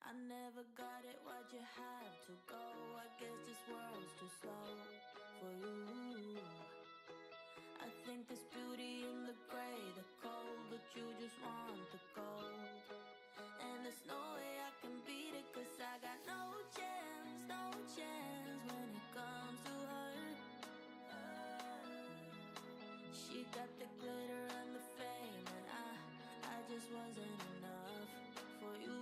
I never got it, why'd you have to go? I guess this world's too slow for you. I think there's beauty in the gray, the cold, but you just want the gold. And there's no way I can beat it, cause I got no chance when it comes to her. She got the glitter and the fame, and I just wasn't enough for you.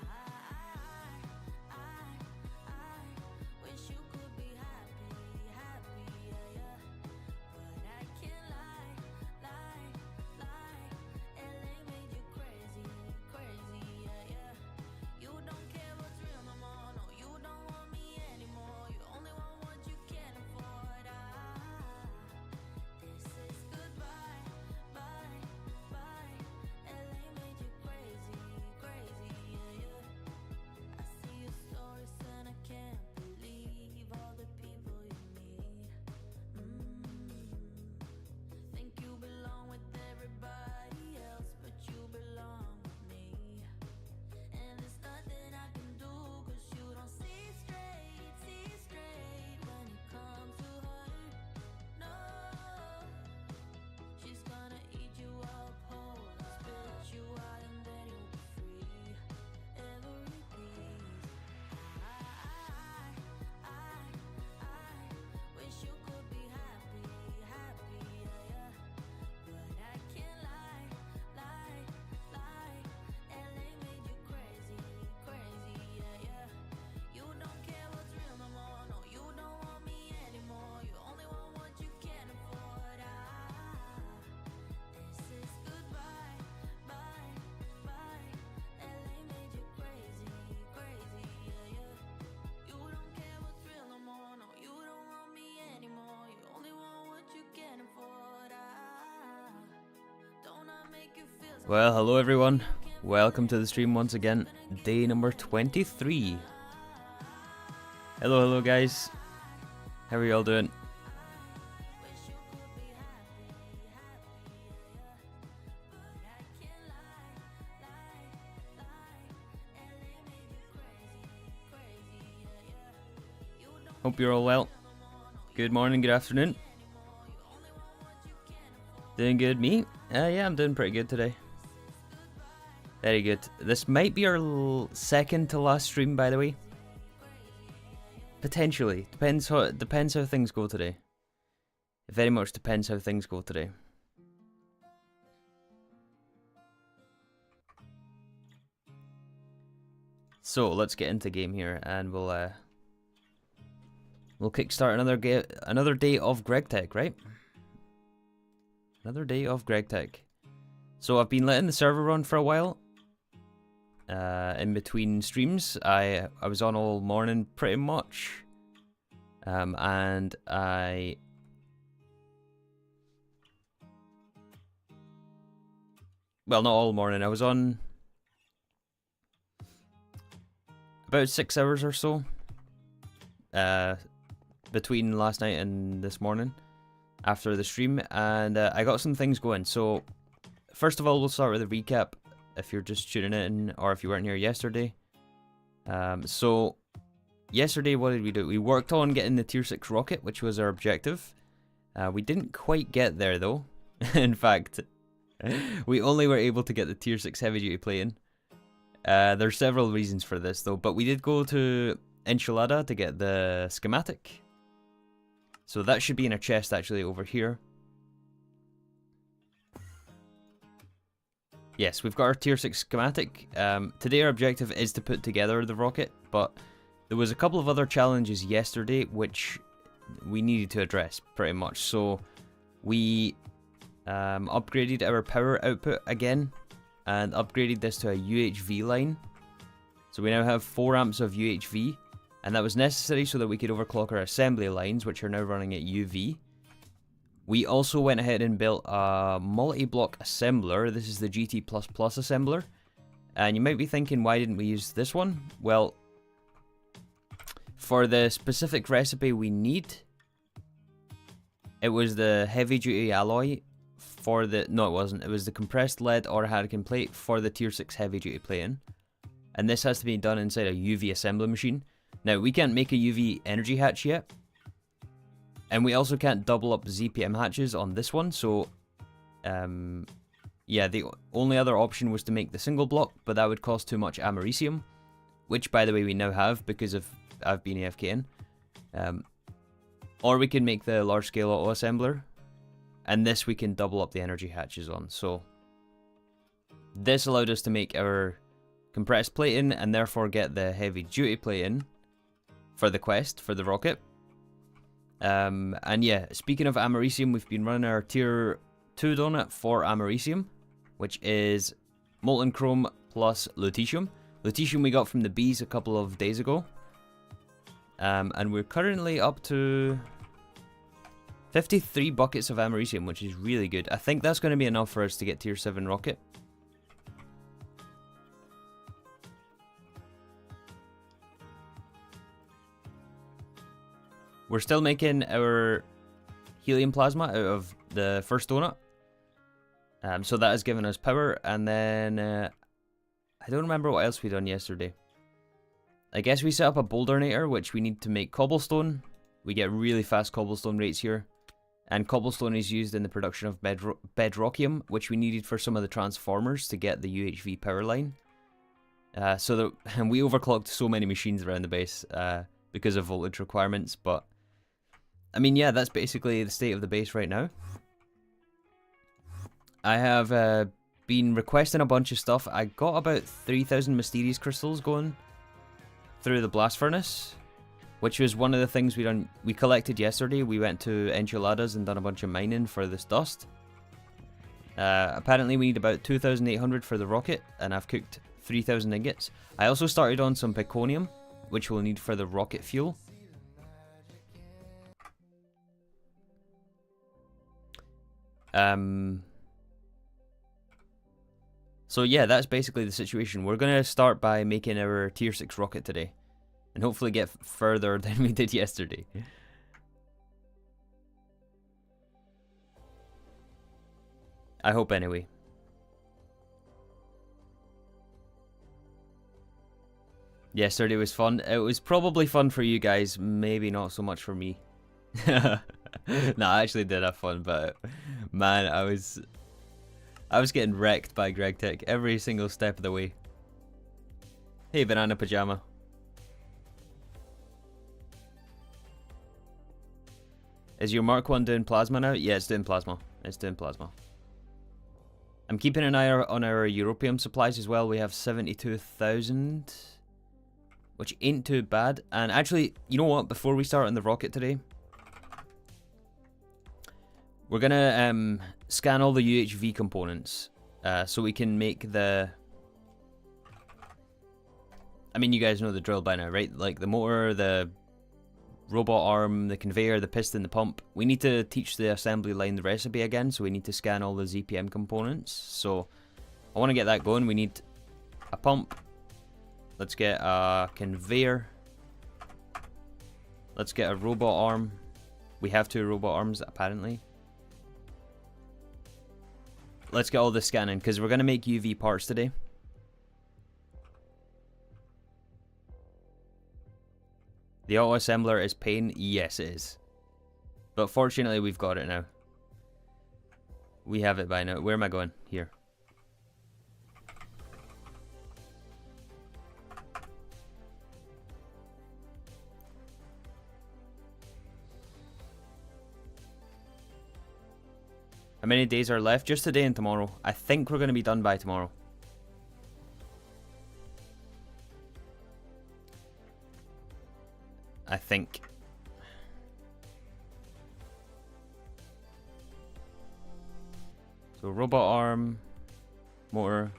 I wish you could be happy, yeah, yeah. But I can't lie. LA made you crazy, yeah, yeah. You don't care what's real no more, no, you don't want me anymore. You only want what you can afford. This is goodbye, bye. LA made you crazy, yeah, yeah. I see your stories and I can't believe all the people you meet. Think you belong with everybody else, but you belong with me. And there's nothing I can do, cause you don't see straight when it comes to her. No, she's gonna eat you up whole, spit you out, and then you'll be free. Every piece. I wish you could be happy, yeah, yeah. But I can't lie. LA made you crazy, yeah, yeah. You don't care what's real no more, no, you don't want me anymore. You only want what you can afford. This is goodbye, bye. LA made you crazy, yeah, yeah. You don't care what's real no more, no, you don't want me anymore. You only want what you can afford. Don't I make you feel so? Well, hello everyone. Welcome to the stream once again. Day number 23. Hello guys. How are y'all doing? Wish you could be happy, yeah, yeah. But I can't lie. LA made you crazy, yeah, yeah. You don't Hope you're all well. Good morning, good afternoon. Doing good, me? Yeah, I'm doing pretty good today. Very good. This might be our second to last stream, by the way. Potentially. Depends how things go today. It very much depends how things go today. So let's get into game here, and we'll kickstart another day of Gregtech, right? Another day of Gregtech. So I've been letting the server run for a while. In between streams, I was on all morning pretty much, and well, not all morning. I was on about 6 hours or so, between last night and this morning after the stream, and I got some things going. So first of all, we'll start with a recap if you're just tuning in or if you weren't here yesterday. So yesterday, what did we do? We worked on getting the tier 6 rocket, which was our objective. We didn't quite get there though. In fact, we only were able to get the tier 6 heavy duty plane. There's several reasons for this though, but we did go to Enchilada to get the schematic. So that should be in a chest actually over here. Yes, we've got our tier 6 schematic. Today our objective is to put together the rocket, but there was a couple of other challenges yesterday which we needed to address pretty much. So we upgraded our power output again and upgraded this to a UHV line. So we now have 4 amps of UHV, and that was necessary so that we could overclock our assembly lines, which are now running at UV. We also went ahead and built a multi-block assembler. This is the GT++ assembler. And you might be thinking, why didn't we use this one? Well, for the specific recipe we need, it was the heavy duty alloy for the... No, it wasn't. It was the compressed lead or hurricane plate for the tier 6 heavy duty plating. And this has to be done inside a UV assembly machine. Now, we can't make a UV energy hatch yet. And we also can't double up the ZPM hatches on this one, so... yeah, the only other option was to make the single block, but that would cost too much americium. Which, by the way, we now have because of I've been AFKing. Or we can make the large-scale auto-assembler. And this we can double up the energy hatches on, so... This allowed us to make our compressed plating, and therefore get the heavy-duty plating for the quest, for the rocket. And yeah, speaking of americium, we've been running our tier 2 donut for americium, which is molten chrome plus lutetium. Lutetium we got from the bees a couple of days ago. And we're currently up to 53 buckets of americium, which is really good. I think that's going to be enough for us to get tier 7 rocket. We're still making our helium plasma out of the first donut. So that has given us power, and then I don't remember what else we done yesterday. I guess we set up a boulderator, which we need to make cobblestone. We get really fast cobblestone rates here. And cobblestone is used in the production of bedrockium, which we needed for some of the transformers to get the UHV power line. And we overclocked so many machines around the base because of voltage requirements, but I mean, yeah, that's basically the state of the base right now. I have been requesting a bunch of stuff. I got about 3,000 mysterious crystals going through the blast furnace, which was one of the things we collected yesterday. We went to Enchiladas and done a bunch of mining for this dust. Apparently we need about 2,800 for the rocket, and I've cooked 3,000 ingots. I also started on some peconium, which we'll need for the rocket fuel. So yeah, that's basically the situation. We're going to start by making our tier 6 rocket today. And hopefully get further than we did yesterday. I hope anyway. Yesterday was fun. It was probably fun for you guys, maybe not so much for me. No, I actually did have fun, but man, I was getting wrecked by Gregtech every single step of the way. Hey, Banana Pajama. Is your Mark 1 doing plasma now? Yeah, it's doing plasma. It's doing plasma. I'm keeping an eye on our europium supplies as well. We have 72,000, which ain't too bad. And actually, you know what? Before we start on the rocket today, we're gonna scan all the UHV components so we can make the... I mean, you guys know the drill by now, right? Like the motor, the robot arm, the conveyor, the piston, the pump. We need to teach the assembly line the recipe again, so we need to scan all the ZPM components. So I want to get that going. We need a pump. Let's get a conveyor. Let's get a robot arm. We have 2 robot arms, apparently. Let's get all this scanning, because we're going to make UV parts today. The auto-assembler is pain? Yes, it is. But fortunately, we've got it now. We have it by now. Where am I going? Here. How many days are left? Just today and tomorrow. I think we're going to be done by tomorrow. I think. So robot arm, motor.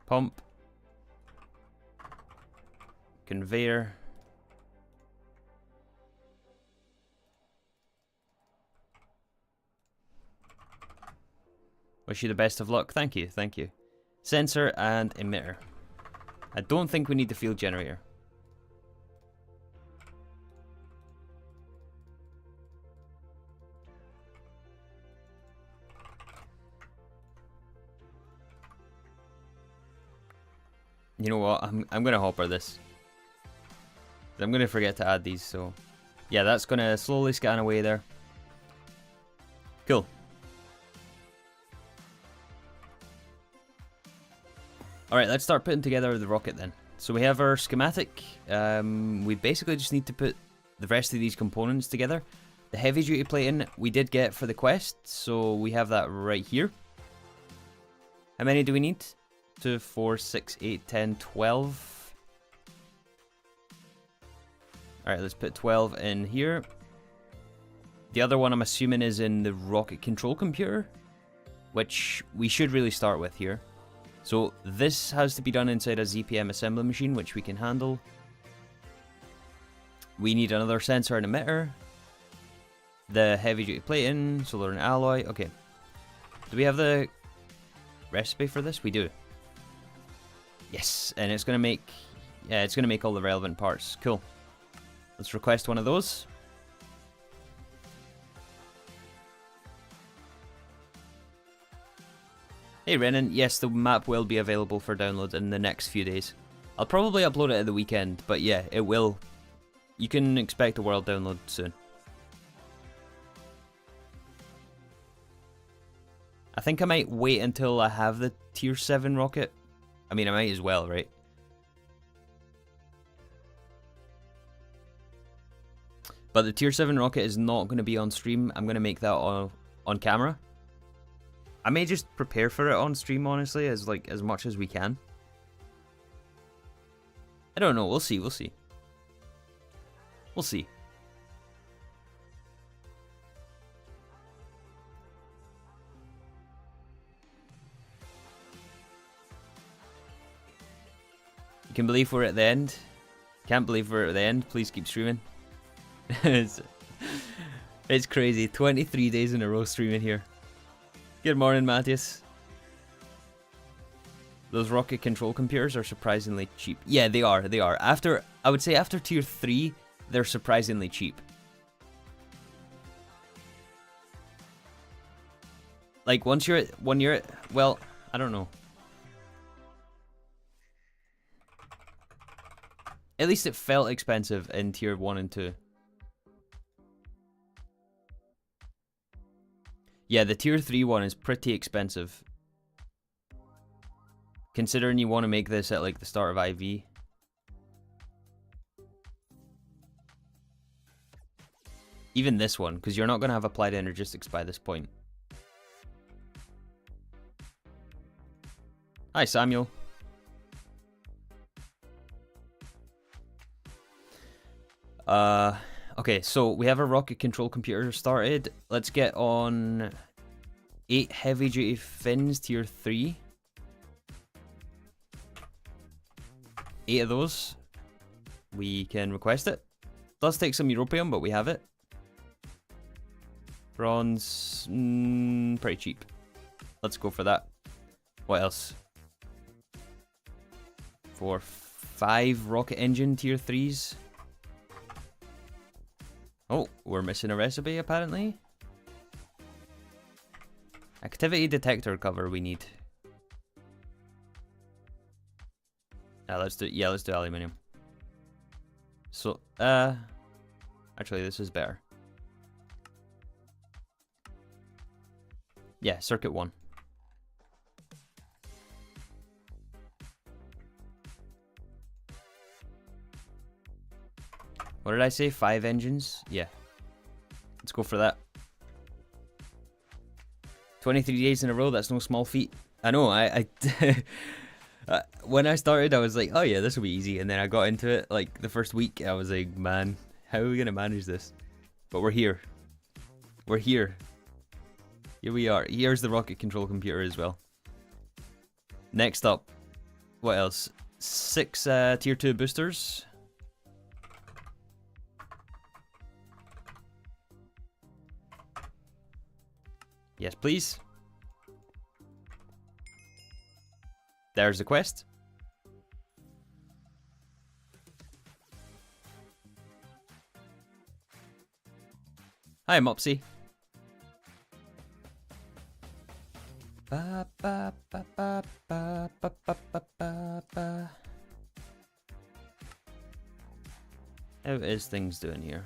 Pump. Conveyor. Wish you the best of luck. Thank you, thank you. Sensor and emitter. I don't think we need the field generator. You know what? I'm gonna hopper this. I'm gonna forget to add these, so yeah, that's gonna slowly scan away there. Cool. Alright, let's start putting together the rocket then. So we have our schematic. We basically just need to put the rest of these components together. The heavy duty plating we did get for the quest, so we have that right here. How many do we need? 2, 4, 6, 8, 10, 12. Alright, let's put 12 in here. The other one I'm assuming is in the rocket control computer, which we should really start with here. So this has to be done inside a ZPM assembly machine, which we can handle. We need another sensor and emitter. The heavy duty plating, solar and alloy. Okay. Do we have the recipe for this? We do. Yes, and it's gonna make, yeah, it's gonna make all the relevant parts. Cool. Let's request one of those. Hey Renan, yes, the map will be available for download in the next few days. I'll probably upload it at the weekend, but yeah, it will. You can expect a world download soon. I think I might wait until I have the tier 7 rocket. I mean, I might as well, right? But the tier 7 rocket is not going to be on stream. I'm going to make that on camera. I may just prepare for it on stream, honestly, as much as we can. I don't know. We'll see. We'll see. We'll see. You can believe we're at the end. Can't believe we're at the end. Please keep streaming. It's crazy. 23 days in a row streaming here. Good morning, Matthias. Those rocket control computers are surprisingly cheap. Yeah, they are. They are. I would say after tier 3, they're surprisingly cheap. Like once you're at, well, I don't know. At least it felt expensive in tier 1 and 2. Yeah, the tier 3 one is pretty expensive. Considering you want to make this at like the start of IV. Even this one, because you're not going to have applied energistics by this point. Hi, Samuel. Okay, so we have a rocket control computer started. Let's get on 8 heavy duty fins tier 3. 8 of those. We can request it. Does take some European, but we have it. Bronze, pretty cheap. Let's go for that. What else? 4, 5 rocket engine tier 3s. Oh, we're missing a recipe apparently. Activity detector cover we need. Let's do aluminium. So, actually this is better. Yeah, circuit 1. What did I say? 5 engines? Yeah. Let's go for that. 23 days in a row, that's no small feat. I know, when I started, I was like, oh yeah, this will be easy. And then I got into it, like, the first week, I was like, man, how are we going to manage this? But we're here. We're here. Here we are. Here's the rocket control computer as well. Next up, what else? 6 tier 2 boosters. Yes, please. There's the quest. Hi, Mopsy. Ba, ba, ba, ba, ba, ba, ba, ba, ba, ba. this thing's doing here.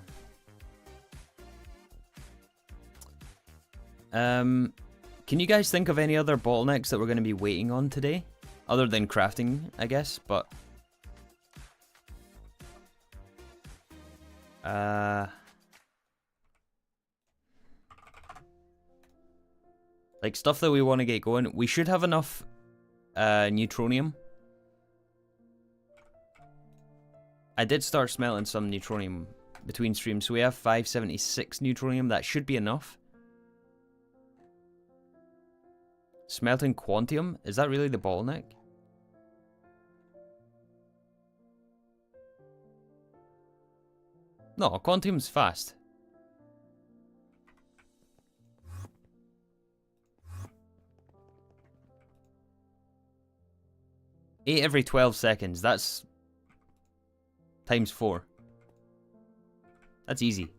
Can you guys think of any other bottlenecks that we're going to be waiting on today? Other than crafting, I guess, but... like, stuff that we want to get going. We should have enough neutronium. I did start smelting some neutronium between streams, so we have 576 neutronium. That should be enough. Smelting quantium? Is that really the bottleneck? No, quantium's fast. Eight every 12 seconds. That's times 4. That's easy.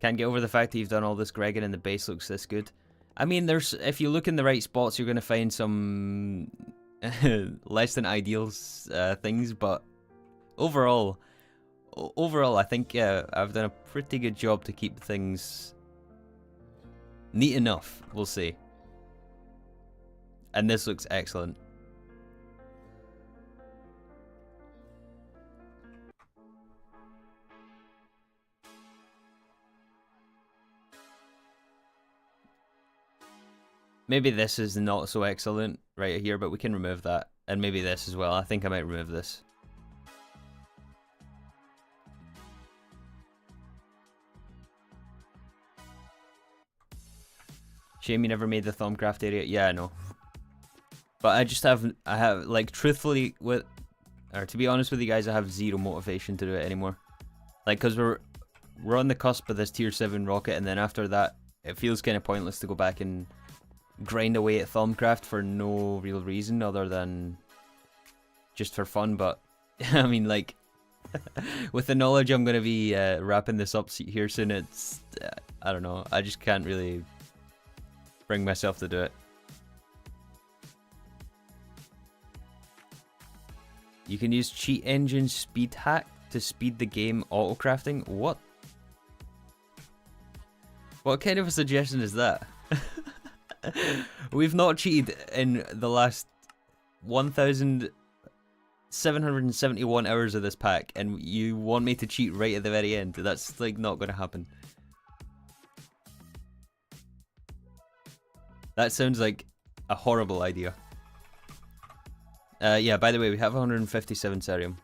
Can't get over the fact that you've done all this, Greg, and the base looks this good. I mean, there's, if you look in the right spots, you're going to find some less than ideal things, but overall, I think I've done a pretty good job to keep things neat enough, we'll say. And this looks excellent. Maybe this is not so excellent right here, but we can remove that. And maybe this as well. I think I might remove this. Shame you never made the Thumbcraft area. Yeah, I know. But I have, like, truthfully, or to be honest with you guys, I have zero motivation to do it anymore. Like, because we're on the cusp of this tier 7 rocket, and then after that, it feels kind of pointless to go back and grind away at Thumbcraft for no real reason other than just for fun. But I mean, like, with the knowledge I'm going to be wrapping this up here soon, it's I don't know, I just can't really bring myself to do it. You can use cheat engine speed hack to speed the game auto crafting. What kind of a suggestion is that? We've not cheated in the last 1,771 hours of this pack, and you want me to cheat right at the very end? That's, like, not going to happen. That sounds like a horrible idea. Yeah, by the way, we have 157 cerium.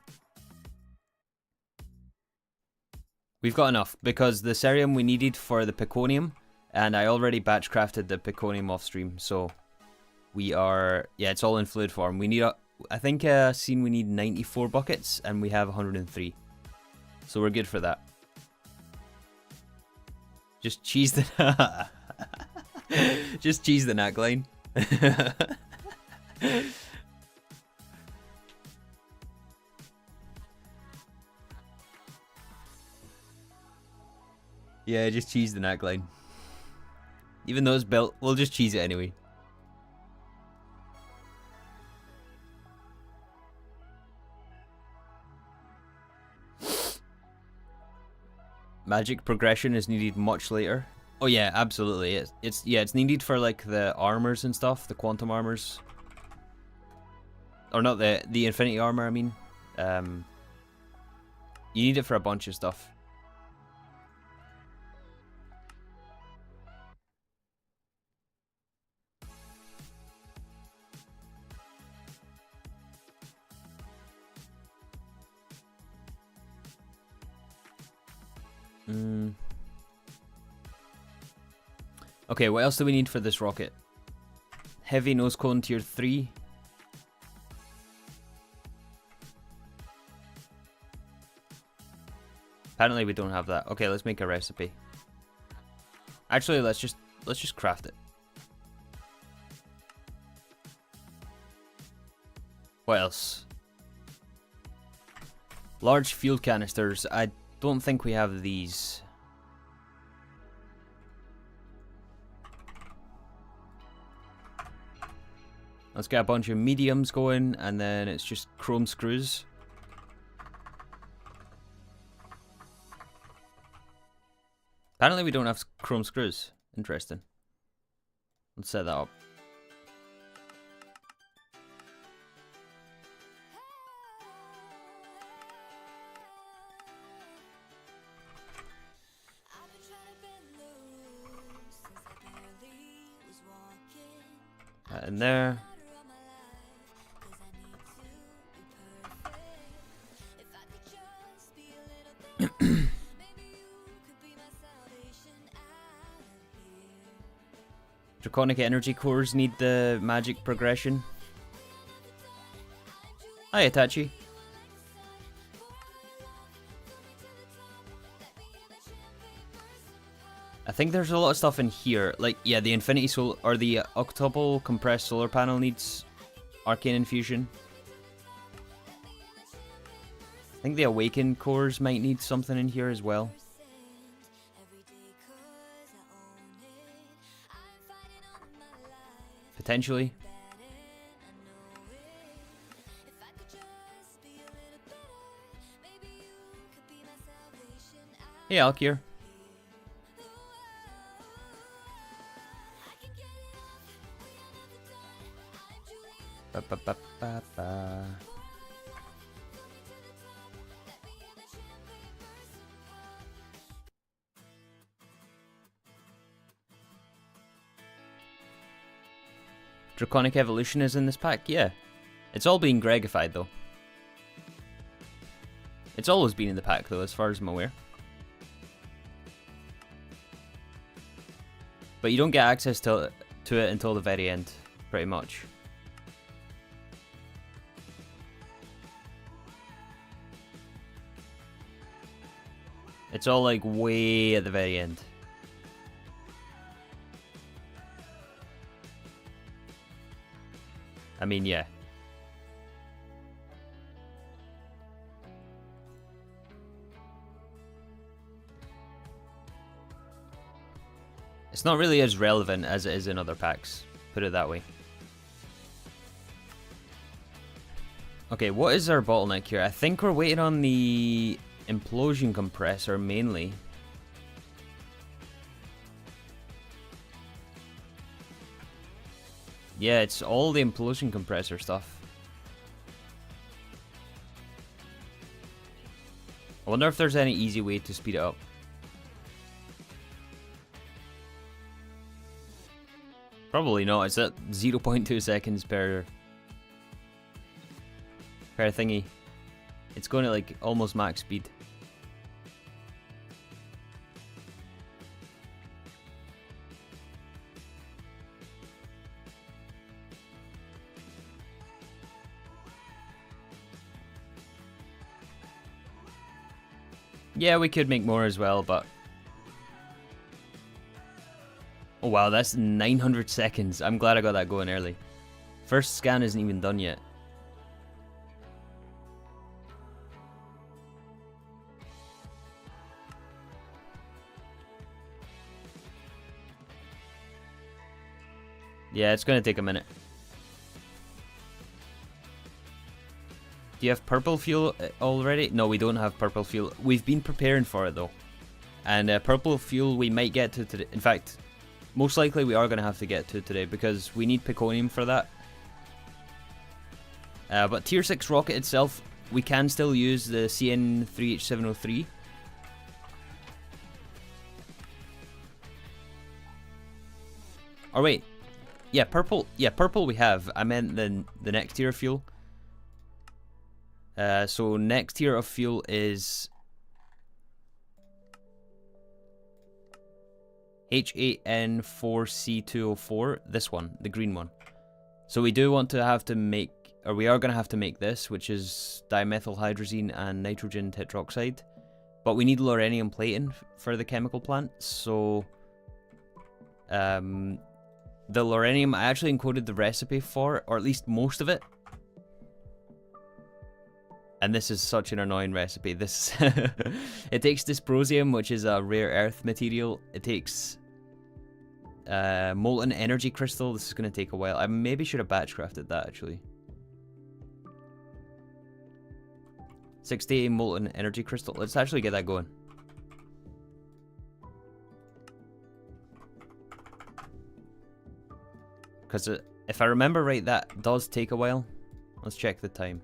We've got enough, because the cerium we needed for the peconium, and I already batch crafted the peconium off stream, so we are, yeah, it's all in fluid form. We need, I think we need 94 buckets, and we have 103. So we're good for that. Just cheese the, just cheese the knack line. Yeah, just cheese the knack line. Even though it's built, we'll just cheese it anyway. Magic progression is needed much later. Oh yeah, absolutely. It's needed for, like, the armors and stuff, the quantum armors. Or not the infinity armor, I mean. You need it for a bunch of stuff. Okay, what else do we need for this rocket? Heavy nose cone tier 3. Apparently we don't have that. Okay, let's make a recipe. Actually, let's just craft it. What else? Large fuel canisters. I don't think we have these. Let's get a bunch of mediums going, and then it's just chrome screws. Apparently we don't have chrome screws. Interesting. Let's set that up. That in there. Draconic energy cores need the magic progression. Hi, Itachi. I think there's a lot of stuff in here. Like, yeah, the Infinity Soul or the octuple compressed solar panel needs arcane infusion. I think the awakened cores might need something in here as well. Potentially. Hey, Alkir. Ba ba ba ba ba. Draconic Evolution is in this pack? Yeah. It's all being Gregified, though. It's always been in the pack, though, as far as I'm aware. But you don't get access to it until the very end, pretty much. It's all, like, way at the very end. I mean, yeah. It's not really as relevant as it is in other packs, put it that way. Okay, what is our bottleneck here? I think we're waiting on the implosion compressor mainly. Yeah, it's all the implosion compressor stuff. I wonder if there's any easy way to speed it up. Probably not. It's at 0.2 seconds per thingy. It's going at like almost max speed. Yeah, we could make more as well, but... Oh wow, that's 900 seconds. I'm glad I got that going early. First scan isn't even done yet. Yeah, it's gonna take a minute. Do you have purple fuel already? No, we don't have purple fuel. We've been preparing for it though. And purple fuel we might get to today. In fact, most likely we are going to have to get to today because we need Peconium for that. But tier 6 rocket itself, we can still use the CN3H703. Or wait. Yeah, purple. Yeah, purple we have. I meant the next tier of fuel. So next tier of fuel is H8N4C204, this one, the green one. So we do want to have to make, or we are going to have to make this, which is dimethylhydrazine and nitrogen tetroxide. But we need lorenium plating for the chemical plant, so the lorenium, I actually encoded the recipe for it, or at least most of it. And this is such an annoying recipe. This it takes dysprosium, which is a rare earth material. It takes Molten energy crystal. This is going to take a while. I maybe should have batch crafted that actually. 60 molten energy crystal. Let's actually get that going. Because if I remember right, that does take a while. Let's check the time.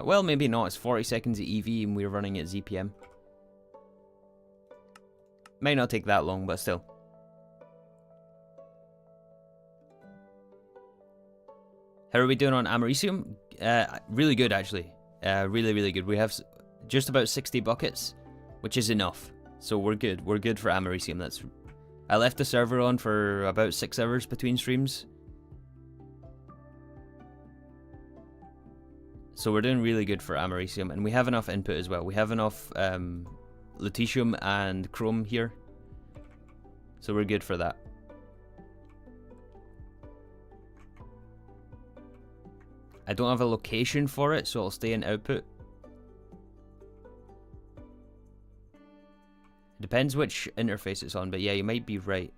Well, maybe not. It's 40 seconds at EV and we're running at ZPM. Might not take that long, but still. How are we doing on Americium? Really good, actually. Really, really good. We have just about 60 buckets, which is enough. So we're good. We're good for Americium. I left the server on for about 6 hours between streams. So we're doing really good for Americium, and we have enough input as well. We have enough lutetium and chrome here. So we're good for that. I don't have a location for it, so I'll stay in output. Depends which interface it's on, but yeah, you might be right.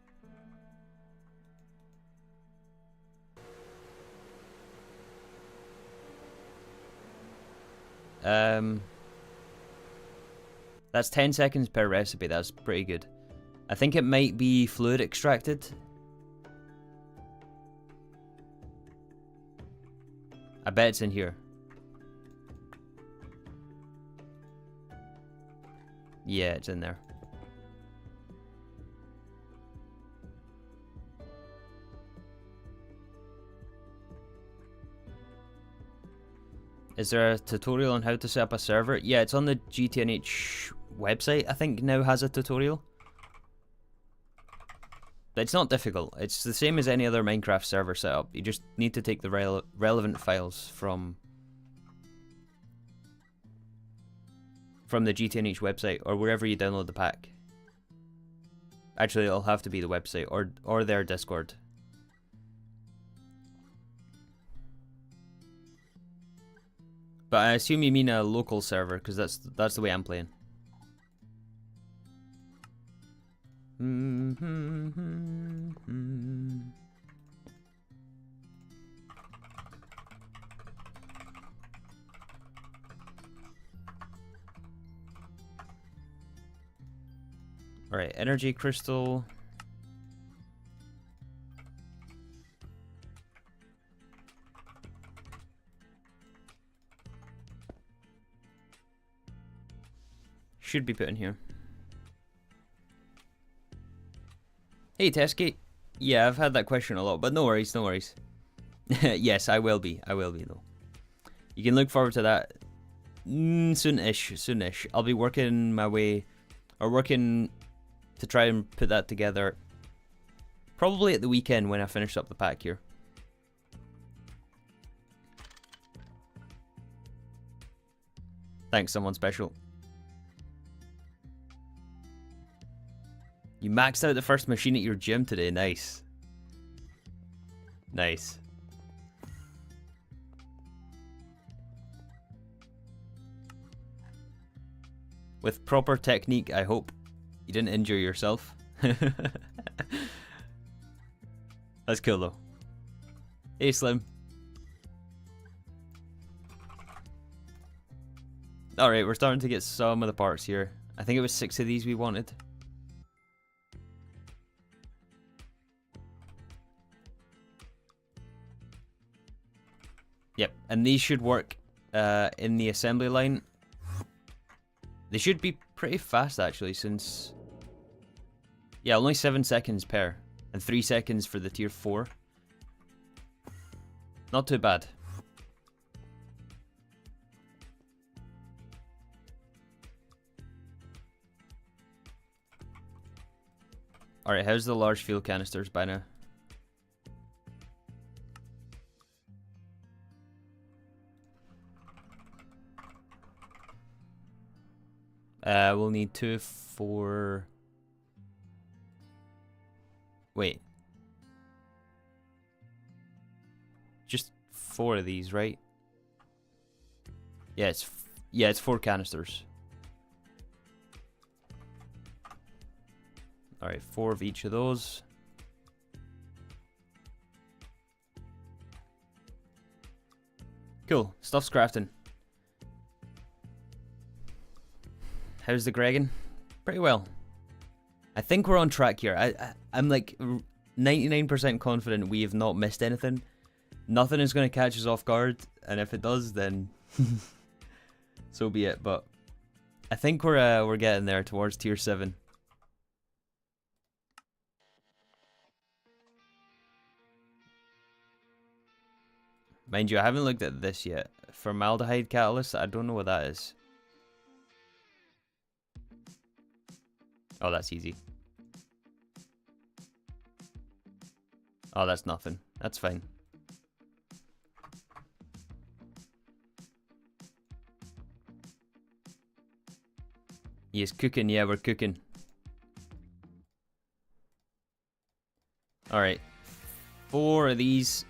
That's 10 seconds per recipe. That's pretty good. I think it might be fluid extracted. I bet it's in here. Yeah, it's in there. Is there a tutorial on how to set up a server? Yeah, it's on the GTNH website, I think now has a tutorial. But it's not difficult. It's the same as any other Minecraft server setup. You just need to take the relevant files from the GTNH website or wherever you download the pack. Actually, it'll have to be the website or their Discord. But I assume you mean a local server, because that's the way I'm playing. Alright, energy crystal. Should be put in here. Hey Teskate. Yeah, I've had that question a lot, but no worries, no worries. Yes, I will be though. You can look forward to that soonish. I'll be working my way, or working to try and put that together probably at the weekend when I finish up the pack here. Thanks, someone special. You maxed out the first machine at your gym today. Nice. Nice. With proper technique, I hope. You didn't injure yourself. That's cool though. Hey Slim. Alright, we're starting to get some of the parts here. I think it was 6 of these we wanted. Yep, and these should work in the assembly line. They should be pretty fast actually, since... Yeah, only 7 seconds per. And 3 seconds for the tier 4. Not too bad. Alright, how's the large fuel canisters by now? We'll need 2 for... Wait. Just 4 of these, right? Yeah, it's 4 canisters. Alright, 4 of each of those. Cool, stuff's crafting. How's the Gregan? Pretty well. I think we're on track here. I'm like 99% confident we have not missed anything. Nothing is going to catch us off guard, and if it does, then so be it. But I think we're getting there towards tier 7. Mind you, I haven't looked at this yet. Formaldehyde catalyst, I don't know what that is. Oh, that's easy. Oh, that's nothing. That's fine. Yes, cooking. Yeah, we're cooking. Alright. 4 of these.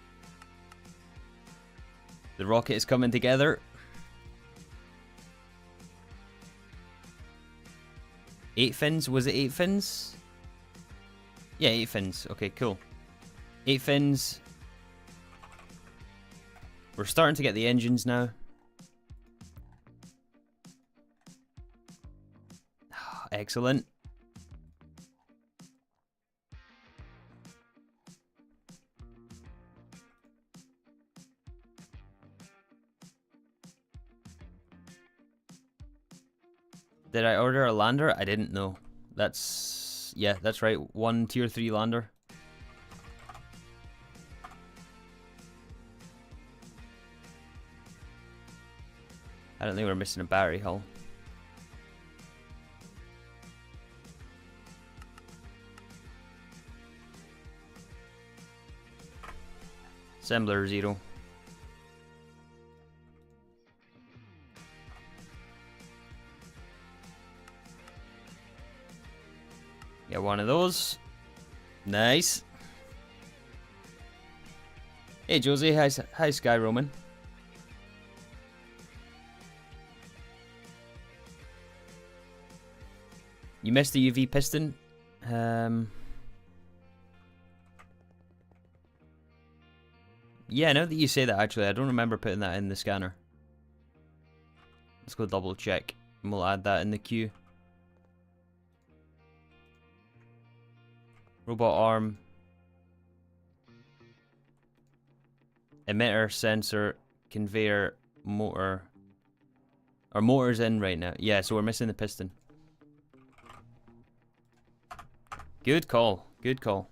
The rocket is coming together. 8 fins? Was it 8 fins? Yeah, 8 fins. Okay, cool. 8 fins. We're starting to get the engines now. Excellent. Did I order a lander? I didn't know. That's... yeah, that's right. 1 tier 3 lander. I don't think we're missing a battery hull. Assembler 0. Get one of those. Nice. Hey Josie, hi Sky Roman. You missed the UV piston. Yeah, now that you say that, actually, I don't remember putting that in the scanner. Let's go double check, and we'll add that in the queue. Robot arm. Emitter, sensor, conveyor, motor. Our motor's in right now. Yeah, so we're missing the piston. Good call. Good call.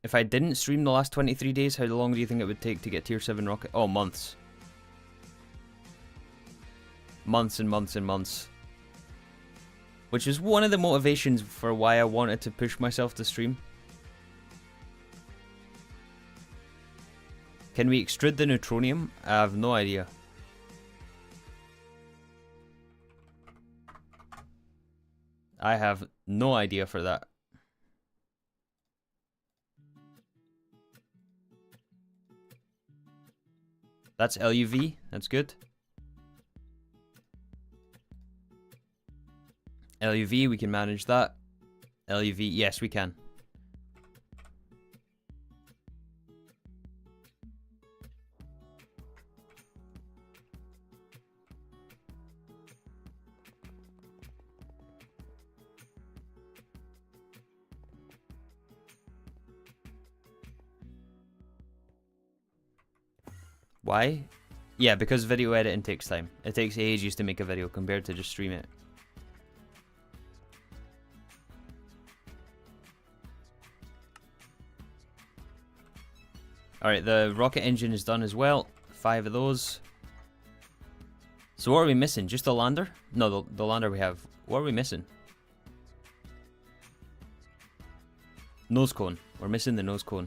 If I didn't stream the last 23 days, how long do you think it would take to get tier 7 rocket? Oh, months. Months and months and months. Which is one of the motivations for why I wanted to push myself to stream. Can we extrude the neutronium? I have no idea. I have no idea for that. That's LUV. That's good. LUV, we can manage that. LUV, yes, we can. Why? Yeah, because video editing takes time. It takes ages to make a video compared to just stream it. Alright, the rocket engine is done as well. 5 of those. So what are we missing? Just the lander? No, the lander we have. What are we missing? Nose cone. We're missing the nose cone.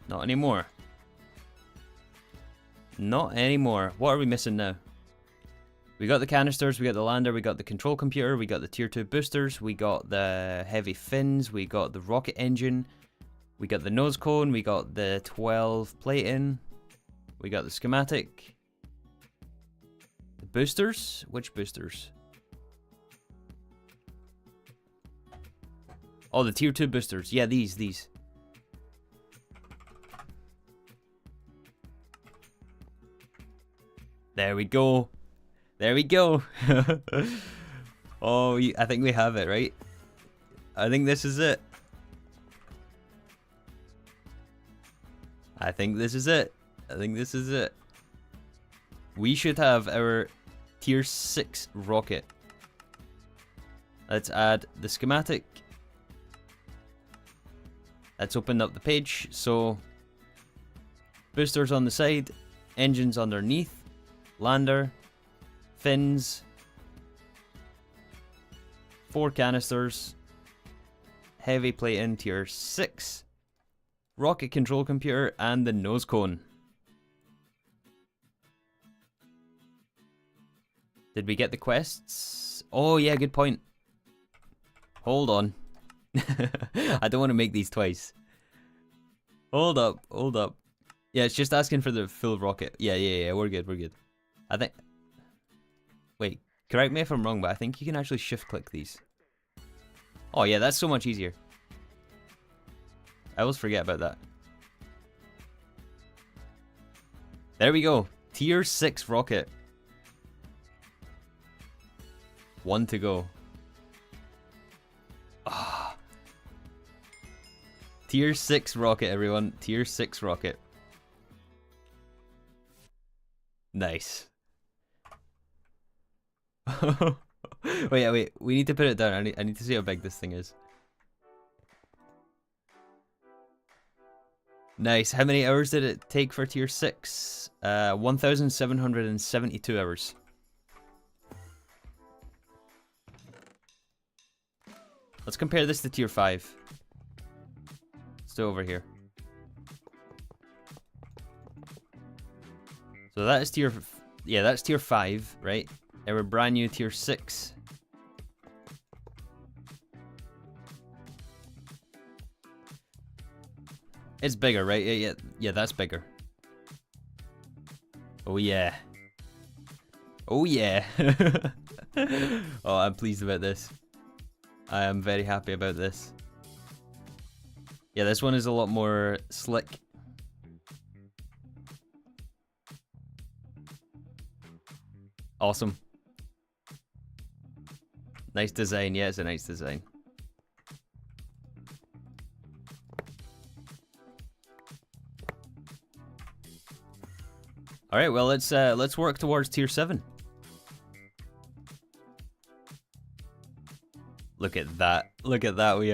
Not anymore. Not anymore. What are we missing now? We got the canisters, we got the lander, we got the control computer, we got the tier 2 boosters, we got the heavy fins, we got the rocket engine, we got the nose cone, we got the 12 plating, We got the schematic. The boosters? Which boosters? Oh, the tier 2 boosters. Yeah, these. There we go. There we go. Oh, I think we have it, right? I think this is it. I think this is it. We should have our tier 6 rocket. Let's add the schematic. Let's open up the page. So, boosters on the side, engines underneath, lander, fins, 4 canisters, heavy plate in tier 6, rocket control computer, and the nose cone. Did we get the quests? Oh yeah, good point. Hold on. I don't want to make these twice. Hold up. Yeah, it's just asking for the full rocket. Yeah, we're good. I think... Wait, correct me if I'm wrong, but I think you can actually shift click these. Oh yeah, that's so much easier. I always forget about that. There we go. Tier 6 rocket. 1 to go. Ah. Tier 6 rocket, everyone. Tier 6 rocket. Nice. Wait. We need to put it down. I need to see how big this thing is. Nice. How many hours did it take for tier 6? 1,772 hours. Let's compare this to tier 5. Still over here. So that is tier... Yeah, that's tier 5, right? And we're brand new tier 6. It's bigger, right? Yeah, that's bigger. Oh yeah. Oh yeah. Oh, I'm pleased about this. I am very happy about this. Yeah, this one is a lot more slick. Awesome. Nice design. Yeah, it's a nice design. All right, well, let's work towards tier 7. Look at that. Look at that. We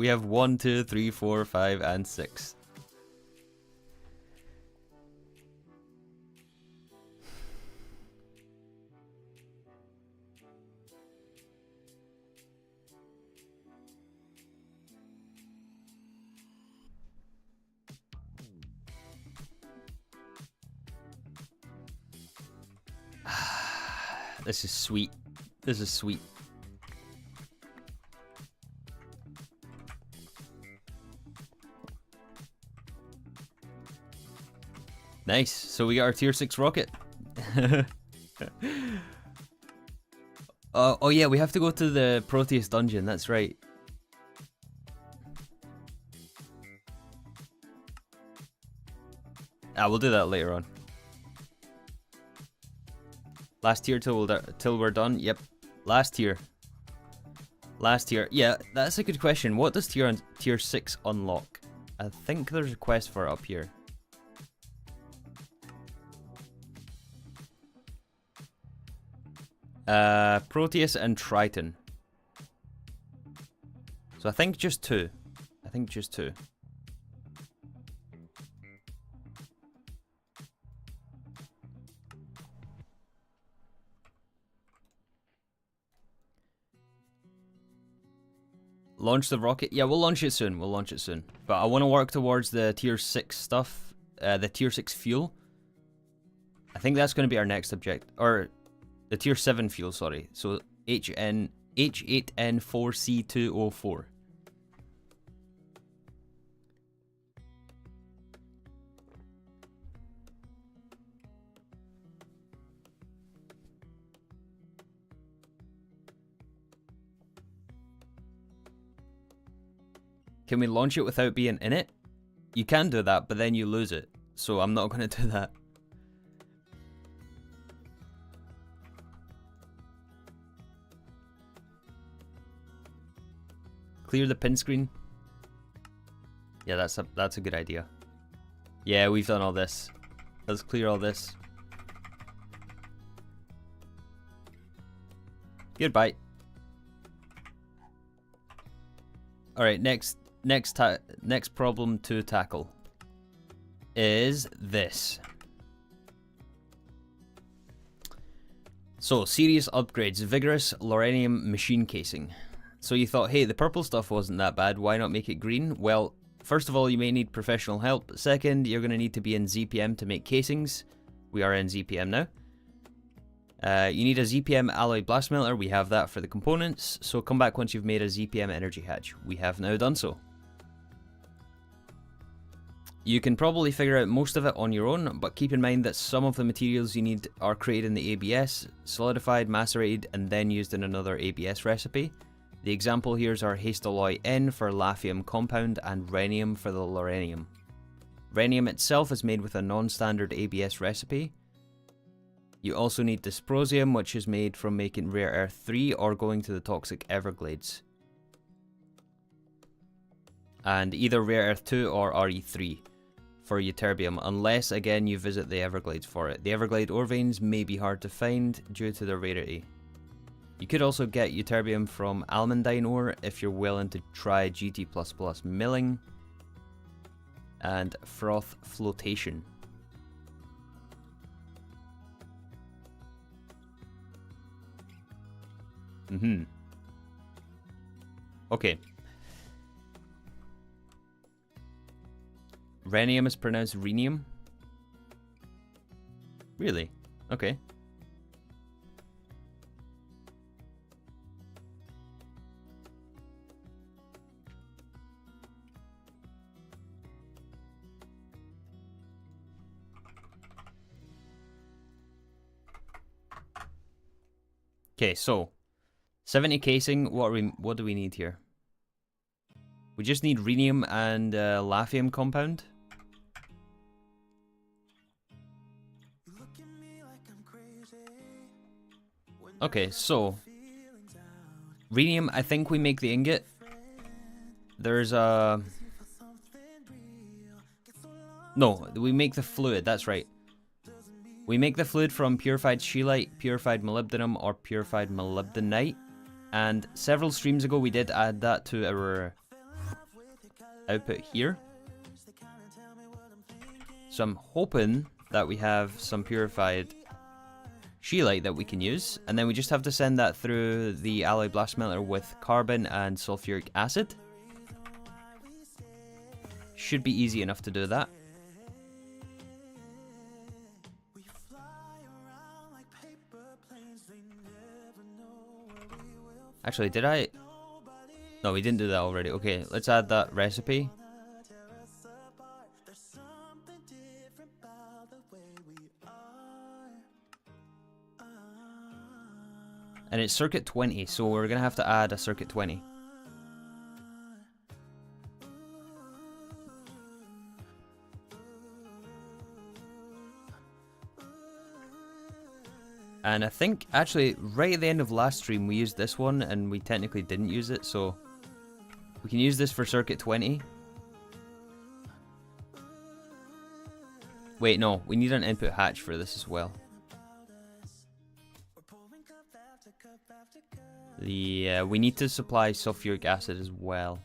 have 1, 2, 3, 4, 5, and 6. This is sweet. This is sweet. Nice. So we got our tier 6 rocket. Oh yeah, we have to go to the Proteus dungeon. That's right. We'll do that later on. Last tier till we're done. Yep. Last tier. Last tier. Yeah, that's a good question. What does tier 6 unlock? I think there's a quest for it up here. Proteus and Triton. So I think just 2. I think just 2. Launch the rocket? Yeah, we'll launch it soon. We'll launch it soon. But I want to work towards the tier 6 stuff. The tier 6 fuel. I think that's going to be our next objective. Or the tier 7 fuel, sorry. So H8N4C204. Can we launch it without being in it? You can do that, but then you lose it. So I'm not going to do that. Clear the pin screen. Yeah, that's a good idea. Yeah, we've done all this. Let's clear all this. Goodbye. All right, next problem to tackle is this. So, serious upgrades. Vigorous Lorenium machine casing. So you thought, hey, the purple stuff wasn't that bad, why not make it green? Well, first of all, you may need professional help. Second, you're going to need to be in ZPM to make casings. We are in ZPM now. You need a ZPM alloy blast melter. We have that for the components. So come back once you've made a ZPM energy hatch. We have now done so. You can probably figure out most of it on your own, but keep in mind that some of the materials you need are created in the ABS, solidified, macerated, and then used in another ABS recipe. The example here is our Hastalloy N for Laphium compound and Rhenium for the Lorenium. Rhenium itself is made with a non-standard ABS recipe. You also need Dysprosium, which is made from making Rare Earth 3 or going to the Toxic Everglades. And either Rare Earth 2 or RE3 for Ytterbium, unless again you visit the Everglades for it. The Everglade ore veins may be hard to find due to their rarity. You could also get Ytterbium from Almandine ore if you're willing to try GT++ milling and froth flotation. Okay. Rhenium is pronounced rhenium? Really? Okay. Okay, so 70 casing. What do we need here? We just need rhenium and Laphium compound. Okay, so rhenium, I think we make the ingot. There's a... No, we make the fluid, that's right. We make the fluid from purified scheelite, purified molybdenum, or purified molybdenite. And several streams ago we did add that to our output here. So I'm hoping that we have some purified scheelite that we can use. And then we just have to send that through the alloy blast melter with carbon and sulfuric acid. Should be easy enough to do that. Actually, did I? No, we didn't do that already. Okay, let's add that recipe. And it's circuit 20, so we're going to have to add a circuit 20. And I think, actually, right at the end of last stream, we used this one, and we technically didn't use it, so we can use this for circuit 20. Wait, no, we need an input hatch for this as well. We need to supply sulfuric acid as well.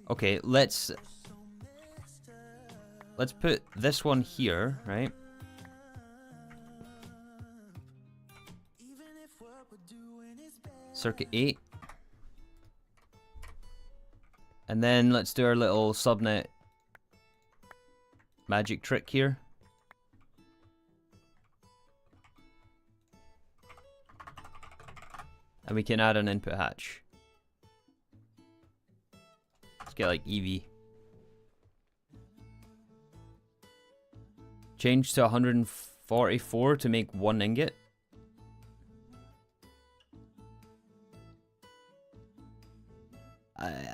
Okay, let's put this one here, right? Circuit 8. And then let's do our little subnet magic trick here. And we can add an input hatch. Let's get like EV. Change to 44 to make 1 ingot.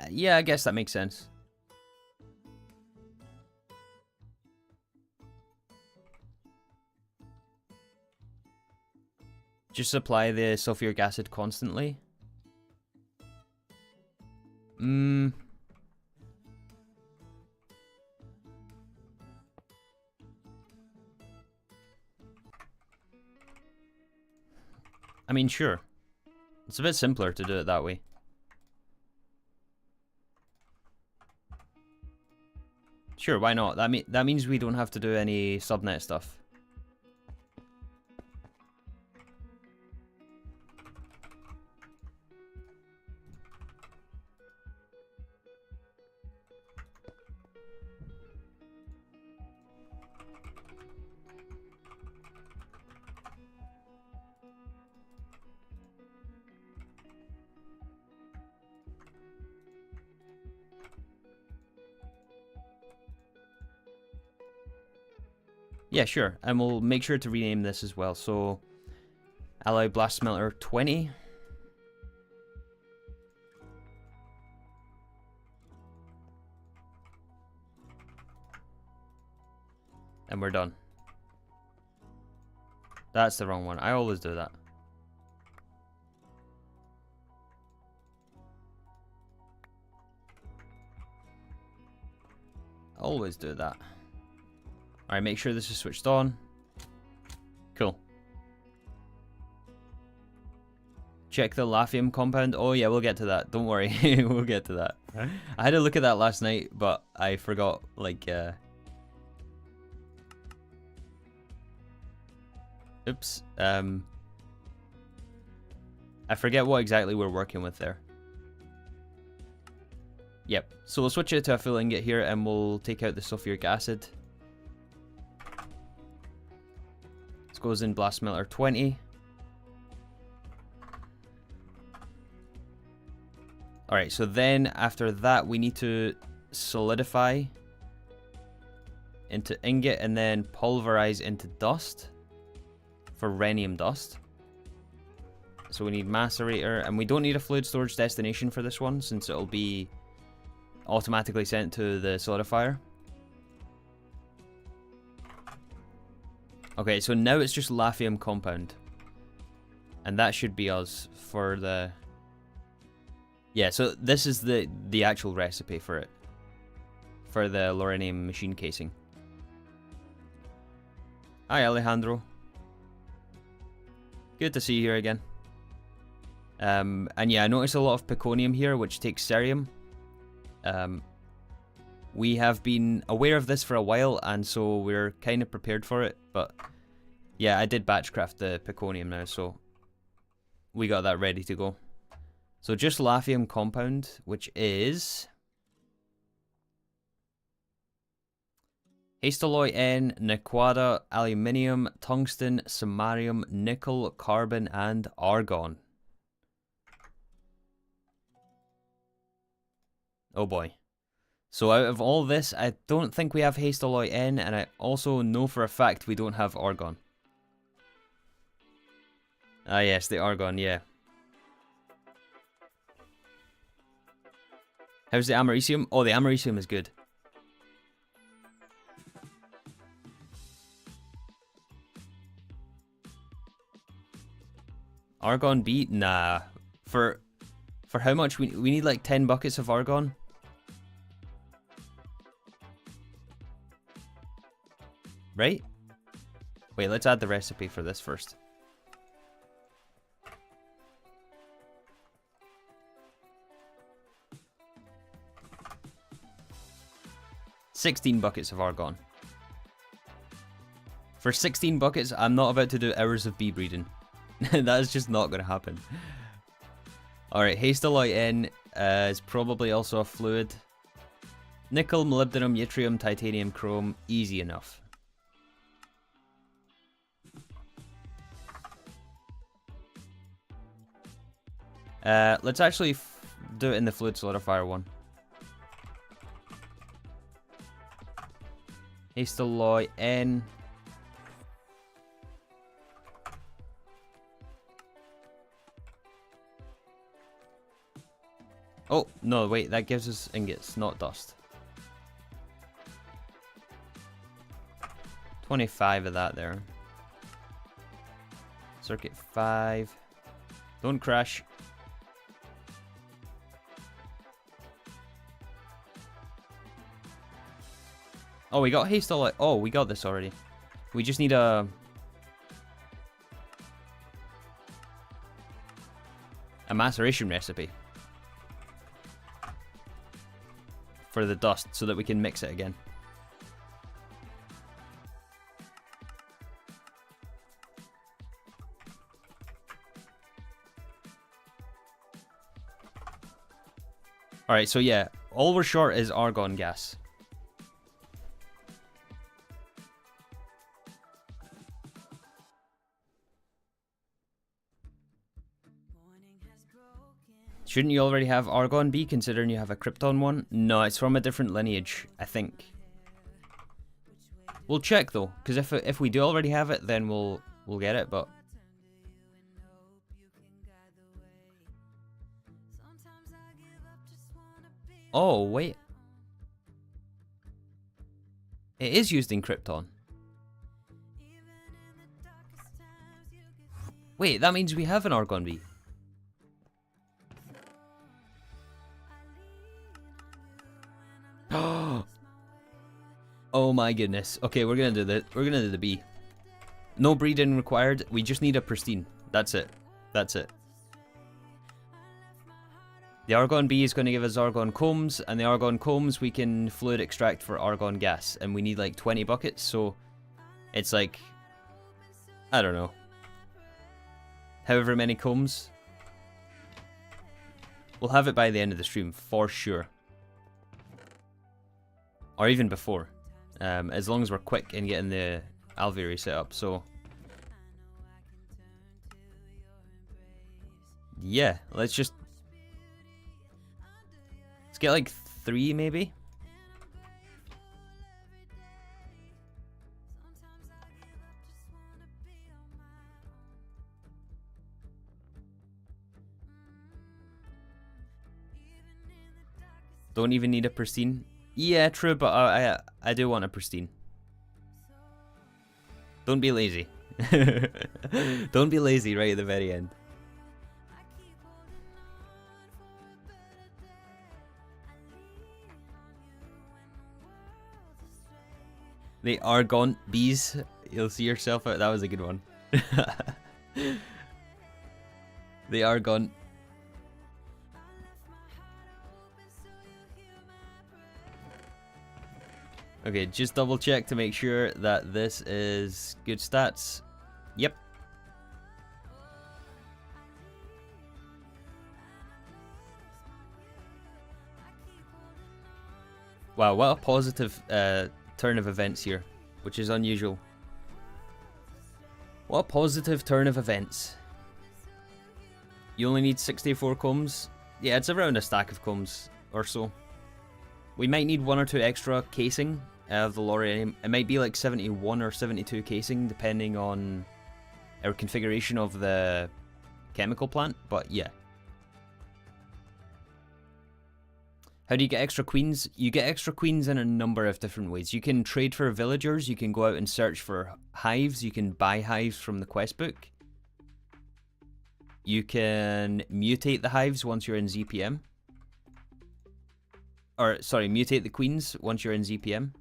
Yeah, I guess that makes sense. Just supply the sulfuric acid constantly. I mean, sure. It's a bit simpler to do it that way. Sure, why not? That means we don't have to do any subnet stuff. Yeah, sure. And we'll make sure to rename this as well. So, alloy blast smelter 20. And we're done. That's the wrong one. I always do that. Always do that. Alright, make sure this is switched on. Cool. Check the lithium compound. Oh yeah, we'll get to that. Don't worry. We'll get to that. I had a look at that last night, but I forgot, like, oops. I forget what exactly we're working with there. Yep. So we'll switch it to a full ingot here, and we'll take out the sulfuric acid. This goes in blast smelter 20. Alright, so then after that we need to solidify into ingot and then pulverize into dust for rhenium dust. So we need macerator, and we don't need a fluid storage destination for this one since it'll be automatically sent to the solidifier. Okay, so now it's just lithium compound. And that should be us for the... Yeah, so this is the actual recipe for it. For the loranium machine casing. Hi, Alejandro. Good to see you here again. And yeah, I noticed a lot of peconium here, which takes cerium. We have been aware of this for a while, and so we're kind of prepared for it. But yeah, I did batch craft the peconium now, so we got that ready to go. So just lithium compound, which is Hastaloy N, Nequada, Aluminium, Tungsten, Samarium, Nickel, Carbon, and Argon. Oh boy. So out of all this, I don't think we have Hastaloy N, and I also know for a fact we don't have Argon. Ah yes, the Argon, yeah. How's the Americium? Oh, the Americium is good. Argon B? Nah. For how much? We need like 10 buckets of Argon. Right? Wait, let's add the recipe for this first. $16 buckets of Argon. For 16 buckets, I'm not about to do hours of bee breeding. That is just not going to happen. Alright, Hastaloy N is probably also a fluid. Nickel, molybdenum, yttrium, titanium, chrome. Easy enough. Let's actually do it in the fluid solidifier one. Hastaloy N. Oh, no, wait, that gives us ingots, not dust. 25 of that there. Circuit 5. Don't crash. Oh, we got haste all. Oh, we got this already. We just need a maceration recipe for the dust so that we can mix it again. Alright, so yeah, all we're short is argon gas. Shouldn't you already have Argon B, considering you have a Krypton one? No, it's from a different lineage, I think. We'll check though, because if we do already have it, then we'll get it. But oh wait, it is used in Krypton. Wait, that means we have an Argon B. Oh my goodness. Okay, we're gonna do that. We're gonna do the B. No breeding required. We just need a pristine. That's it. That's it. The Argon B is going to give us Argon combs, and the Argon combs we can fluid extract for Argon gas, and we need like 20 buckets, so it's like, I don't know, however many combs. We'll have it by the end of the stream, for sure. Or even before. As long as we're quick in getting the alveoli set up, so... yeah, let's get like 3 maybe? Don't even need a pristine. Yeah, true, but I do want a pristine. Don't be lazy. Don't be lazy right at the very end. The Argon bees. You'll see yourself out. That was a good one. The Argon. Okay, just double check to make sure that this is good stats. Yep. Wow, what a positive turn of events here, which is unusual. What a positive turn of events. You only need 64 combs. Yeah, it's around a stack of combs or so. We might need 1 or 2 extra casing of the lorry. It might be like 71 or 72 casing, depending on our configuration of the chemical plant, but yeah. How do you get extra queens? You get extra queens in a number of different ways. You can trade for villagers, you can go out and search for hives, you can buy hives from the quest book. You can mutate the hives once you're in ZPM. Or, sorry, mutate the queens once you're in ZPM.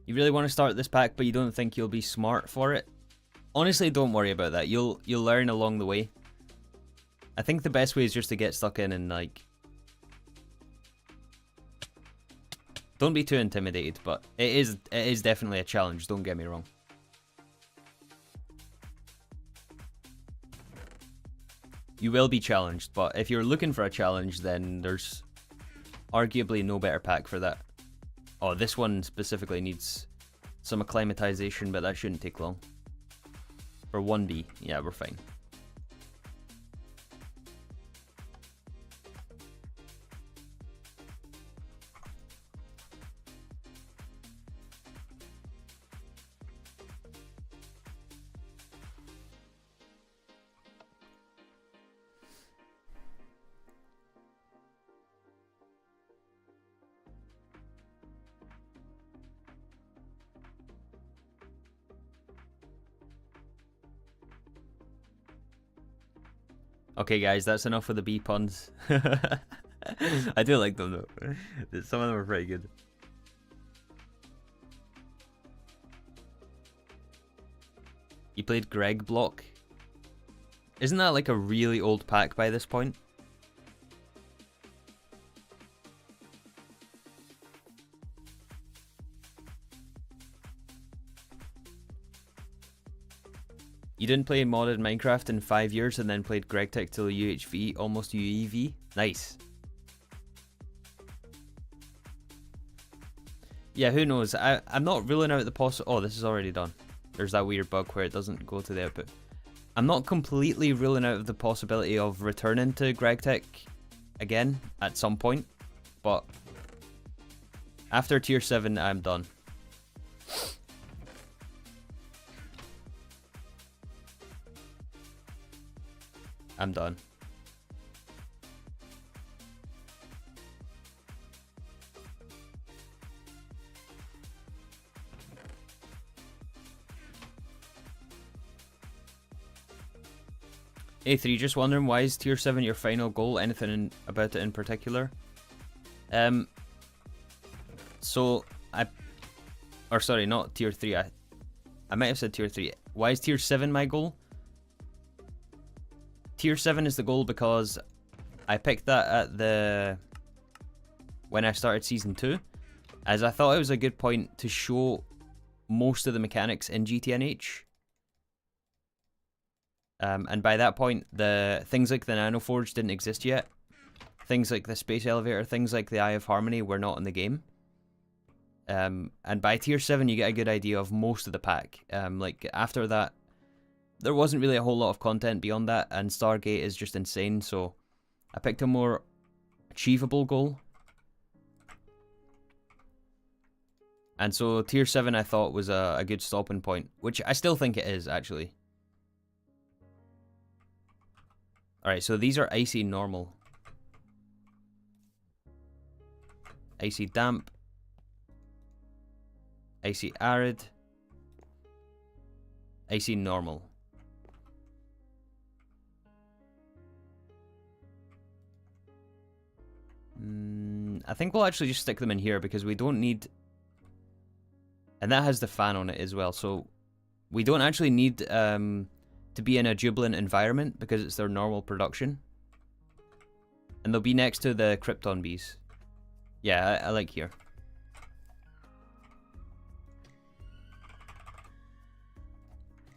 You really want to start this pack, but you don't think you'll be smart for it? Honestly, don't worry about that. You'll learn along the way. I think the best way is just to get stuck in and, like... don't be too intimidated, but it is definitely a challenge, don't get me wrong. You will be challenged, but if you're looking for a challenge, then there's arguably no better pack for that. Oh, this one specifically needs some acclimatization, but that shouldn't take long. For 1B, yeah, we're fine. Okay, guys, that's enough of the bee puns. I do like them though. Some of them are pretty good. You played Greg Block? Isn't that like a really old pack by this point? You didn't play modded Minecraft in 5 years and then played Gregtech till UHV, almost UEV? Nice. Yeah, who knows? I'm not ruling out the oh, this is already done. There's that weird bug where it doesn't go to the output. I'm not completely ruling out the possibility of returning to Gregtech again at some point, but after tier 7, I'm done. I'm done. A3, just wondering, why is tier 7 your final goal? Anything about it in particular? So or sorry, not tier 3. I might have said tier 3. Why is tier 7 my goal? Tier 7 is the goal because I picked that at when I started season 2, as I thought it was a good point to show most of the mechanics in GTNH. And by that point, the things like the Nano Forge didn't exist yet. Things like the space elevator, things like the Eye of Harmony were not in the game. And by tier 7, you get a good idea of most of the pack. Like after that, there wasn't really a whole lot of content beyond that, and Stargate is just insane, so I picked a more achievable goal. And so tier 7 I thought was a good stopping point, which I still think it is, actually. Alright, so these are icy normal. Icy damp. Icy arid. Icy normal. I think we'll actually just stick them in here because we don't need... And that has the fan on it as well, so we don't actually need to be in a jubilant environment because it's their normal production. And they'll be next to the Krypton bees. Yeah, I like here.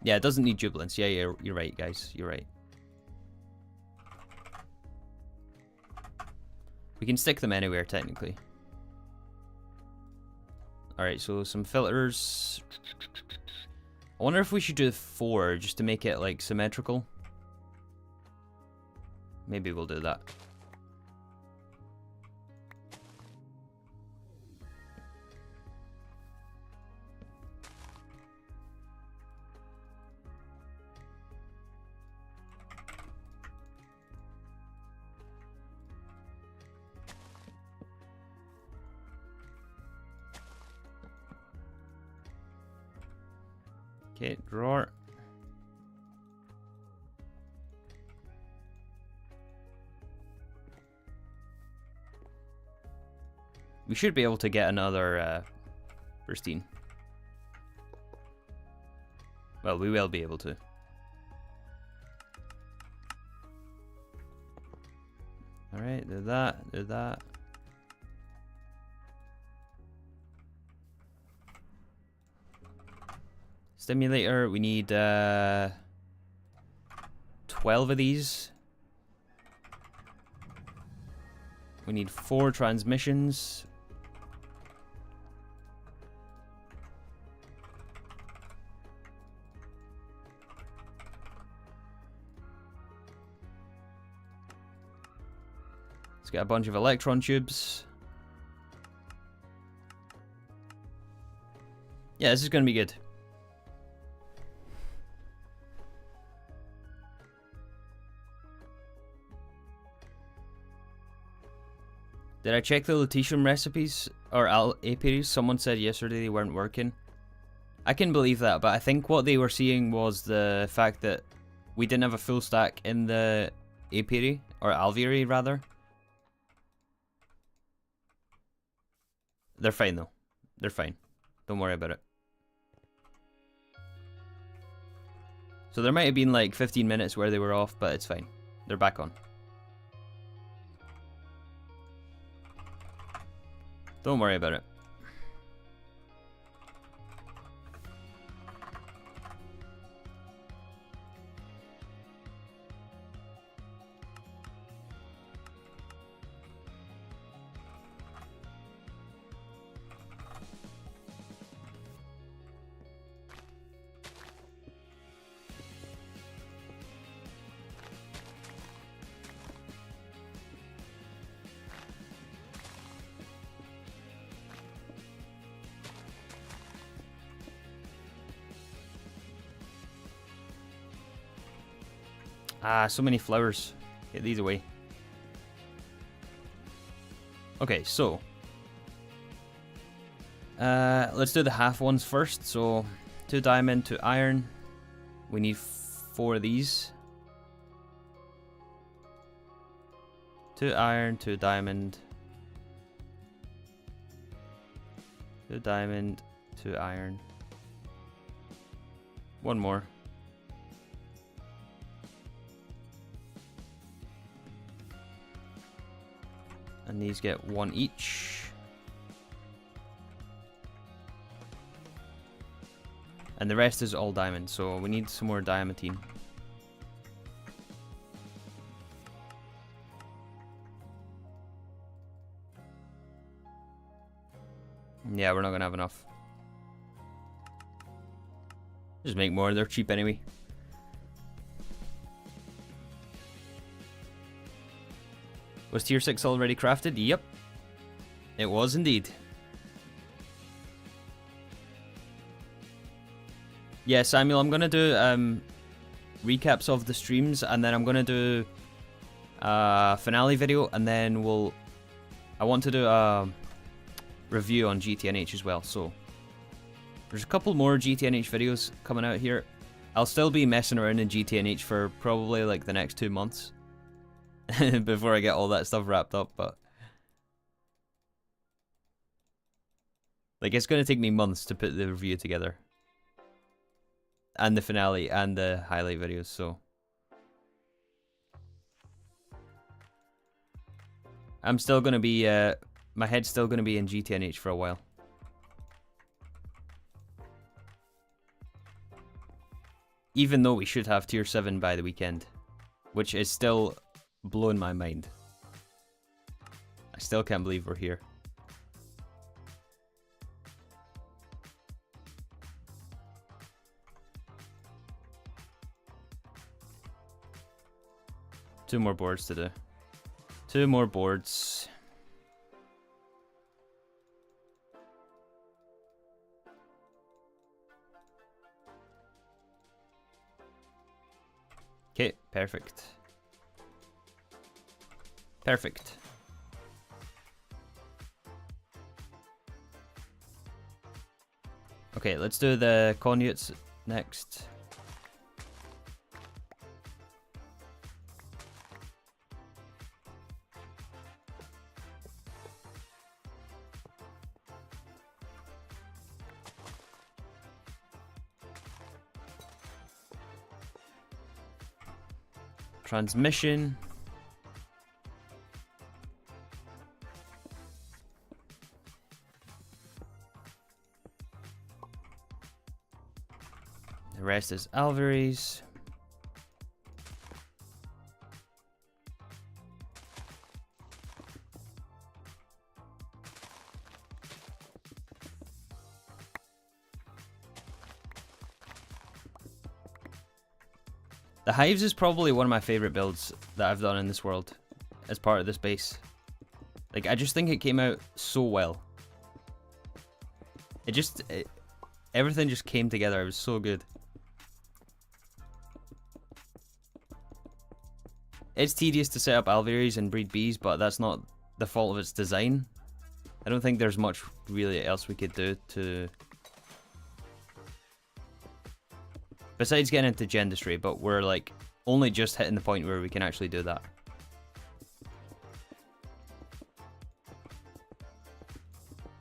Yeah, it doesn't need jubilance. Yeah, you're right, guys. You're right. We can stick them anywhere, technically. Alright, so some filters. I wonder if we should do 4 just to make it, like, symmetrical. Maybe we'll do that. Okay, drawer. We should be able to get another pristine. Well, we will be able to. Alright, do that, do that. Stimulator, we need 12 of these. We need 4 transmissions. Let's get a bunch of electron tubes. Yeah, this is going to be good. Did I check the lutetium recipes or apiaries? Someone said yesterday they weren't working. I can believe that, but I think what they were seeing was the fact that we didn't have a full stack in the apiary, or alveary rather. They're fine though. They're fine. Don't worry about it. So there might have been like 15 minutes where they were off, but it's fine. They're back on. Don't worry about it. Ah, so many flowers. Get these away. Okay, so let's do the half ones first. So 2 diamond, 2 iron. We need 4 of these. 2 iron, 2 diamond. 2 diamond, 2 iron. 1 more. And these get 1 each. And the rest is all diamond, so we need some more diamantine. Yeah, we're not gonna have enough. Just make more, they're cheap anyway. Was tier 6 already crafted? Yep. It was indeed. Yeah, Samuel, I'm gonna do recaps of the streams, and then I'm gonna do a finale video, and then I want to do a review on GTNH as well, so there's a couple more GTNH videos coming out here. I'll still be messing around in GTNH for probably like the next 2 months. Before I get all that stuff wrapped up, but like it's gonna take me months to put the review together, and the finale and the highlight videos, so I'm still gonna be my head's still gonna be in GTNH for a while. Even though we should have tier 7 by the weekend, which is still blowing my mind. I still can't believe we're here. Two more boards to do. 2 more boards. Okay, perfect. Perfect. Okay, let's do the conduits next. Transmission. The rest is alveries. The hives is probably one of my favorite builds that I've done in this world as part of this base. Like, I just think it came out so well. Everything just came together. It was so good. It's tedious to set up alvearies and breed bees, but that's not the fault of its design. I don't think there's much really else we could do to... Besides getting into gendustry, but we're like only just hitting the point where we can actually do that.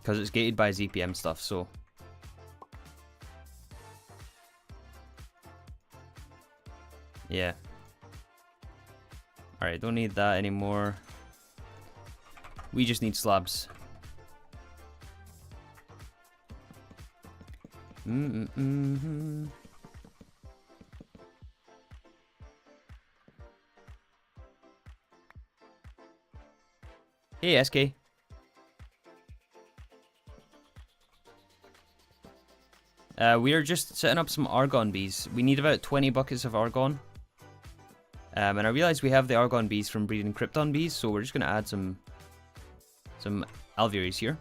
Because it's gated by ZPM stuff, so... yeah. Alright, don't need that anymore. We just need slabs. Hey, SK. We are just setting up some argon bees. We need about 20 buckets of argon. And I realize we have the argon bees from breeding krypton bees, so we're just going to add some alvearies here.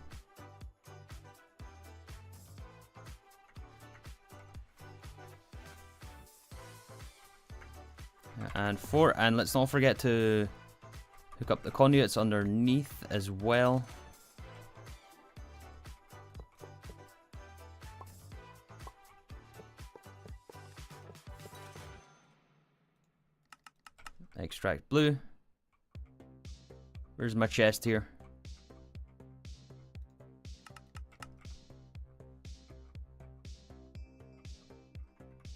And let's not forget to hook up the conduits underneath as well. Extract blue. Where's my chest here?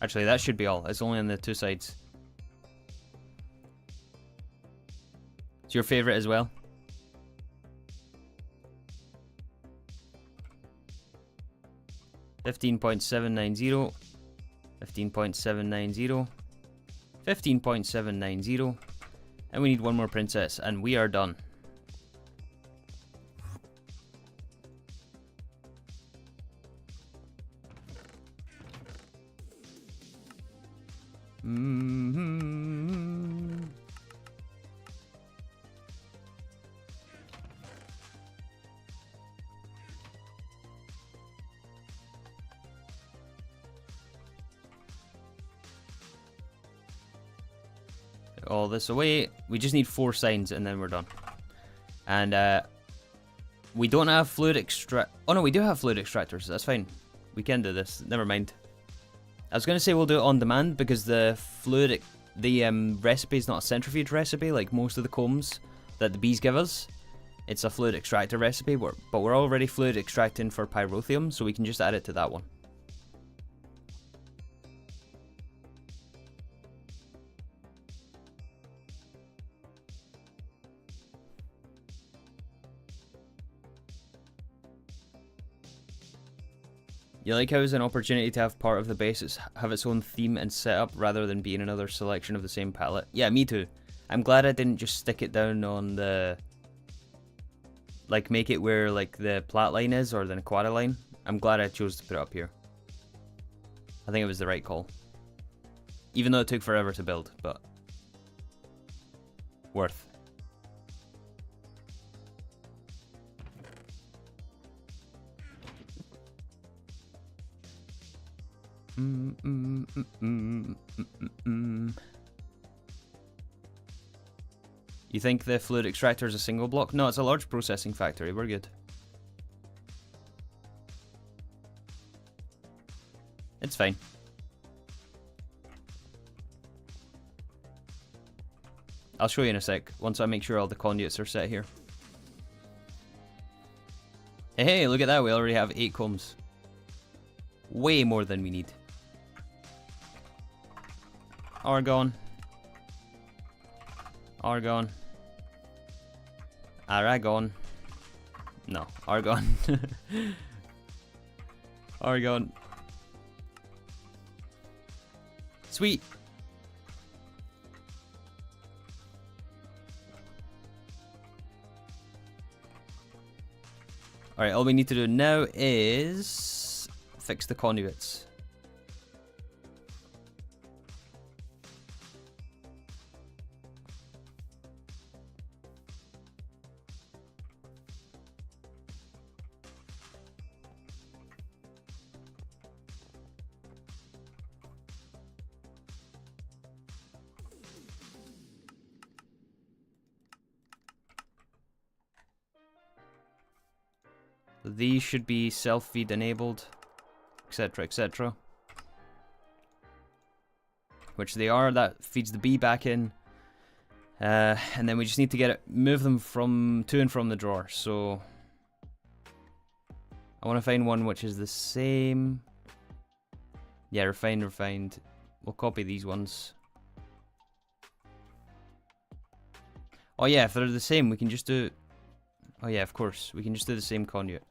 Actually, that should be all. It's only on the two sides. It's your favorite as well? $15.790. $15.790. $15.790. And we need one more princess, and we are done. All this away. We just need 4 signs and then we're done. And we don't have fluid extract. Oh no, we do have fluid extractors. That's fine. We can do this. Never mind. I was gonna say we'll do it on demand because the recipe is not a centrifuge recipe like most of the combs that the bees give us. It's a fluid extractor recipe, but we're already fluid extracting for pyrotheum, so we can just add it to that one. You like how it's an opportunity to have part of the base have its own theme and setup rather than being another selection of the same palette? Yeah, me too. I'm glad I didn't just stick it down on the... like, make it where, like, the plat line is, or the Nequata line. I'm glad I chose to put it up here. I think it was the right call. Even though it took forever to build, but... worth. You think the fluid extractor is a single block? No, it's a large processing factory. We're good. It's fine. I'll show you in a sec, once I make sure all the conduits are set here. Hey, look at that, we already have 8 combs. Way more than we need. Argon. Argon. Aragon. No, argon. Argon. Sweet. Alright, all we need to do now is fix the conduits. These should be self-feed enabled, etc, etc. which they are. That feeds the bee back in. And then we just need to move them to and from the drawer. So I want to find one which is the same. Yeah, refined. We'll copy these ones. Oh yeah, if they're the same, we can just do... Oh yeah, of course. We can just do the same conduit.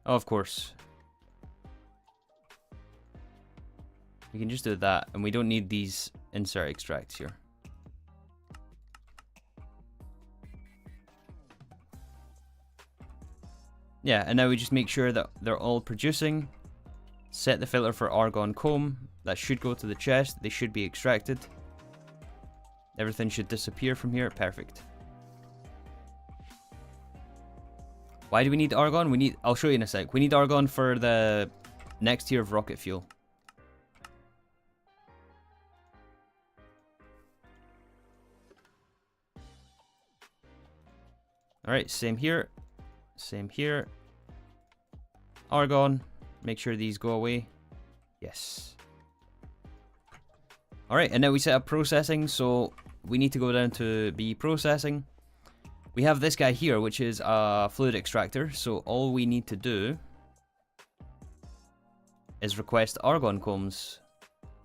Oh, of course. We can just do that, and we don't need these insert extracts here. Yeah, and now we just make sure that they're all producing. Set the filter for argon comb. That should go to the chest. They should be extracted. Everything should disappear from here. Perfect. Why do we need argon? I'll show you in a sec. We need argon for the next tier of rocket fuel. Alright, same here. Same here. Argon. Make sure these go away. Yes. Alright, and now we set up processing, so we need to go down to B processing. We have this guy here, which is a fluid extractor, so all we need to do is request argon combs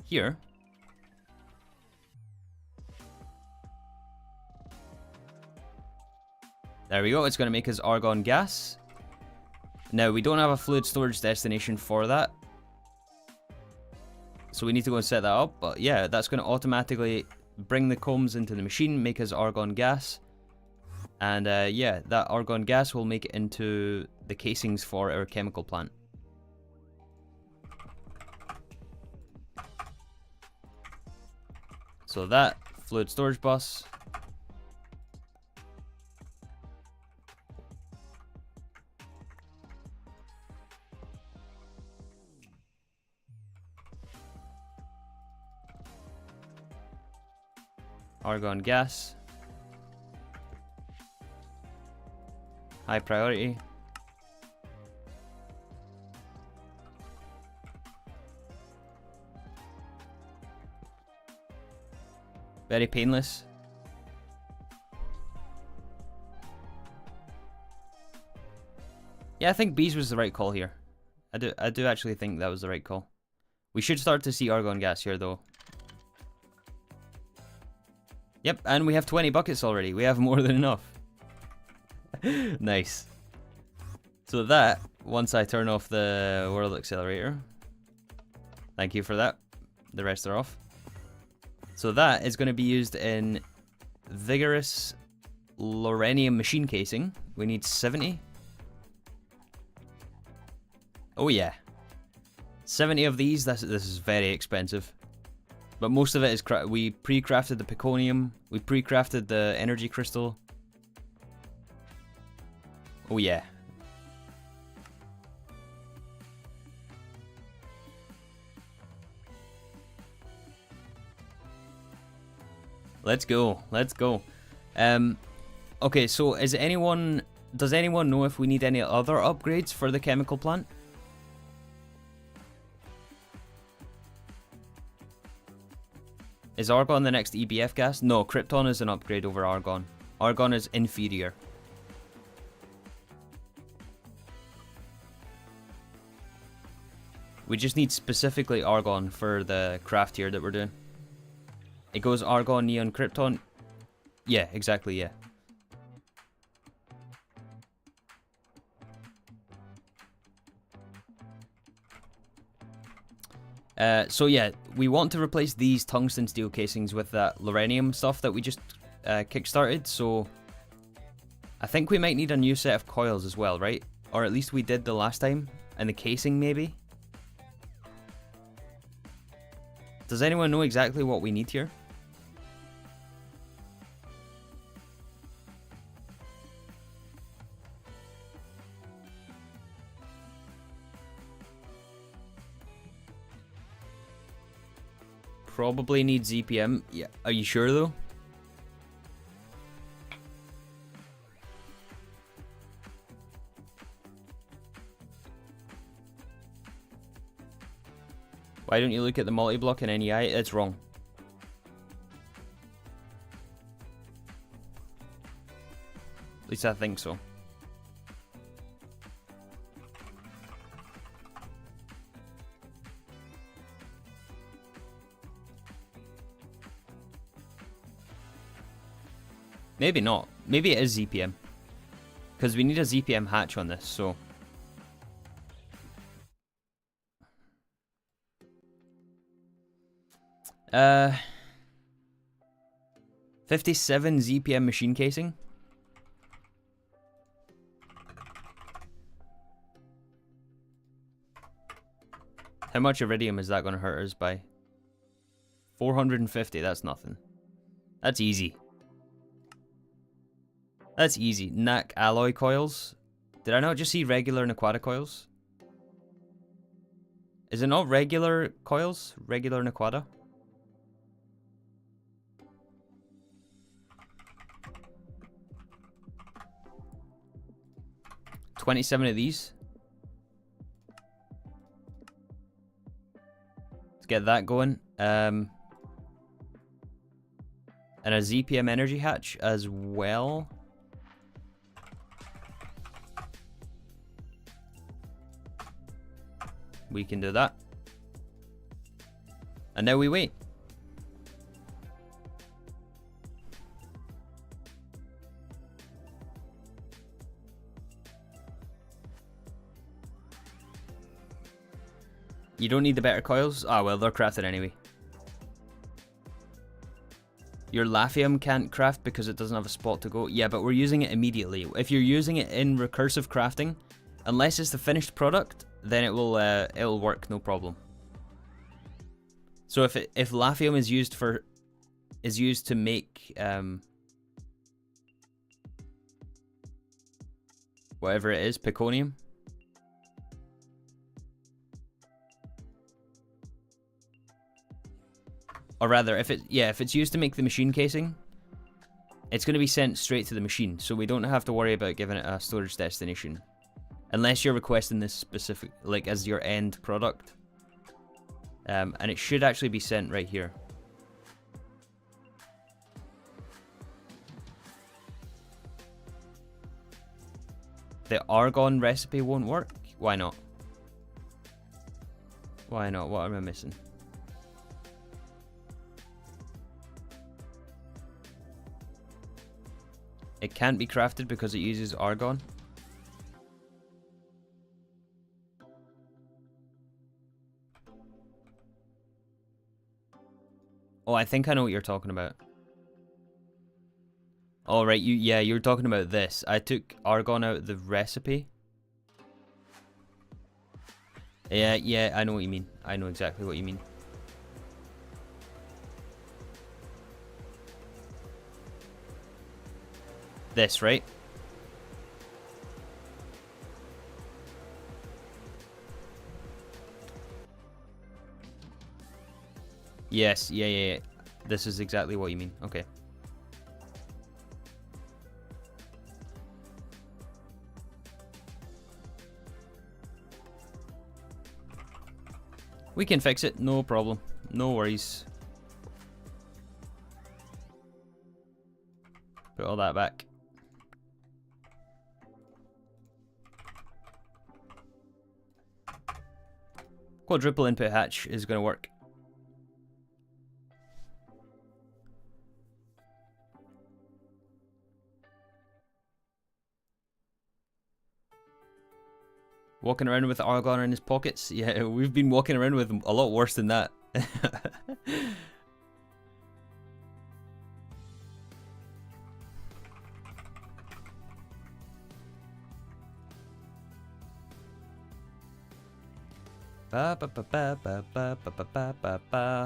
here. There we go, it's going to make us argon gas. Now, we don't have a fluid storage destination for that, so we need to go and set that up. But yeah, that's going to automatically bring the combs into the machine, make us argon gas. And yeah, that argon gas will make it into the casings for our chemical plant. So that, fluid storage bus. Argon gas. High priority. Very painless. Yeah, I think bees was the right call here. I do actually think that was the right call. We should start to see argon gas here though. Yep, and we have 20 buckets already. We have more than enough. Nice. So that, once I turn off the world accelerator, thank you for that. The rest are off. So that is going to be used in vigorous loranium machine casing. We need 70. Oh yeah. 70 of these, this is very expensive. But most of it is, we pre-crafted the peconium, we pre-crafted the energy crystal. Oh yeah. Let's go, let's go. Okay, so does anyone know if we need any other upgrades for the chemical plant? Is argon the next EBF gas? No, krypton is an upgrade over argon. Argon is inferior. We just need specifically argon for the craft here that we're doing. It goes argon, neon, krypton. Yeah, exactly, yeah. So yeah, we want to replace these tungsten steel casings with that loranium stuff that we just kickstarted, so I think we might need a new set of coils as well, right? Or at least we did the last time, and the casing maybe? Does anyone know exactly what we need here? Probably needs EPM. Yeah, are you sure though? Why don't you look at the multi-block in NEI? It's wrong. At least I think so. Maybe not. Maybe it is ZPM. Because we need a ZPM hatch on this, so... 57 ZPM machine casing. How much iridium is that going to hurt us by? 450, that's nothing. That's easy. That's easy. NAC alloy coils. Did I not just see regular Naquada coils? Is it not regular coils? Regular Naquada? $27 of these. Let's get that going. And a ZPM energy hatch as well. We can do that. And now we wait. You don't need the better coils? Ah, well, they're crafted anyway. Your Lafium can't craft because it doesn't have a spot to go. Yeah, but we're using it immediately. If you're using it in recursive crafting, unless it's the finished product, then it'll work, no problem. So if Lafium is used to make whatever it is, Peconium. Or rather, if it's used to make the machine casing, it's going to be sent straight to the machine, so we don't have to worry about giving it a storage destination. Unless you're requesting this specific, like, as your end product. And it should actually be sent right here. The argon recipe won't work? Why not? Why not? What am I missing? It can't be crafted because it uses argon. Oh, I think I know what you're talking about. All right, you're talking about this. I took argon out of the recipe. Yeah, I know what you mean. I know exactly what you mean. This, right? Yes, yeah. This is exactly what you mean. Okay. We can fix it, no problem. No worries. Put all that back. Quadruple input hatch is going to work. Walking around with argon in his pockets? Yeah, we've been walking around with a lot worse than that.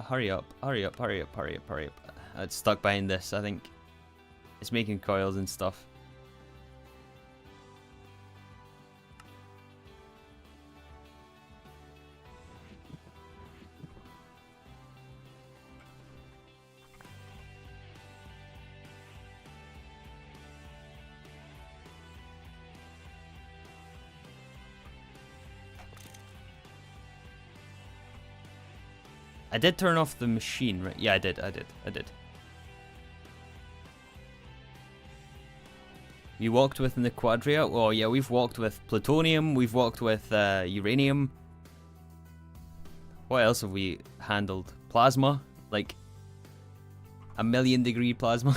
Hurry up. It's stuck behind this, I think. It's making coils and stuff. I did turn off the machine, right? Yeah, I did. You walked with in the Quadria? Oh yeah, we've walked with plutonium, we've walked with uranium. What else have we handled? Plasma, like 1,000,000-degree plasma.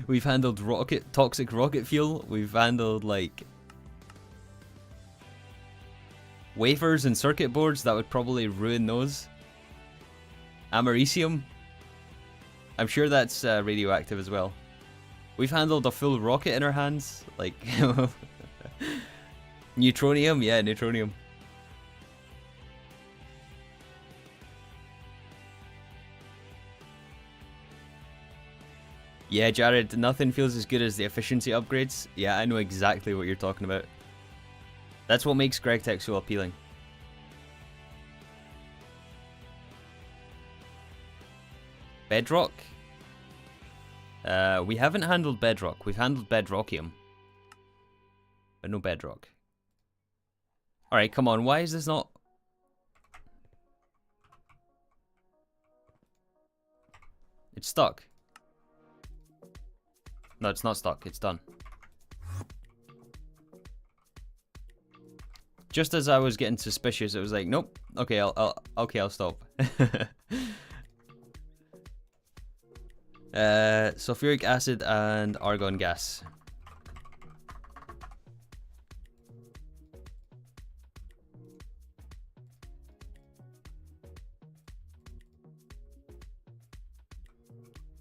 We've handled toxic rocket fuel. We've handled like wafers and circuit boards that would probably ruin those. Americium. I'm sure that's radioactive as well. We've handled a full rocket in our hands. Like neutronium, yeah, neutronium. Yeah, Jared, nothing feels as good as the efficiency upgrades. Yeah, I know exactly what you're talking about. That's what makes Gregtech so appealing. Bedrock? We haven't handled bedrock. We've handled bedrockium. But no bedrock. Alright, come on. Why is this not... It's stuck. No, it's not stuck. It's done. Just as I was getting suspicious, it was like, nope. Okay, I'll stop. Sulfuric acid and argon gas.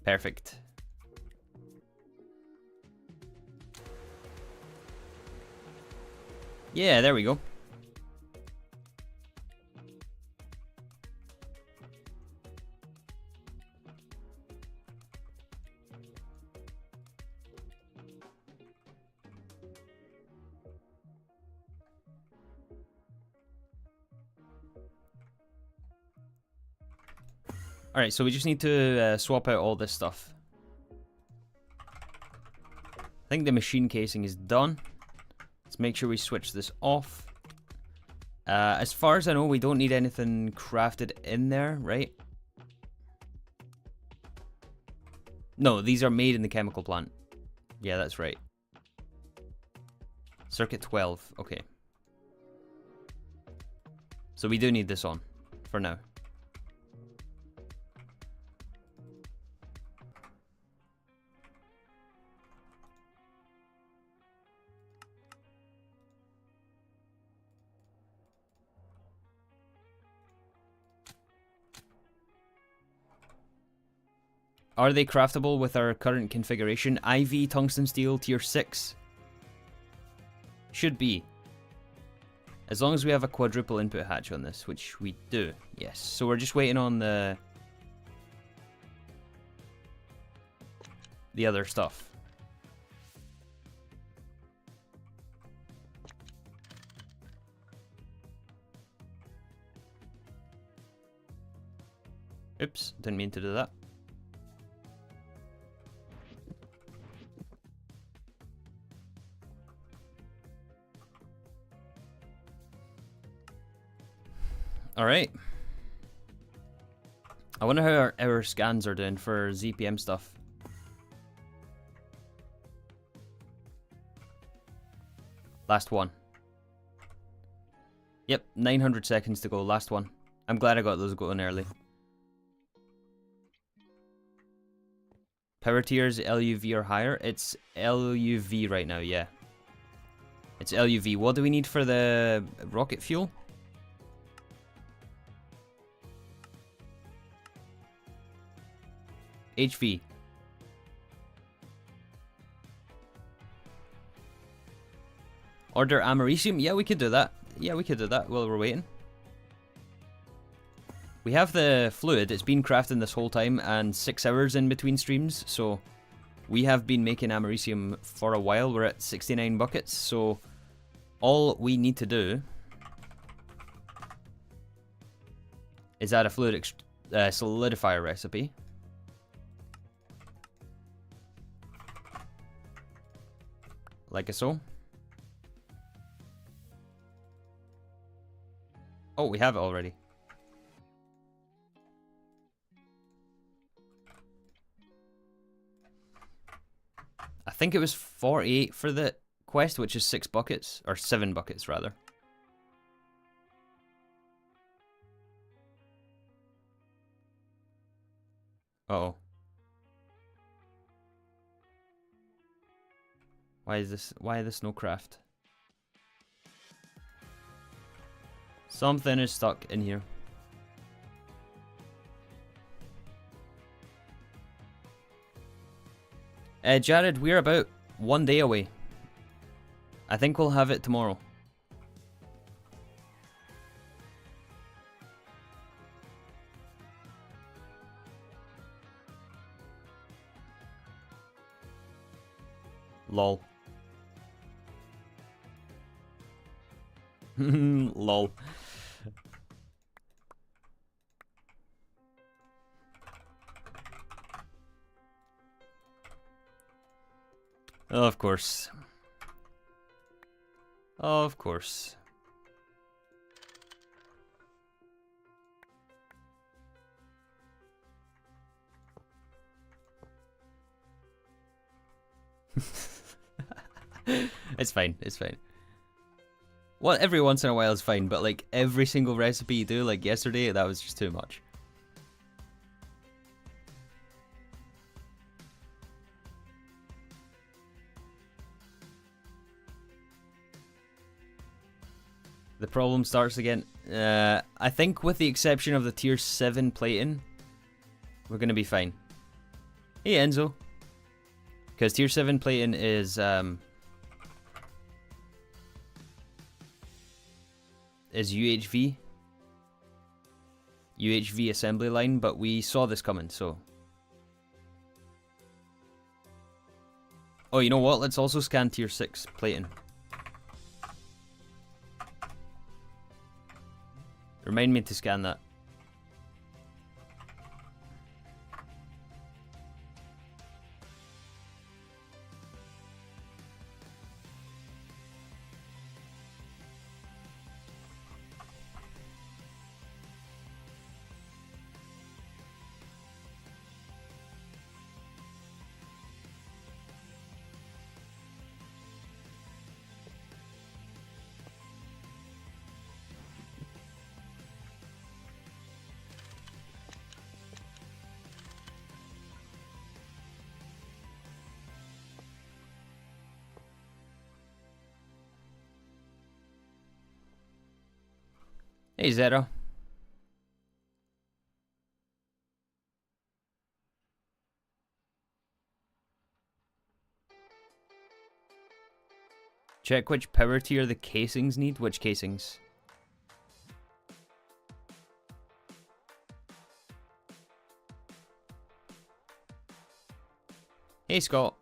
Perfect. Yeah, there we go. Alright, so we just need to swap out all this stuff. I think the machine casing is done. Let's make sure we switch this off. As far as I know, we don't need anything crafted in there, right? No, these are made in the chemical plant. Yeah, that's right. Circuit 12, okay. So we do need this on, for now. Are they craftable with our current configuration? IV tungsten steel tier 6? Should be. As long as we have a quadruple input hatch on this, which we do. Yes. So we're just waiting on the other stuff. Oops, didn't mean to do that. Alright. I wonder how our scans are doing for ZPM stuff. Last one. Yep, 900 seconds to go. Last one. I'm glad I got those going early. Power tiers LUV or higher? It's LUV right now, yeah. It's LUV. What do we need for the rocket fuel? HV. Order Americium? Yeah, we could do that. Yeah, we could do that while we're waiting. We have the fluid. It's been crafting this whole time and 6 hours in between streams. So we have been making Americium for a while. We're at 69 buckets. So all we need to do is add a fluid solidifier recipe. Like so. Oh, we have it already. think it was 48 for the quest, which is 6 buckets, or 7 buckets rather. Uh-oh. Why is this no craft? Something is stuck in here. Jared, we're about 1 day away. I think we'll have it tomorrow. Lol. Lol. Of course. Of course. It's fine, it's fine. Well, every once in a while is fine, but like every single recipe you do, like yesterday, that was just too much. The problem starts again. I think with the exception of the tier 7 plating, we're going to be fine. Hey Enzo. Because tier 7 plating is UHV. UHV assembly line, but we saw this coming, so. Oh, you know what? Let's also scan tier 6 plating. Remind me to scan that. Hey Zero. Check which power tier the casings need. Which casings? Hey Scott.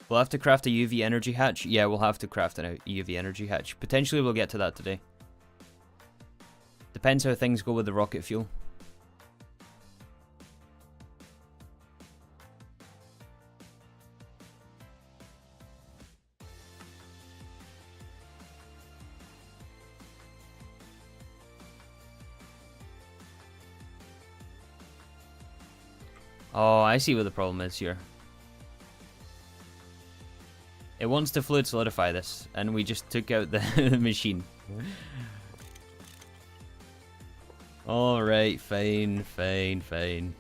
We'll have to craft a UV energy hatch. Yeah, we'll have to craft a UV energy hatch. Potentially we'll get to that today. Depends how things go with the rocket fuel. Oh, I see what the problem is here. It wants to fluid solidify this, and we just took out the machine. Alright, fine, fine, fine.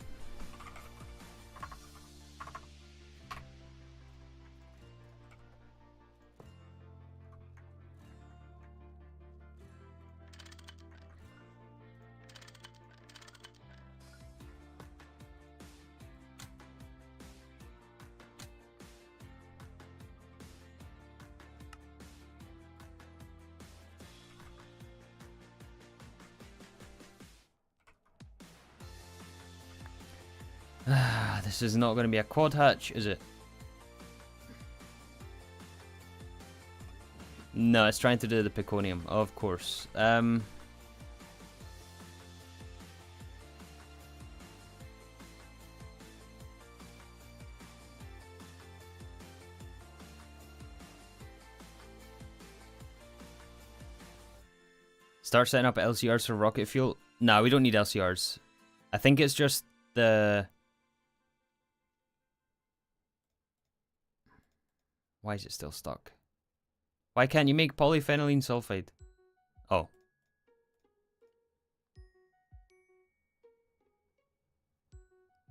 This is not going to be a quad hatch, is it? No, it's trying to do the Peconium, of course. Start setting up LCRs for rocket fuel. No, we don't need LCRs. I think it's just the... Why is it still stuck? Why can't you make polyphenylene sulfide? Oh.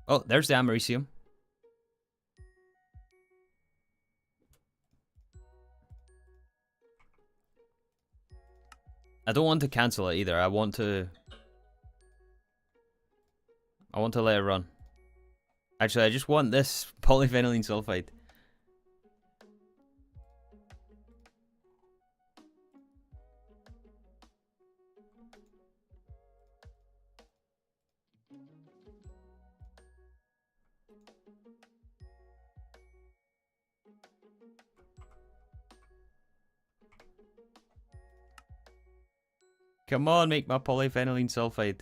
Oh, there's the americium. I don't want to cancel it either. I want to let it run. Actually, I just want this polyphenylene sulfide. Come on, make my polyphenylene sulfide.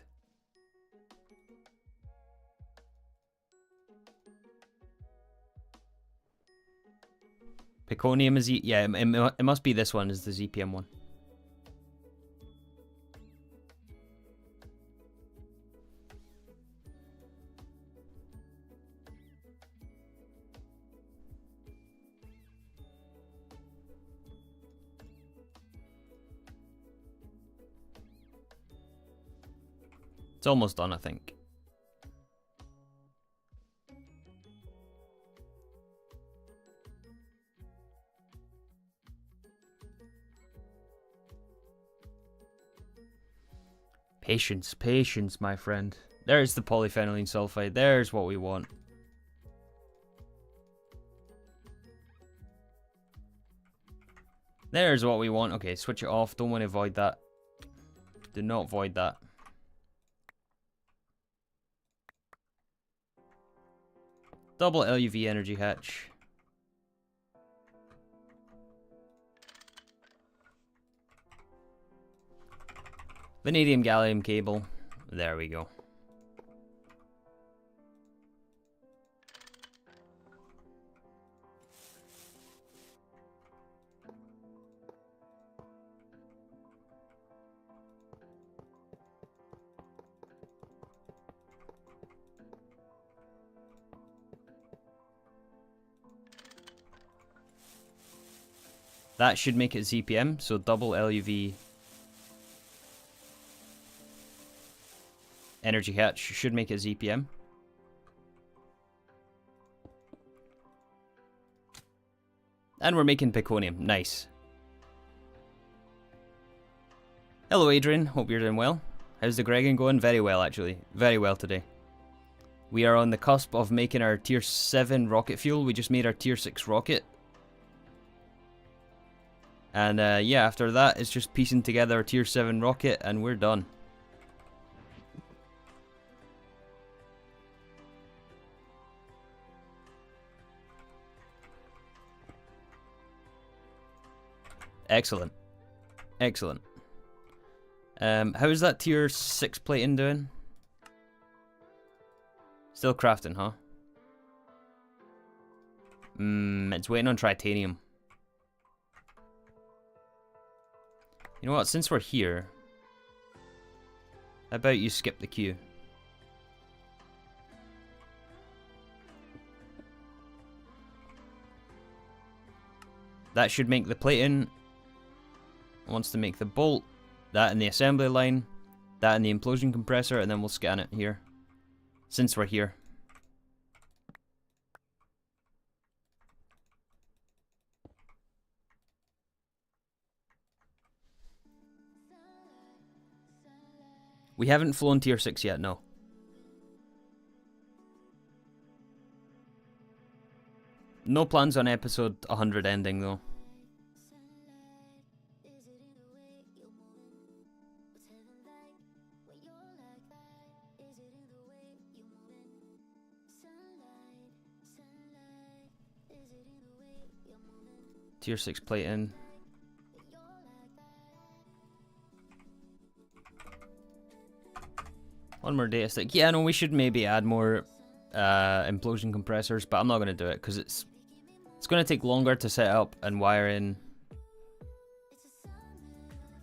Peconium is... Yeah, it must be this one, is the ZPM one. It's almost done, I think. Patience, patience, my friend. There's the polyphenylene sulfide. There's what we want. There's what we want. Okay, switch it off. Don't want to void that. Do not void that. Double LUV energy hatch. Vanadium gallium cable. There we go. That should make it ZPM, so double LUV energy hatch should make it ZPM. And we're making peconium. Nice. Hello Adrian, hope you're doing well. How's the Gregan going? Very well actually. Very well today. We are on the cusp of making our tier 7 rocket fuel. We just made our tier 6 rocket. And yeah, after that, it's just piecing together a tier 7 rocket and we're done. Excellent. Excellent. How's that tier 6 plating doing? Still crafting, huh? It's waiting on titanium. You know what, since we're here, how about you skip the queue? That should make the plating. Wants to make the bolt, that in the assembly line, that in the implosion compressor, and then we'll scan it here. Since we're here. We haven't flown tier 6 yet, no. No plans on episode 100 ending, though. Tier 6 plating. One more data stick. Yeah, no, we should maybe add more implosion compressors, but I'm not going to do it because it's going to take longer to set up and wire in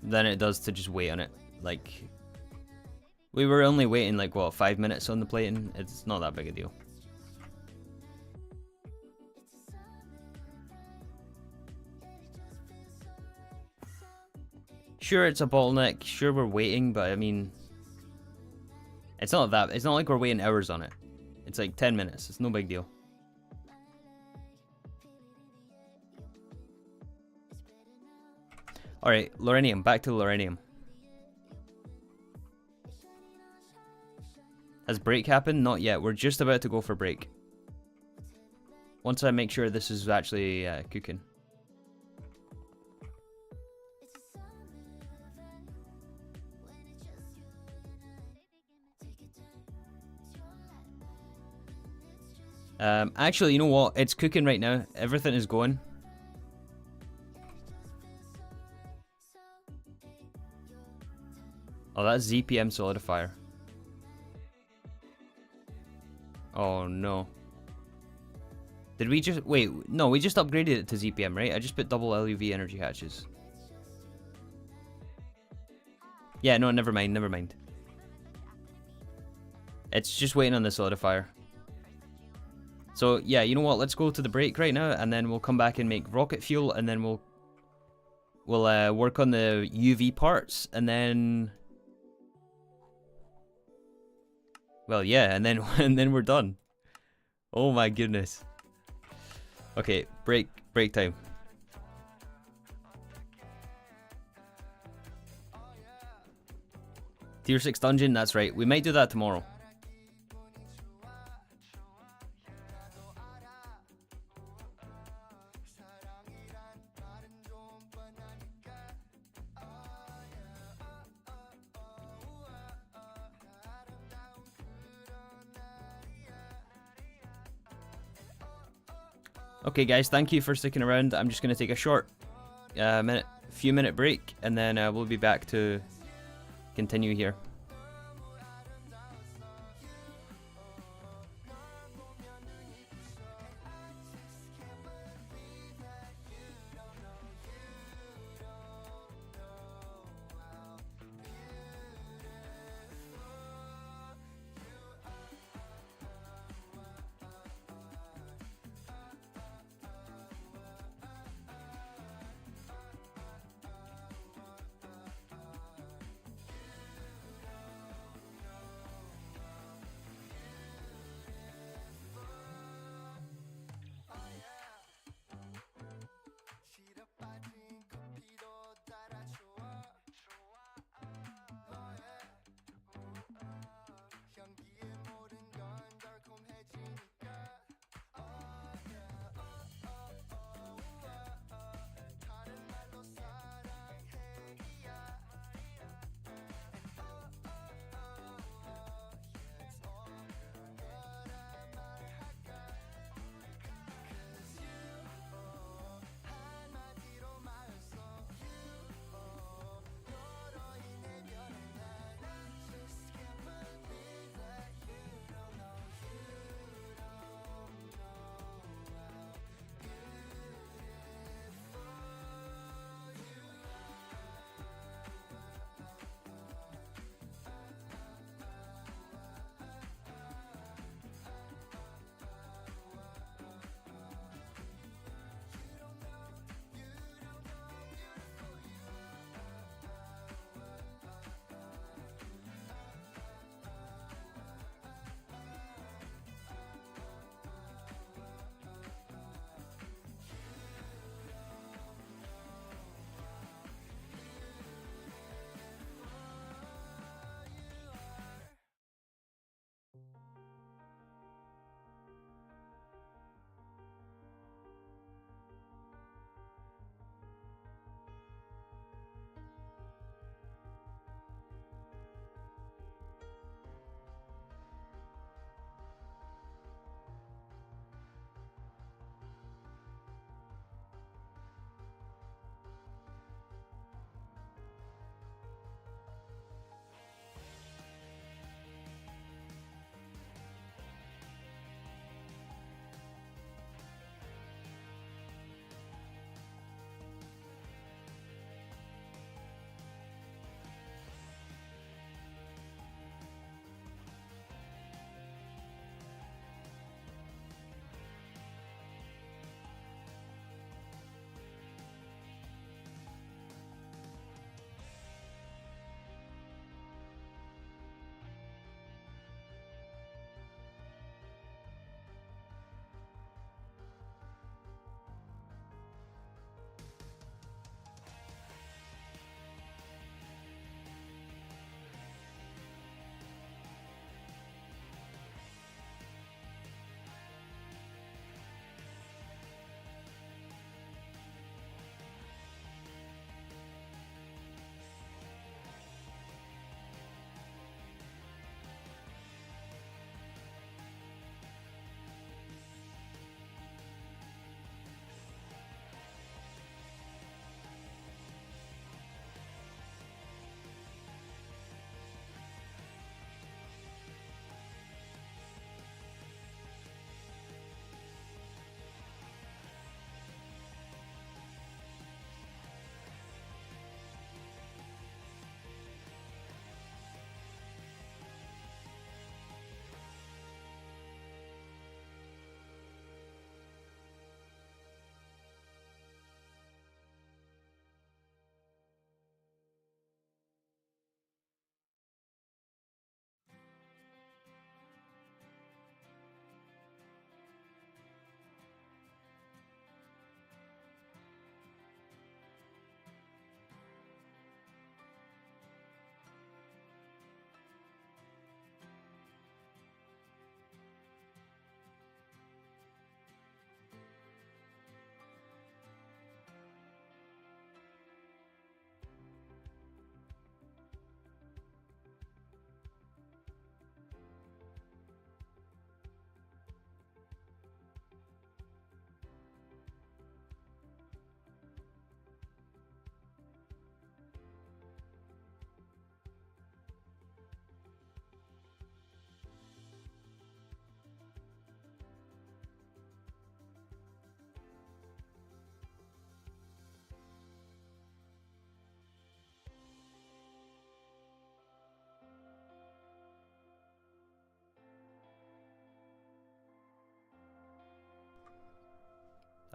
than it does to just wait on it. Like, we were only waiting like, what, 5 minutes on the plating? It's not that big a deal. Sure, it's a bottleneck. Sure, we're waiting, but I mean, it's not that. It's not like we're waiting hours on it. It's like 10 minutes. It's no big deal. All right, Lorenium. Back to Lorenium. Has break happened? Not yet. We're just about to go for break. Once I make sure this is actually cooking. Actually, you know what? It's cooking right now. Everything is going. Oh, that's ZPM solidifier. Oh no. Did we just wait? No, we just upgraded it to ZPM, right? I just put double LUV energy hatches. Yeah, no, never mind, never mind. It's just waiting on the solidifier. So yeah, you know what? Let's go to the break right now, and then we'll come back and make rocket fuel, and then we'll work on the UV parts, and then, well, yeah, and then and then we're done. Oh my goodness. Okay, break time. Tier 6 dungeon, that's right. We might do that tomorrow. Okay guys, thank you for sticking around. I'm just going to take a short few minute break, and then we'll be back to continue here.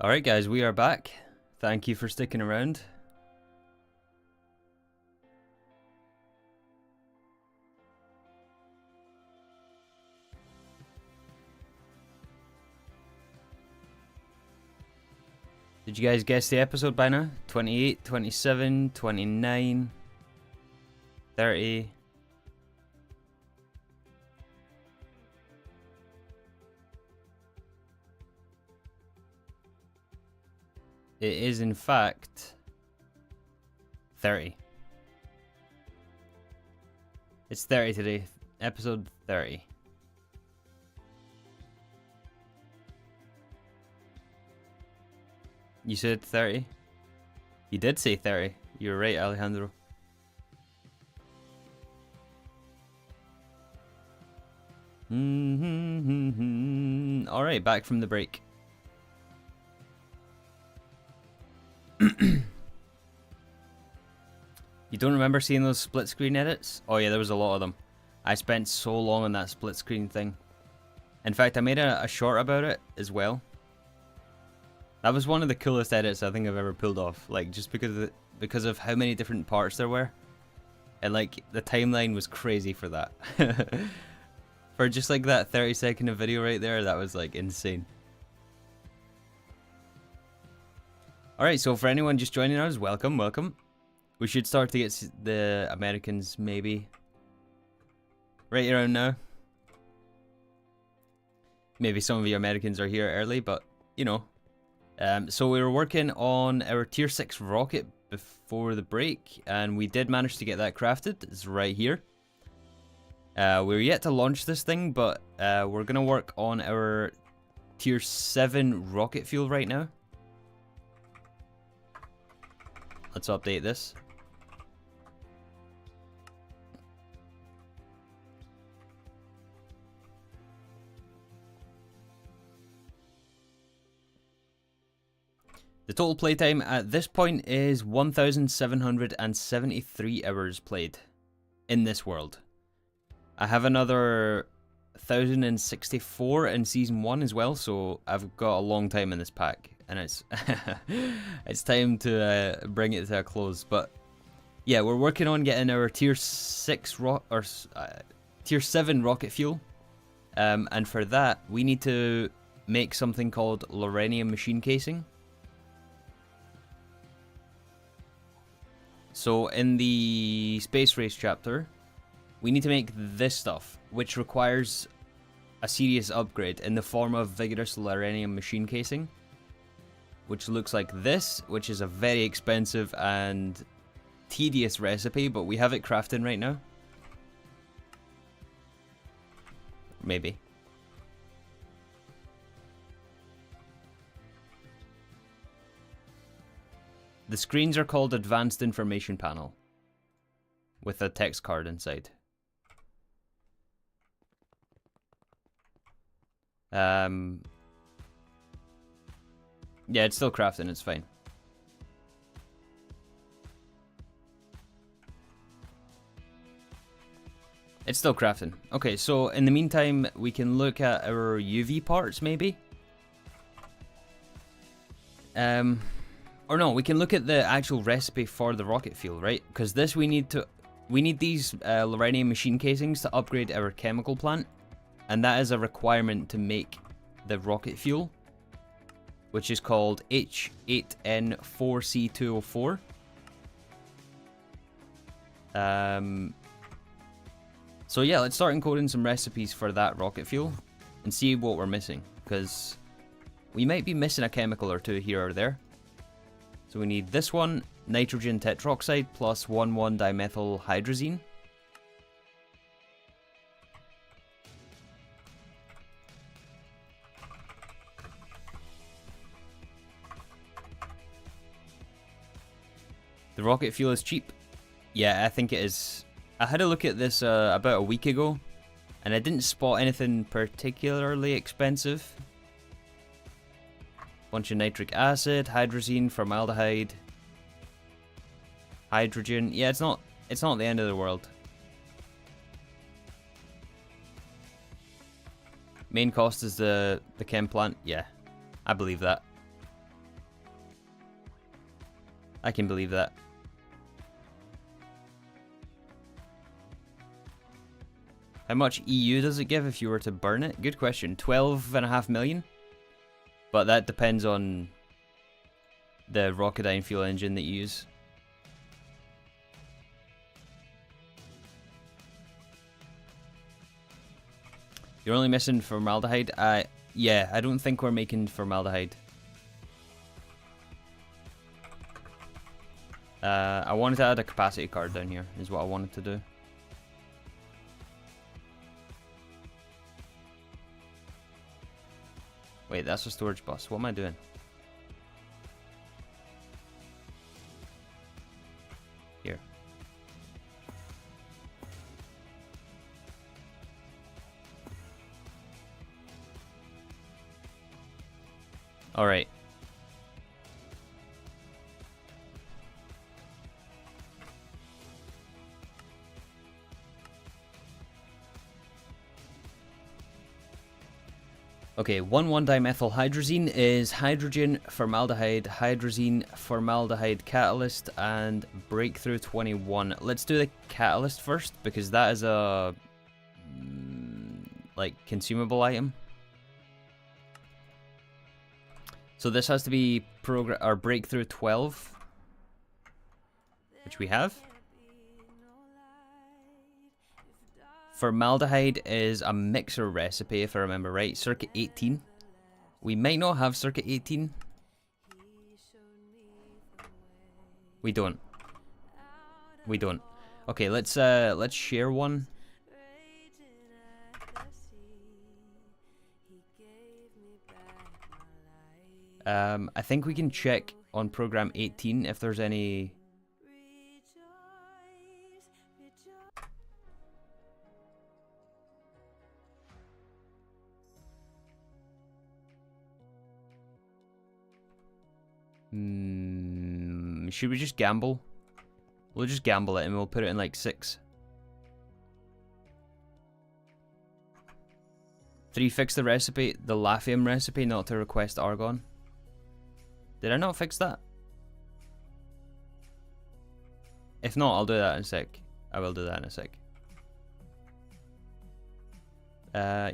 Alright guys, we are back. Thank you for sticking around. Did you guys guess the episode by now? 28, 27, 29, 30. It is in fact 30. It's 30 today. Episode 30. You said 30? You did say 30. You're right, Alejandro. Alright, back from the break. You don't remember seeing those split screen edits? Oh yeah, there was a lot of them. I spent so long on that split screen thing. In fact, I made a short about it as well. That was one of the coolest edits I think I've ever pulled off. Like, just because of how many different parts there were. And like, the timeline was crazy for that. For just like that 30-second of video right there, that was like insane. Alright, so for anyone just joining us, welcome, welcome. We should start to get the Americans maybe right around now. Maybe some of you Americans are here early, but you know. So we were working on our tier 6 rocket before the break, and we did manage to get that crafted. It's right here. We're yet to launch this thing, but we're going to work on our tier 7 rocket fuel right now. Let's update this. The total playtime at this point is 1,773 hours played in this world. I have another 1,064 in Season 1 as well, so I've got a long time in this pack. And it's it's time to bring it to a close. But yeah, we're working on getting our tier 7 rocket fuel. And for that, we need to make something called Loranium machine casing. So in the space race chapter, we need to make this stuff, which requires a serious upgrade in the form of vigorous Loranium machine casing, which looks like this, which is a very expensive and tedious recipe, but we have it crafting right now. Maybe. The screens are called Advanced Information Panel, with a text card inside. Yeah, it's still crafting, it's fine. It's still crafting. Okay, so in the meantime, we can look at our UV parts, maybe? Or no, we can look at the actual recipe for the rocket fuel, right? Because this we need these Loranium machine casings to upgrade our chemical plant, and that is a requirement to make the rocket fuel, which is called H8N4C204. So yeah, let's start encoding some recipes for that rocket fuel and see what we're missing, because we might be missing a chemical or two here or there. So we need this one, nitrogen tetroxide plus 1,1-dimethyl hydrazine. The rocket fuel is cheap. Yeah, I think it is. I had a look at this about a week ago, and I didn't spot anything particularly expensive. Bunch of nitric acid, hydrazine, formaldehyde, hydrogen. Yeah, it's not the end of the world. Main cost is the chem plant. Yeah, I believe that. I can believe that. How much EU does it give if you were to burn it? Good question. 12.5 million? But that depends on the Rocketdyne fuel engine that you use. You're only missing formaldehyde? Yeah, I don't think we're making formaldehyde. I wanted to add a capacity card down here, is what I wanted to do. Wait, that's a storage bus. What am I doing? Here. Alright. Okay, 1,1-dimethylhydrazine is hydrogen, formaldehyde, hydrazine, formaldehyde catalyst, and breakthrough 21. Let's do the catalyst first, because that is a like consumable item. So this has to be breakthrough 12, which we have. Formaldehyde is a mixer recipe, if I remember right. Circuit 18. We might not have circuit 18. We don't. We don't. Okay, let's share one. I think we can check on program 18 if there's any. Should we just gamble? We'll just gamble it and we'll put it in like 6. 3, fix the recipe, the Lafium recipe, not to request argon. Did I not fix that? If not, I'll do that in a sec. I will do that in a sec.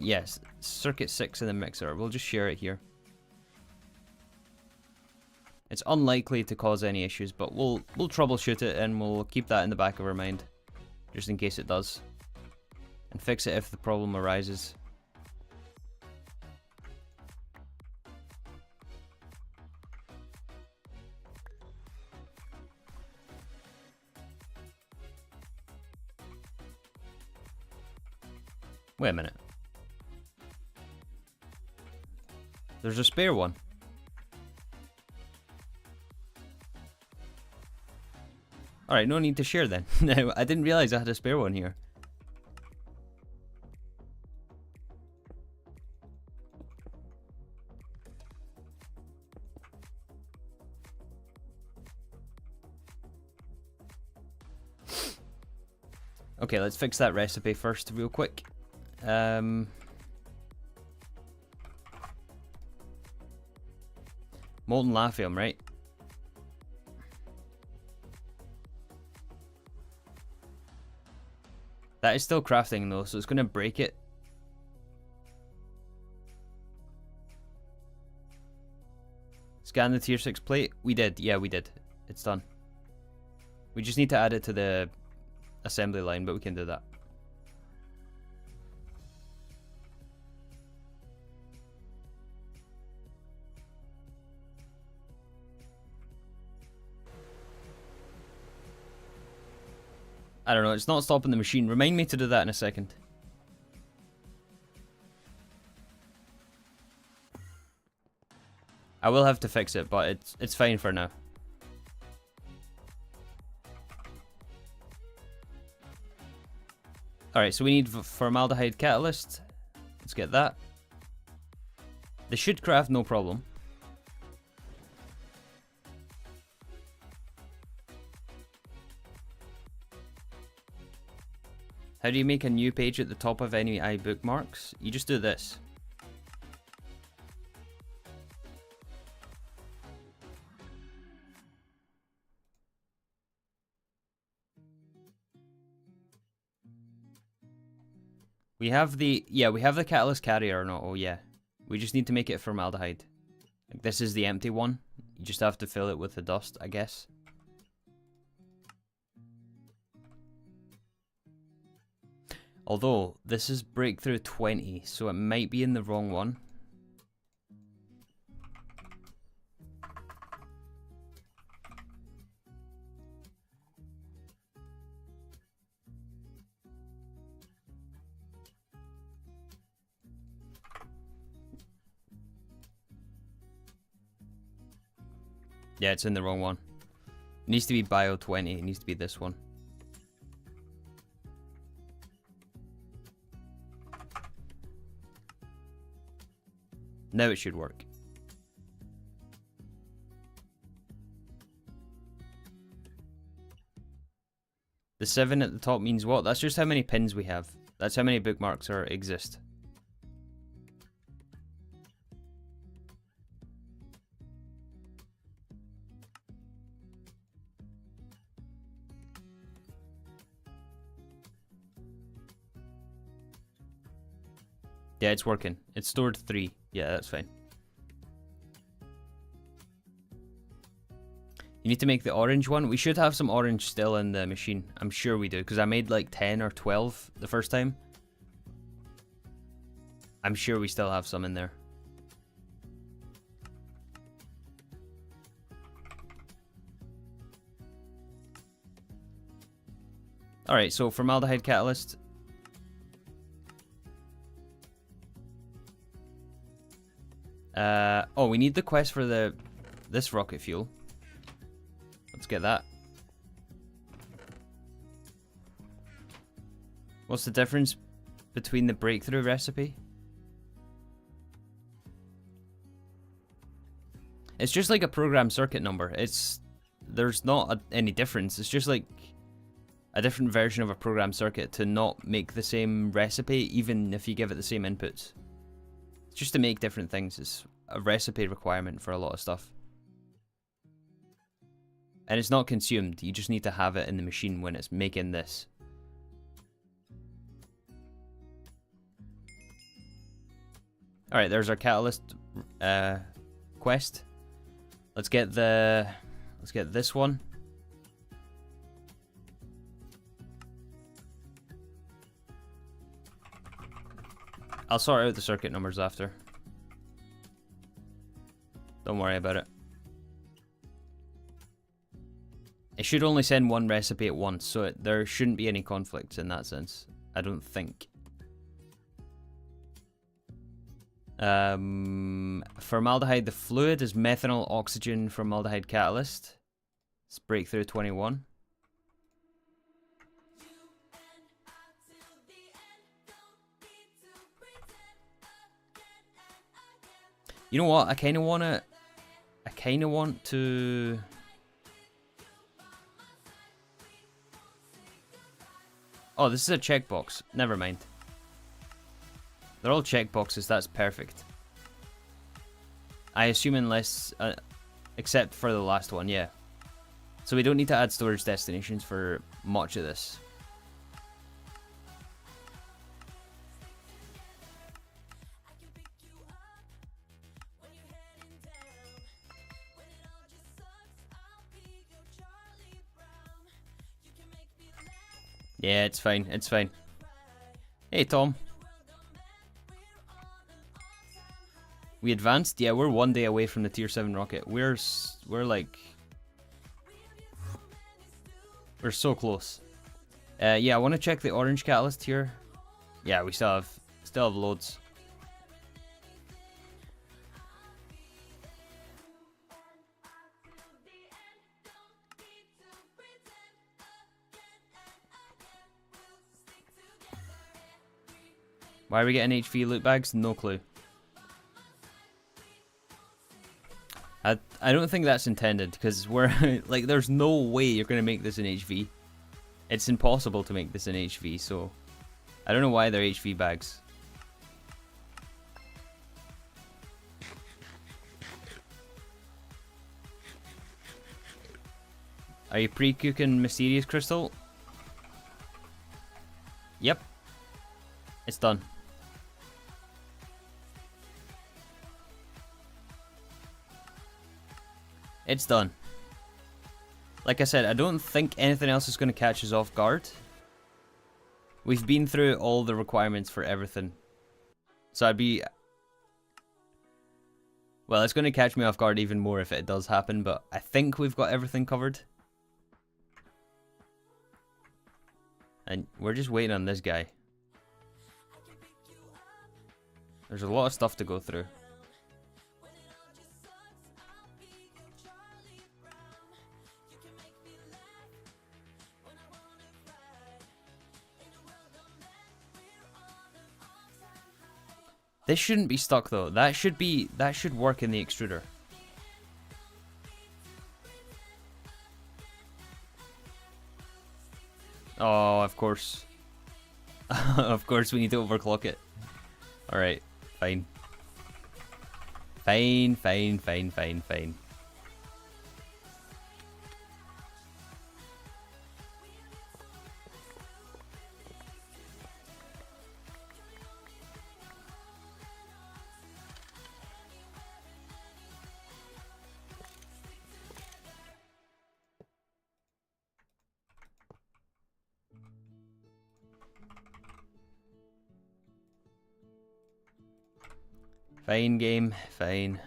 Yes, circuit 6 in the mixer. We'll just share it here. It's unlikely to cause any issues, but we'll troubleshoot it and we'll keep that in the back of our mind, just in case it does, and fix it if the problem arises. Wait a minute. There's a spare one. Alright, no need to share then. No, I didn't realize I had a spare one here. Okay, let's fix that recipe first real quick. Molten Lafium, right? That is still crafting though, so it's going to break it. Scan the tier 6 plate. We did, yeah, we did. It's done. We just need to add it to the assembly line, but we can do that. I don't know, it's not stopping the machine. Remind me to do that in a second. I will have to fix it, but it's fine for now. Alright, so we need formaldehyde catalyst. Let's get that. They should craft no problem. How do you make a new page at the top of any iBookmarks? You just do this. We have the catalyst carrier. No, oh yeah. We just need to make it formaldehyde. Like, this is the empty one. You just have to fill it with the dust, I guess. Although, this is breakthrough 20, so it might be in the wrong one. Yeah, it's in the wrong one. It needs to be Bio 20. It needs to be this one. Now it should work. The 7 at the top means what? That's just how many pins we have. That's how many bookmarks exist. Yeah, it's working. It's stored 3. Yeah, that's fine. You need to make the orange one. We should have some orange still in the machine. I'm sure we do, because I made like 10 or 12 the first time. I'm sure we still have some in there. Alright, so formaldehyde catalyst. Oh, we need the quest for this rocket fuel. Let's get that. What's the difference between the breakthrough recipe? It's just like a program circuit number. There's not any difference. It's just like a different version of a program circuit to not make the same recipe, even if you give it the same inputs. It's just to make different things. It's a recipe requirement for a lot of stuff. And it's not consumed. You just need to have it in the machine when it's making this. Alright, there's our catalyst quest. Let's get this one. I'll sort out the circuit numbers after. Don't worry about it. It should only send one recipe at once, so there shouldn't be any conflicts in that sense. I don't think. Formaldehyde, the fluid is methanol, oxygen, formaldehyde catalyst. It's breakthrough 21. You know what? I kind of want to. Oh, this is a checkbox. Never mind. They're all checkboxes. That's perfect. I assume unless, except for the last one, yeah. So we don't need to add storage destinations for much of this. Yeah, it's fine. It's fine. Hey, Tom. We advanced? Yeah, we're 1 day away from the tier 7 rocket. We're so close. Yeah, I want to check the orange catalyst here. Yeah, we still have loads. Why are we getting HV loot bags? No clue. I don't think that's intended, because we're like, there's no way you're gonna make this in HV. It's impossible to make this in HV, so I don't know why they're HV bags. Are you pre-cooking Mysterious Crystal? Yep. It's done. It's done. Like I said, I don't think anything else is going to catch us off guard. We've been through all the requirements for everything. So I'd be... Well, it's going to catch me off guard even more if it does happen, but I think we've got everything covered. And we're just waiting on this guy. There's a lot of stuff to go through. This shouldn't be stuck though. That should work in the extruder. Oh, of course. Of course we need to overclock it. Alright, fine. Fine. Fine game, fine.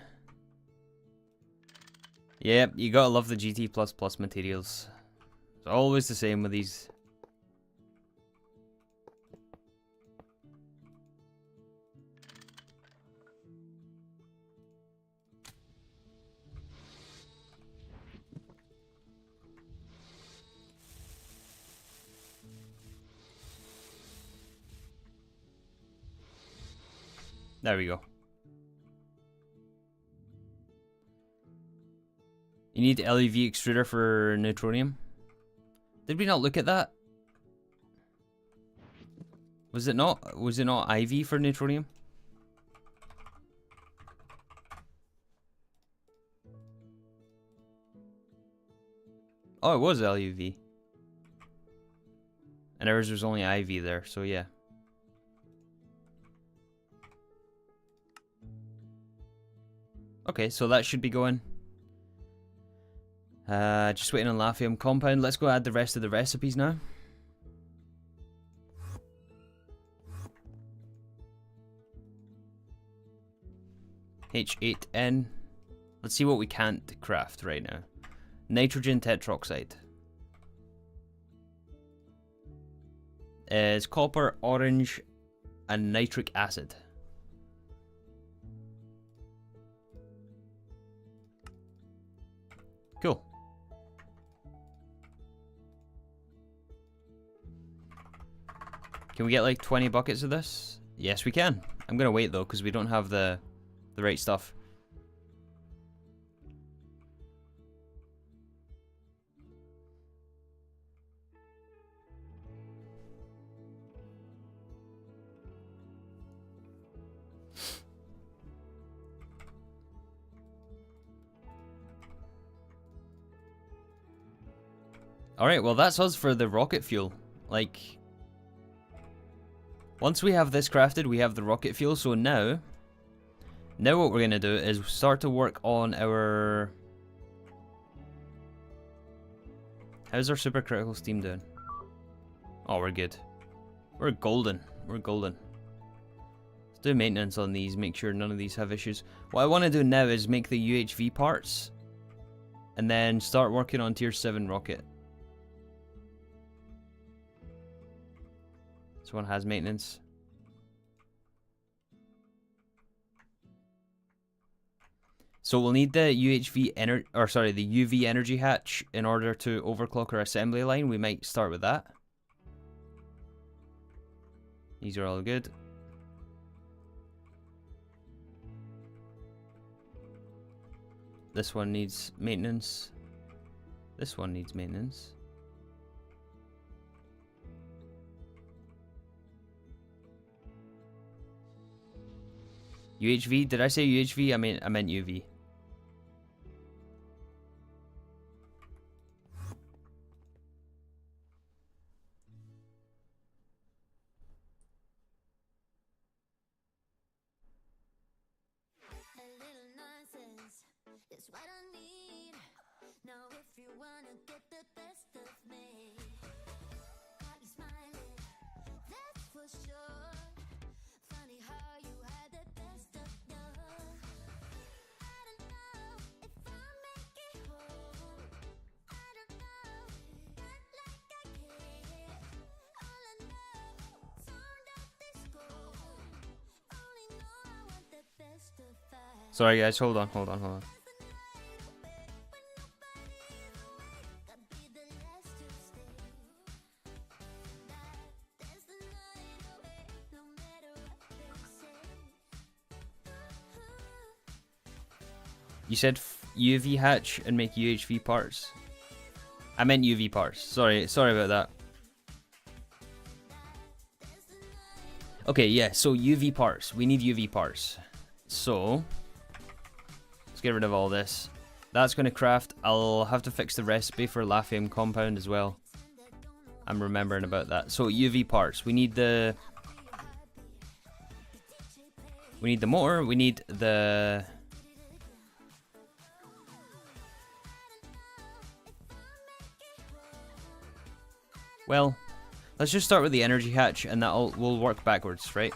Yep, you gotta love the GT++ materials. It's always the same with these. There we go. You need LEV extruder for neutronium. Did we not look at that? Was it not IV for neutronium? Oh, it was LUV. And ours was only IV there, so yeah. Okay, so that should be going. Just waiting on Lafium compound. Let's go add the rest of the recipes now. H8N. Let's see what we can't craft right now. Nitrogen tetroxide. Is copper, orange, and nitric acid. Cool. Can we get like 20 buckets of this? Yes, we can. I'm gonna wait though, because we don't have the right stuff. Alright, well that's us for the rocket fuel. Like, once we have this crafted, we have the rocket fuel, so now what we're going to do is start to work on our... How's our supercritical steam doing? Oh, we're good. We're golden. We're golden. Let's do maintenance on these, make sure none of these have issues. What I want to do now is make the UHV parts, and then start working on tier 7 rocket. This one has maintenance. So we'll need the the UV energy hatch in order to overclock our assembly line. We might start with that. These are all good. This one needs maintenance. This one needs maintenance. UHV? Did I say UHV? I meant UV. Sorry guys, hold on, hold on, hold on. You said UV hatch and make UHV parts. I meant UV parts. Sorry about that. Okay, yeah, so UV parts. We need UV parts. So, let's get rid of all this. That's going to craft. I'll have to fix the recipe for Lafium compound as well. I'm remembering about that. So, UV parts. We need the motor. We need the... Well, let's just start with the energy hatch, and we'll work backwards, right?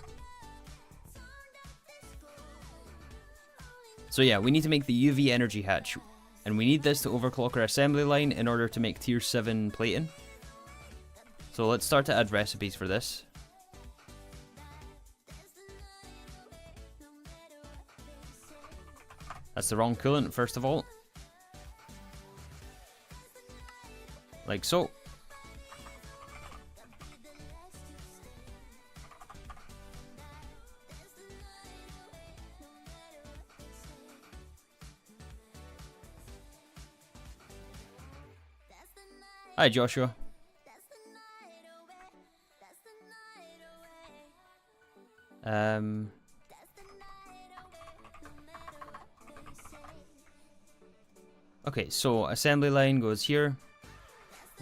So yeah, we need to make the UV energy hatch, and we need this to overclock our assembly line in order to make tier 7 plating. So let's start to add recipes for this. That's the wrong coolant, first of all. Like so. Hi, Joshua. Okay, so assembly line goes here.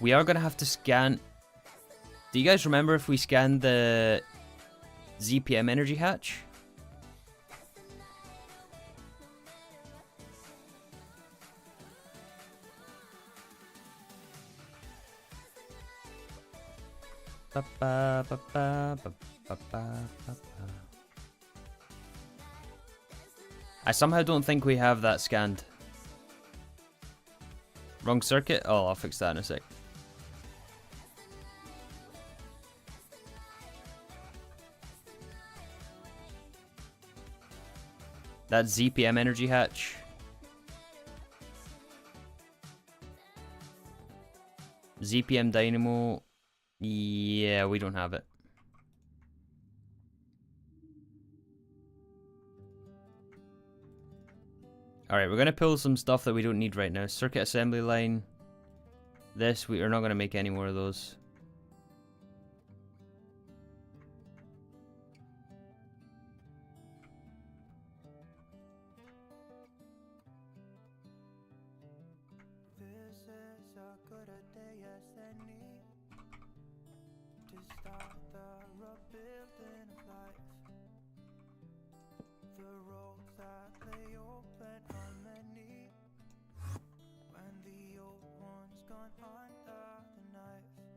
We are gonna have to scan. Do you guys remember if we scanned the ZPM energy hatch? I somehow don't think we have that scanned. Wrong circuit? Oh, I'll fix that in a sec. That's ZPM energy hatch. ZPM dynamo. Yeah, we don't have it. Alright, we're going to pull some stuff that we don't need right now. Circuit assembly line. This, we are not going to make any more of those.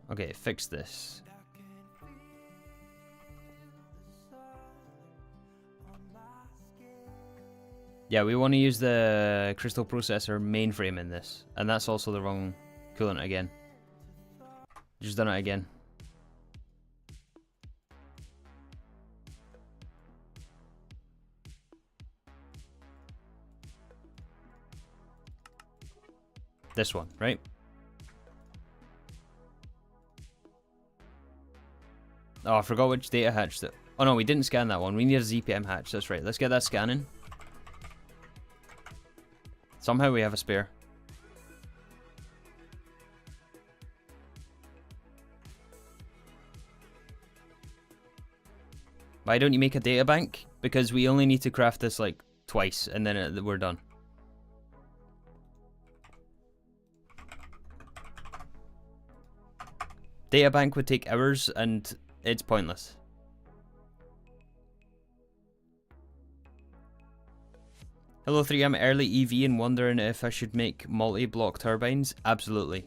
Okay, fix this. Yeah, we want to use the crystal processor mainframe in this. And that's also the wrong coolant again. Just done it again. This one, right? Oh, I forgot which data hatch that... Oh no, we didn't scan that one. We need a ZPM hatch, that's right. Let's get that scanning. Somehow we have a spare. Why don't you make a data bank? Because we only need to craft this like twice and then we're done. Data bank would take hours and it's pointless. Hello 3, I'm early EV and wondering if I should make multi-block turbines. Absolutely.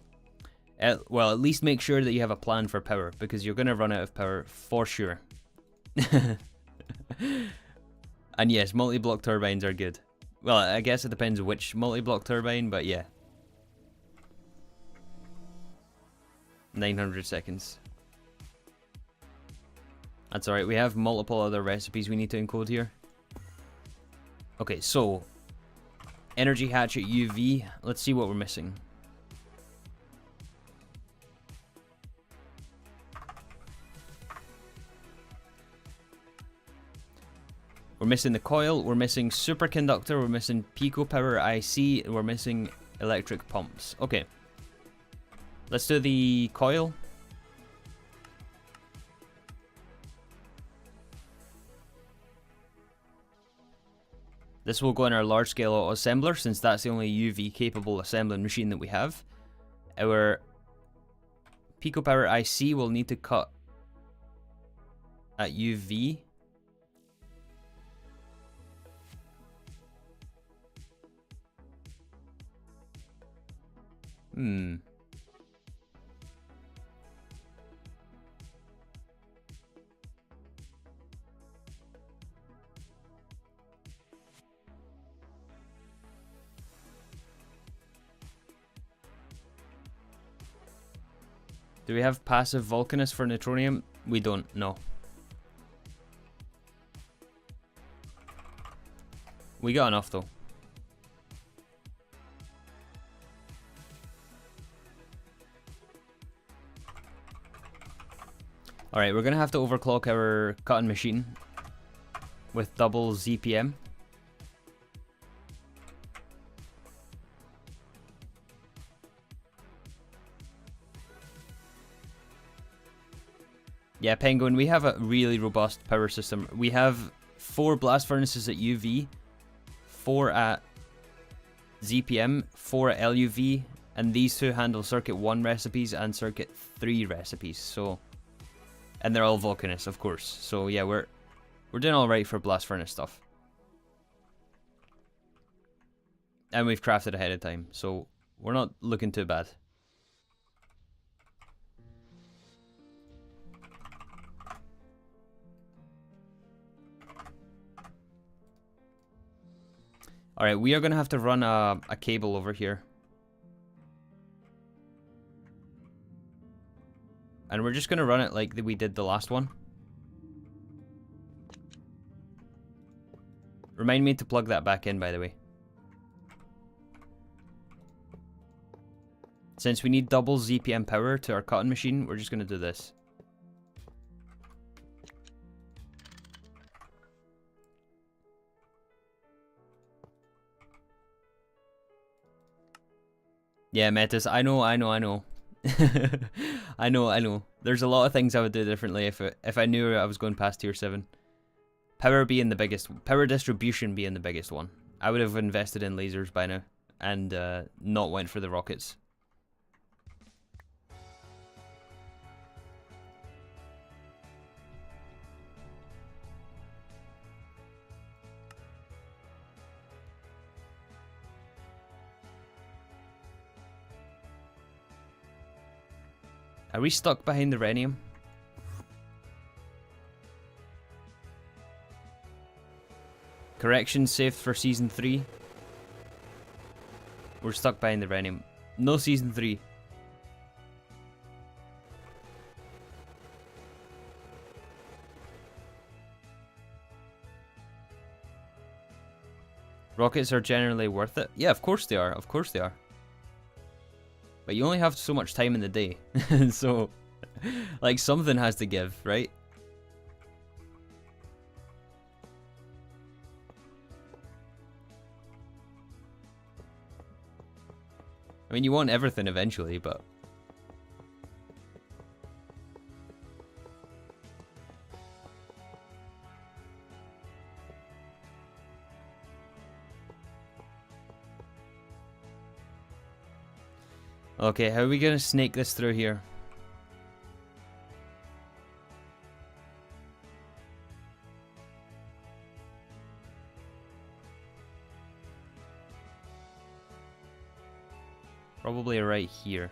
Well, at least make sure that you have a plan for power, because you're going to run out of power for sure. And yes, multi-block turbines are good. Well, I guess it depends which multi-block turbine, but yeah. 900 seconds. That's alright, we have multiple other recipes we need to encode here. Okay, so Energy hatchet UV. Let's see what we're missing. We're missing the coil, we're missing superconductor, we're missing pico power IC, we're missing electric pumps. Okay. Let's do the coil. This will go in our large scale auto assembler since that's the only UV capable assembling machine that we have. Our pico power IC will need to cut at UV. Do we have passive volcanist for neutronium? We don't, no. We got enough though. Alright, we're gonna have to overclock our cutting machine with double ZPM. Yeah, Penguin, we have a really robust power system. We have 4 blast furnaces at UV, 4 at ZPM, 4 at LUV, and these 2 handle circuit 1 recipes and circuit 3 recipes. So, and they're all volcanists, of course. So yeah, we're doing all right for blast furnace stuff. And we've crafted ahead of time, so we're not looking too bad. Alright, we are going to have to run a cable over here. And we're just going to run it like we did the last one. Remind me to plug that back in, by the way. Since we need double ZPM power to our cutting machine, we're just going to do this. Yeah, Metis, I know. I know. There's a lot of things I would do differently if I knew I was going past tier 7. Power being the biggest, power distribution being the biggest one. I would have invested in lasers by now and not went for the rockets. Are we stuck behind the rhenium? Correction saved for season 3. We're stuck behind the rhenium. No season 3. Rockets are generally worth it. Yeah, of course they are. Of course they are. But you only have so much time in the day. So, like, something has to give, right? I mean, you want everything eventually, but... Okay, how are we gonna snake this through here? Probably right here.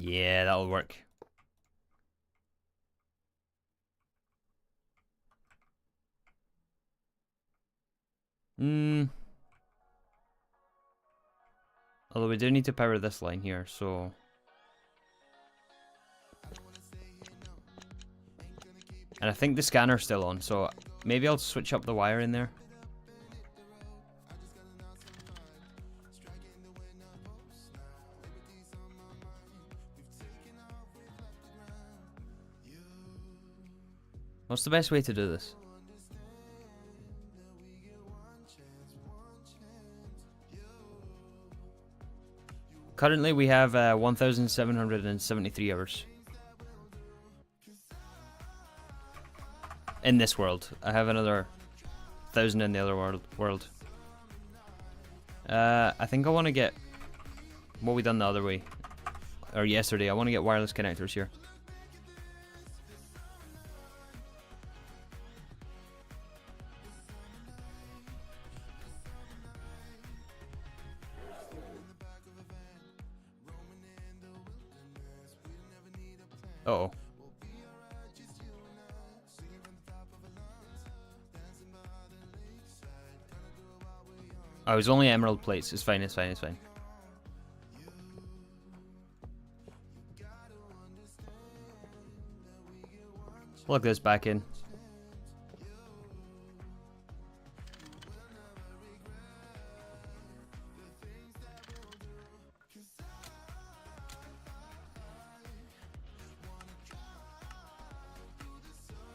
Yeah, that'll work. Although we do need to power this line here, so... And I think the scanner's still on, so maybe I'll switch up the wire in there. What's the best way to do this? Currently we have 1,773 hours. In this world. I have another 1,000 in the other world. I think I want to get what we done the other way. Or yesterday. I want to get wireless connectors here. Uh-oh. Oh, it was only emerald plates. It's fine, it's fine, it's fine. Plug this back in.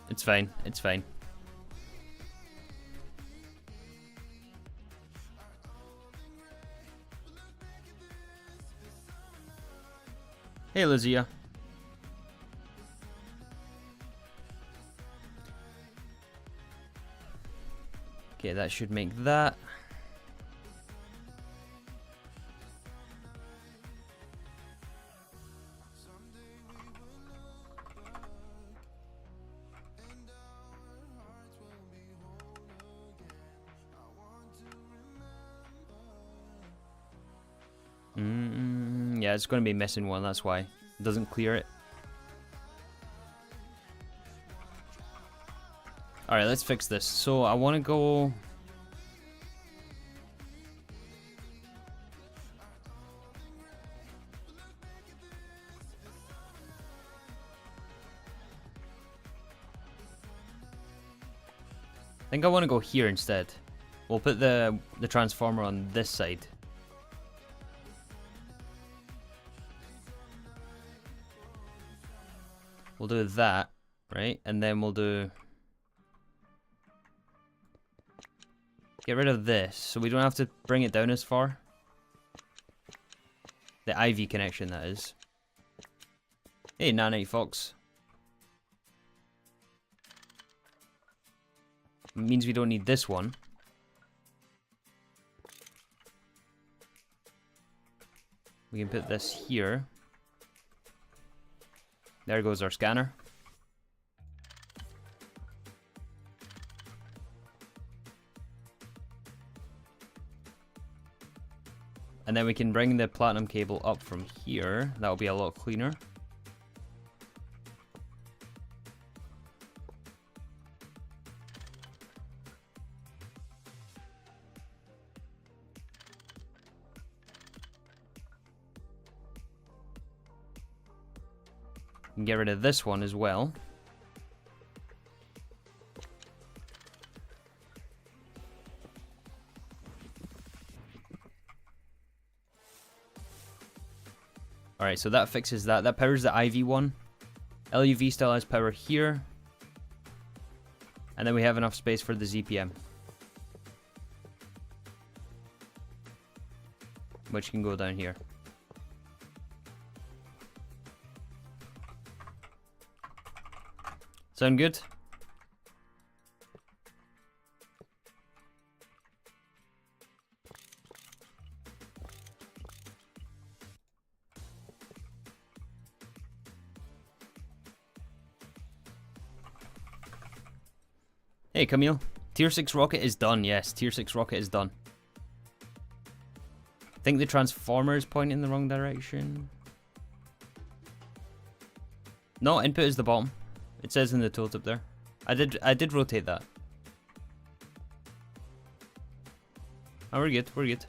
It's fine, it's fine. Hey, Lizia. Okay, that should make that. Yeah, it's going to be missing one, that's why. It doesn't clear it. Alright, let's fix this. So, I want to go... I think I want to go here instead. We'll put the transformer on this side. We'll do that, right? And then we'll do... Get rid of this, so we don't have to bring it down as far. The IV connection, that is. Hey, Nanite Fox. Means we don't need this one. We can put this here. There goes our scanner. And then we can bring the platinum cable up from here. That'll be a lot cleaner. And get rid of this one as well. Alright, so that fixes that. That powers the IV one. LUV still has power here. And then we have enough space for the ZPM. Which can go down here. Sound good? Hey Camille, Tier 6 rocket is done, yes, Tier 6 rocket is done. I think the transformer is pointing in the wrong direction. No, input is the bottom. It says in the tooltip there. I did rotate that. Oh, we're good, we're good.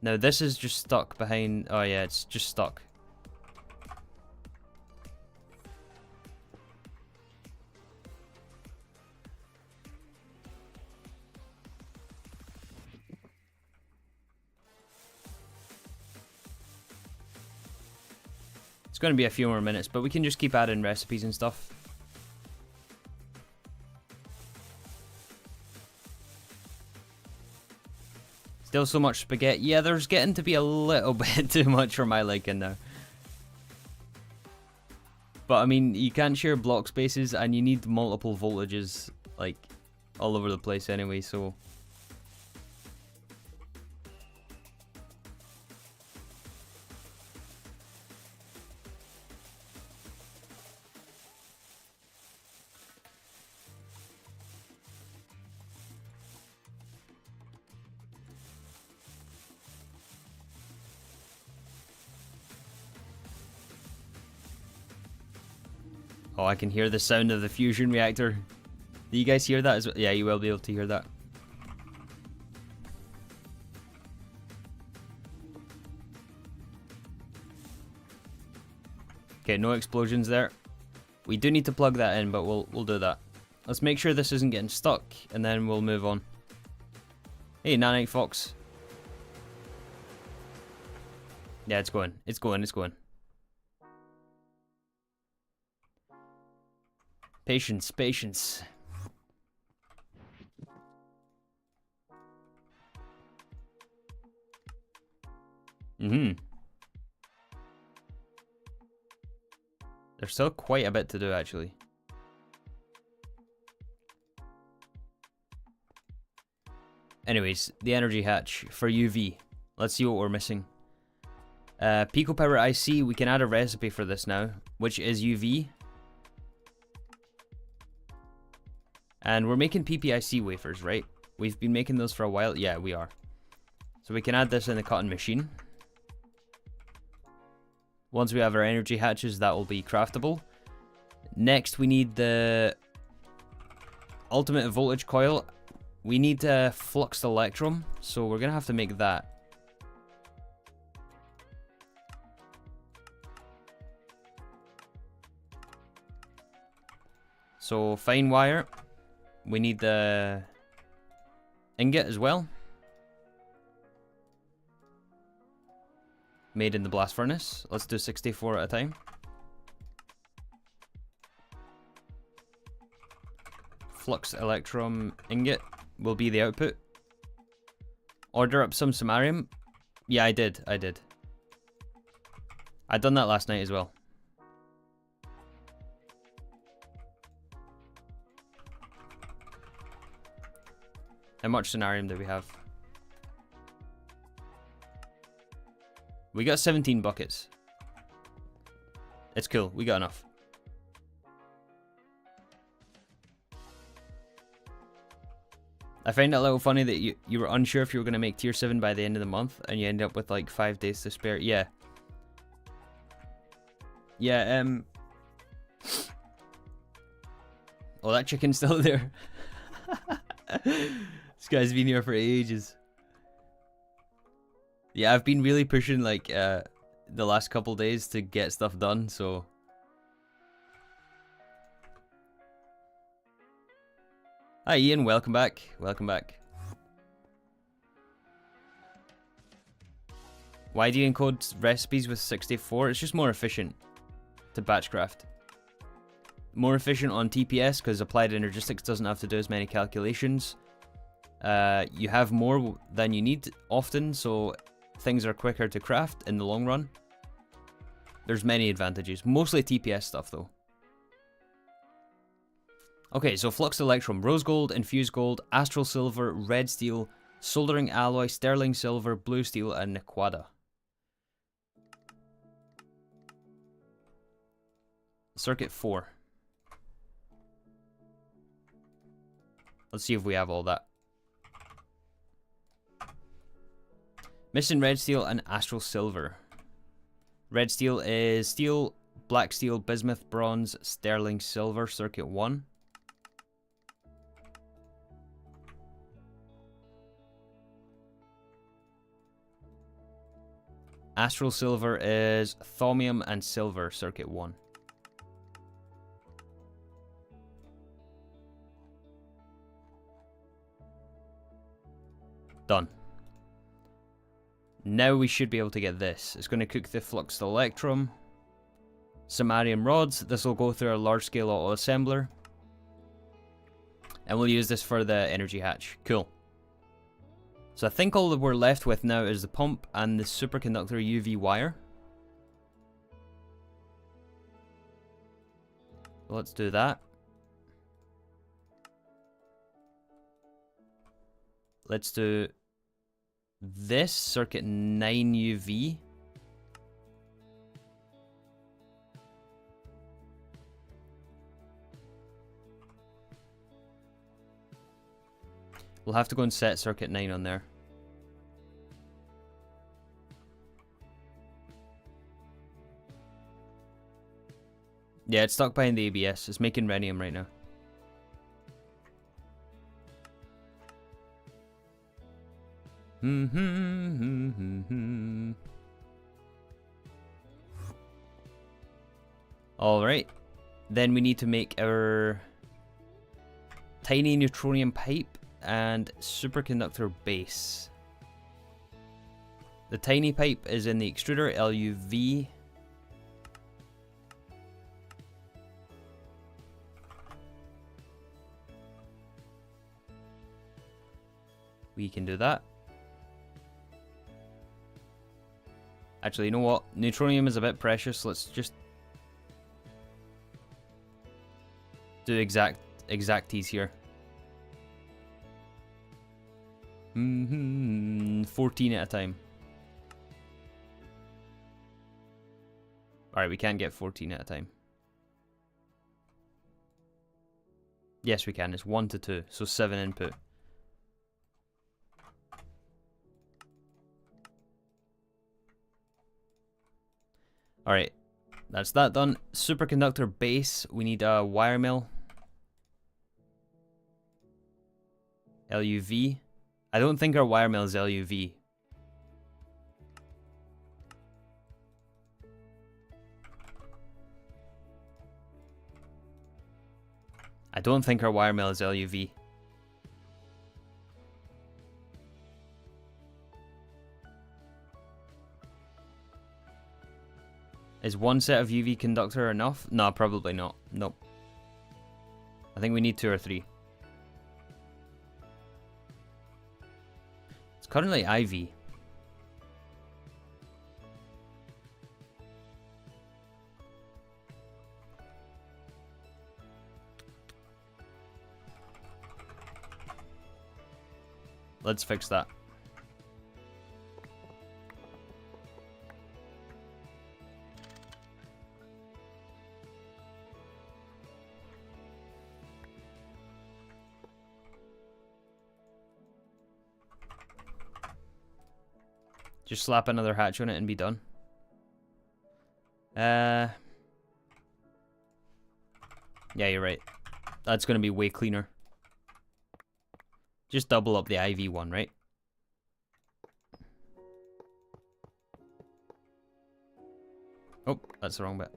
Now this is just stuck behind... Oh yeah, it's just stuck. It's going to be a few more minutes, but we can just keep adding recipes and stuff. Still so much spaghetti. Yeah, there's getting to be a little bit too much for my liking now. But I mean, you can't share block spaces and you need multiple voltages, like, all over the place anyway, so... Oh, I can hear the sound of the fusion reactor. Do you guys hear that as well? Yeah, you will be able to hear that. Okay, no explosions there. We do need to plug that in, but we'll do that. Let's make sure this isn't getting stuck, and then we'll move on. Hey, Nanite Fox. Yeah, it's going. It's going. It's going. Patience, patience. There's still quite a bit to do, actually. Anyways, the energy hatch for UV. Let's see what we're missing. Pico Power IC, we can add a recipe for this now, which is UV. And we're making PPIC wafers, right? We've been making those for a while. Yeah, we are. So we can add this in the cotton machine. Once we have our energy hatches, that will be craftable. Next, we need the ultimate voltage coil. We need a fluxed electrum, so we're going to have to make that. So, fine wire. We need the ingot as well. Made in the blast furnace. Let's do 64 at a time. Flux electrum ingot will be the output. Order up some samarium. Yeah, I did. I'd done that last night as well. How much samarium do we have? We got 17 buckets. It's cool. We got enough. I find it a little funny that you were unsure if you were going to make tier 7 by the end of the month and you end up with like 5 days to spare. Yeah. Yeah, oh, that chicken's still there. This guy's been here for ages. Yeah, I've been really pushing like the last couple days to get stuff done, so... Hi Ian, welcome back. Welcome back. Why do you encode recipes with 64? It's just more efficient to batchcraft. More efficient on TPS because applied energistics doesn't have to do as many calculations. You have more than you need often, so things are quicker to craft in the long run. There's many advantages. Mostly TPS stuff though. Okay, so Flux Electrum, Rose Gold, Infused Gold, Astral Silver, Red Steel, Soldering Alloy, Sterling Silver, Blue Steel, and Nequada. Circuit 4. Let's see if we have all that. Missing Red Steel and Astral Silver. Red steel is steel, black steel, bismuth, bronze, sterling, silver, circuit 1. Astral silver is thaumium and silver, circuit 1. Done. Now we should be able to get this. It's going to cook the fluxed electrum. Samarium rods. This will go through our large-scale auto-assembler. And we'll use this for the energy hatch. Cool. So I think all that we're left with now is the pump and the superconductor UV wire. Let's do that. Let's do this circuit 9 UV. We'll have to go and set circuit 9 on there. Yeah, it's stuck behind the ABS. It's making rhenium right now. Alright. Then we need to make our tiny neutronium pipe and superconductor base. The tiny pipe is in the extruder, LUV. We can do that. Actually, you know what? Neutronium is a bit precious. Let's just do exacties here. 14 at a time. Alright, we can get 14 at a time. Yes, we can. It's 1 to 2, so 7 input. Alright, that's that done. Superconductor base, we need a wire mill. LUV. I don't think our wire mill is LUV. I don't think our wire mill is LUV. Is one set of UV conductor enough? No, probably not. Nope. I think we need 2 or 3. It's currently IV. Let's fix that. Just slap another hatch on it and be done. Yeah, you're right. That's going to be way cleaner. Just double up the IV one, right? Oh, that's the wrong bit.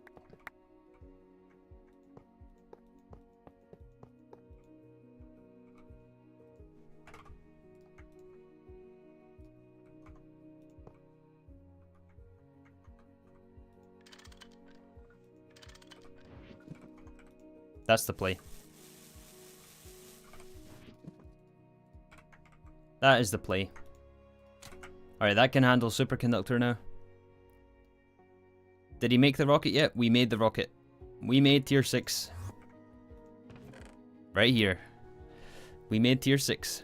That's the play. That is the play. Alright, that can handle superconductor now. Did he make the rocket yet? We made the rocket. We made tier 6. Right here. We made tier 6.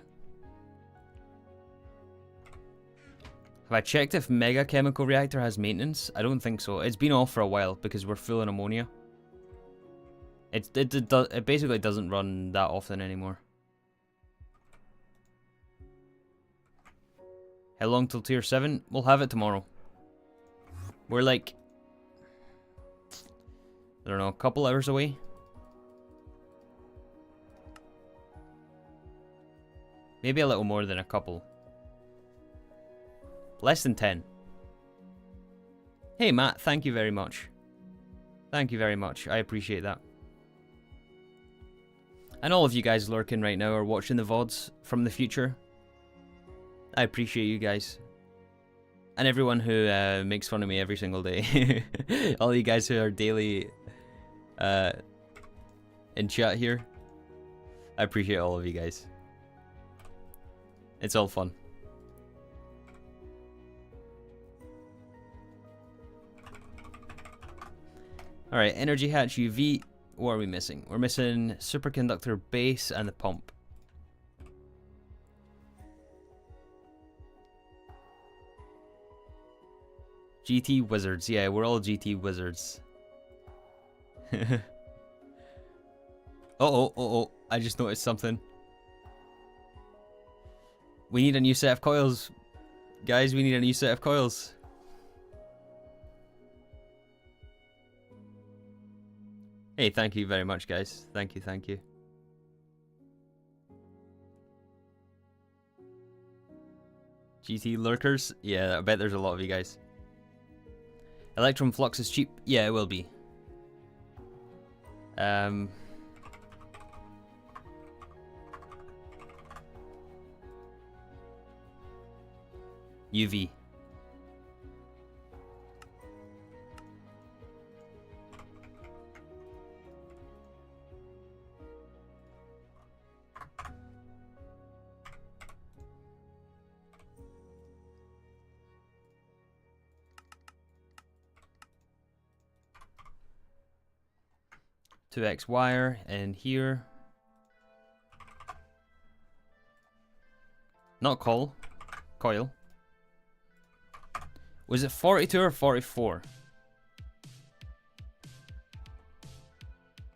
Have I checked if Mega Chemical Reactor has maintenance? I don't think so. It's been off for a while because we're full in ammonia. It basically doesn't run that often anymore. How long till tier 7? We'll have it tomorrow. We're like I don't know, a couple hours away. Maybe a little more than a couple. Less than 10. Hey Matt, thank you very much. Thank you very much, I appreciate that. And all of you guys lurking right now or watching the VODs from the future. I appreciate you guys. And everyone who makes fun of me every single day. All you guys who are daily in chat here. I appreciate all of you guys. It's all fun. Alright, energy hatch UV. What are we missing? We're missing superconductor base and the pump. GT wizards. Yeah, we're all GT wizards. Uh-oh. I just noticed something. We need a new set of coils. Guys, we need a new set of coils. Hey, thank you very much, guys. Thank you. GT lurkers? Yeah, I bet there's a lot of you guys. Electron flux is cheap? Yeah, it will be. UV. Two X wire and here. Not coil. Was it 42 or 44?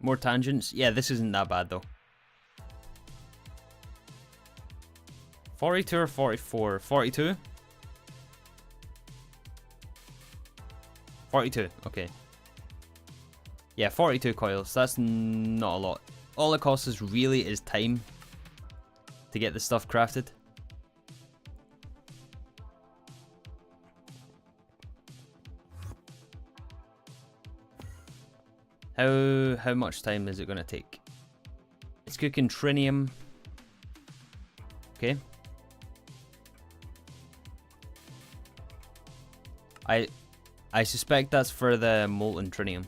More tangents? Yeah, this isn't that bad though. 42 or 44? 42? 42, okay. Yeah, 42 coils. That's not a lot. All it costs us really is time to get the stuff crafted. How much time is it gonna take? It's cooking trinium. Okay. I suspect that's for the molten trinium.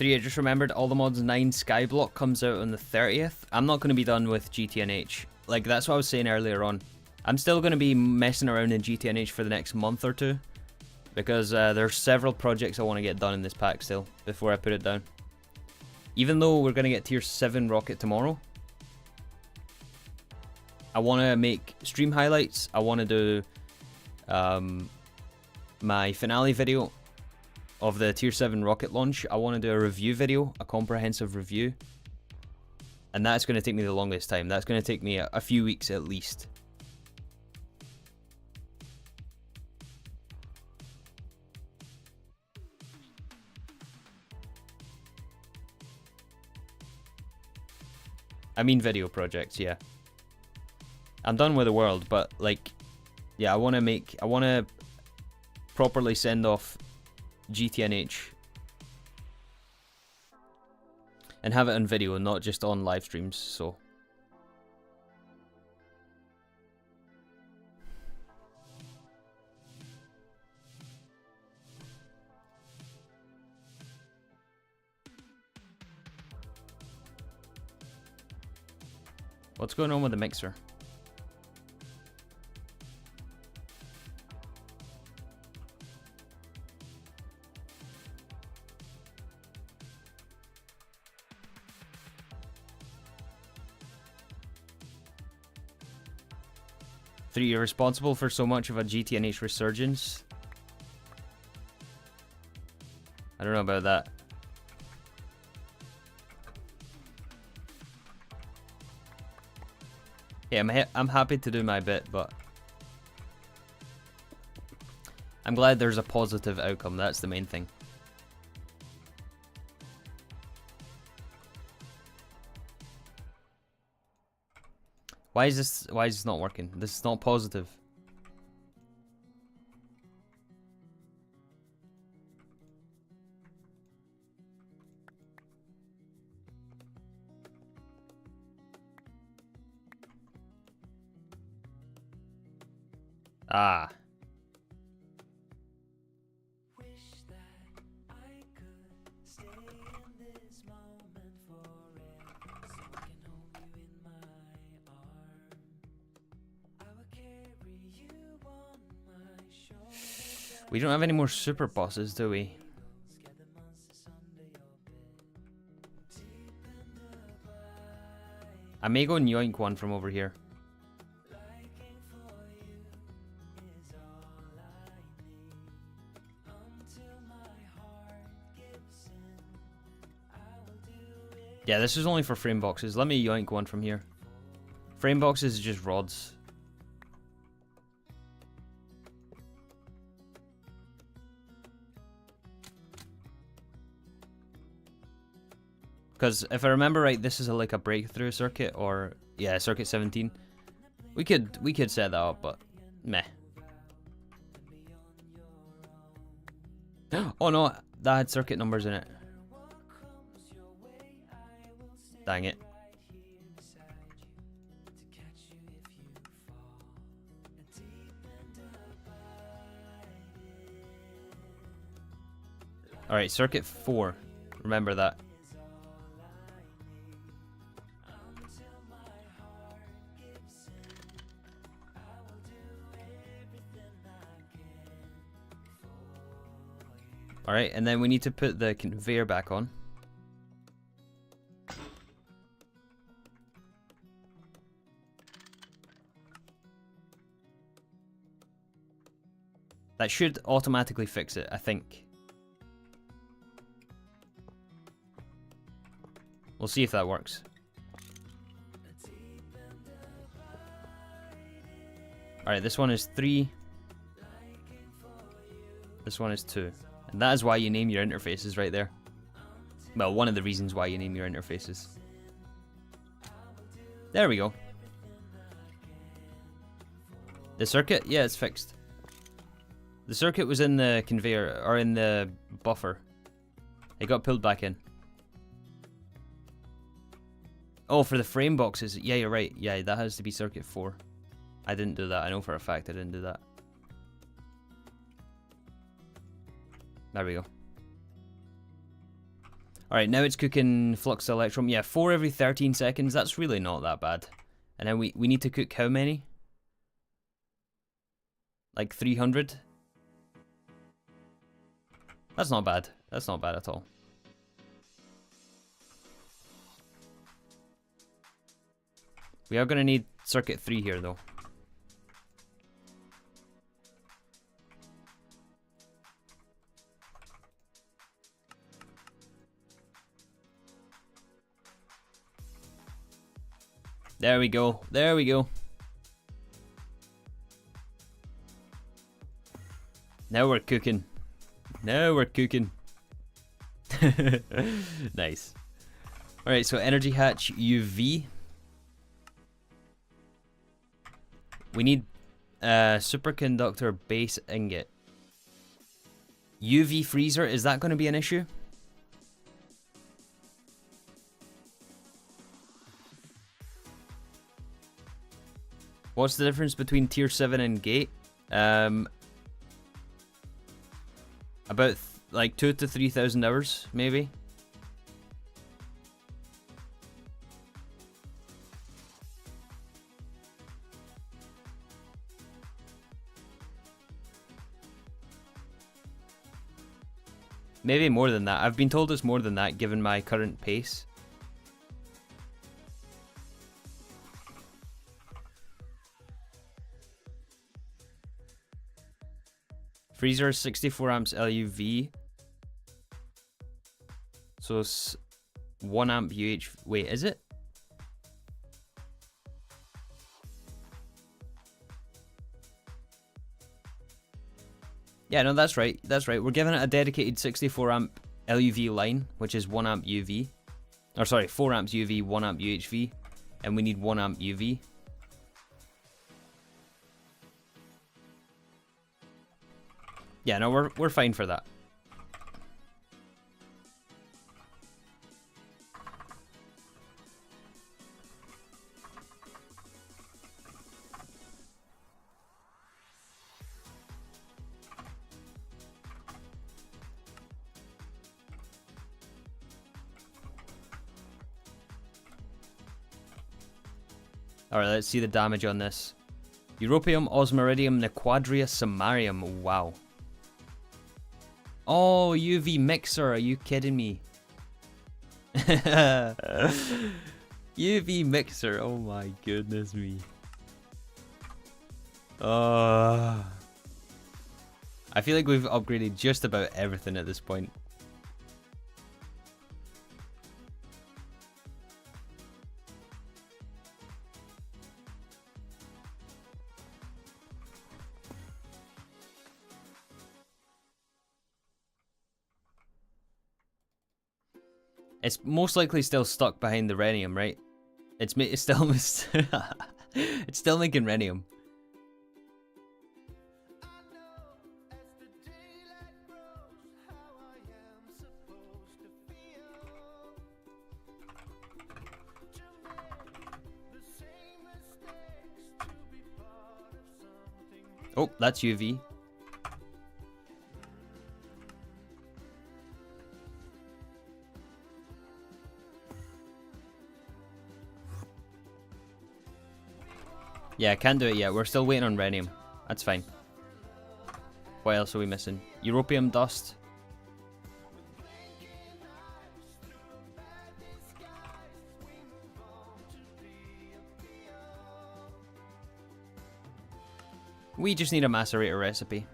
I just remembered all the mods 9 Skyblock comes out on the 30th. I'm not going to be done with GTNH. Like, that's what I was saying earlier on. I'm still going to be messing around in GTNH for the next month or two. Because there's several projects I want to get done in this pack still, before I put it down. Even though we're going to get tier 7 rocket tomorrow. I want to make stream highlights. I want to do my finale video of the tier 7 rocket launch. I want to do a review video, a comprehensive review. And that's going to take me the longest time. That's going to take me a few weeks at least. I mean video projects, yeah. I'm done with the world, but like, yeah, I want to properly send off GTNH and have it on video, not just on live streams. So what's going on with the mixer? You're responsible for so much of a GTNH resurgence. I don't know about that. Yeah, I'm happy to do my bit, but I'm glad there's a positive outcome. That's the main thing. Why is this not working? This is not positive. Ah. We don't have any more super bosses, do we? I may go and yoink one from over here. Yeah, this is only for frame boxes. Let me yoink one from here. Frame boxes is just rods. Because if I remember right, this is like a breakthrough circuit, or yeah, circuit 17. We could set that up, but meh. Oh no, that had circuit numbers in it. Dang it. Alright, circuit 4. Remember that. Alright, and then we need to put the conveyor back on. That should automatically fix it, I think. We'll see if that works. Alright, this one is 3. This one is 2. And that is why you name your interfaces right there. Well, one of the reasons why you name your interfaces. There we go. The circuit? Yeah, it's fixed. The circuit was in the conveyor, or in the buffer. It got pulled back in. Oh, for the frame boxes. Yeah, you're right. Yeah, that has to be circuit 4. I didn't do that. I know for a fact I didn't do that. There we go. Alright, now it's cooking flux electrum. Yeah, 4 every 13 seconds. That's really not that bad. And then we need to cook how many? Like 300? That's not bad. That's not bad at all. We are going to need circuit 3 here though. There we go. There we go. Now we're cooking. Now we're cooking. Nice. Alright, so energy hatch UV. We need superconductor base ingot. UV freezer, is that going to be an issue? What's the difference between tier 7 and gate? About like 2,000 to 3,000 hours, maybe. Maybe more than that. I've been told it's more than that given my current pace. Freezer 64 amps LUV. So it's 1 amp UH. Wait, is it? Yeah, no, that's right. That's right. We're giving it a dedicated 64 amp LUV line, which is 1 amp UV. Or sorry, 4 amps UV, 1 amp UHV. And we need 1 amp UV. Yeah, no, we're fine for that. Alright, let's see the damage on this. Europium, Osmiridium, Nequadria, Samarium. Wow. Oh, UV Mixer. Are you kidding me? UV Mixer. Oh my goodness me. I feel like we've upgraded just about everything at this point. It's most likely still stuck behind the rhenium, right? It's still it's still making rhenium. Oh, that's UV. Yeah, can't do it yet. We're still waiting on rhenium. That's fine. What else are we missing? Europium dust. We just need a macerator recipe.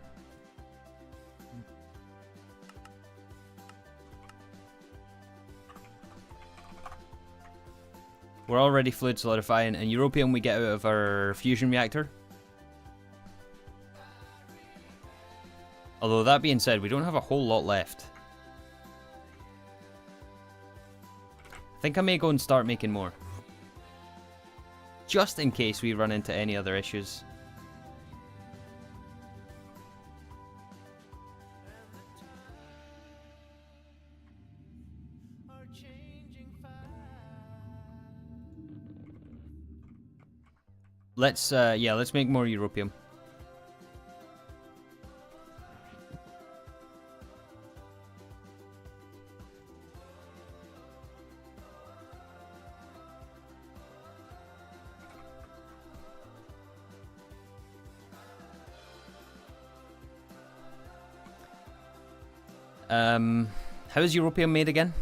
We're already fluid solidifying, and Europium we get out of our fusion reactor. Although that being said, we don't have a whole lot left. I think I may go and start making more. Just in case we run into any other issues. Let's make more Europium. How is Europium made again?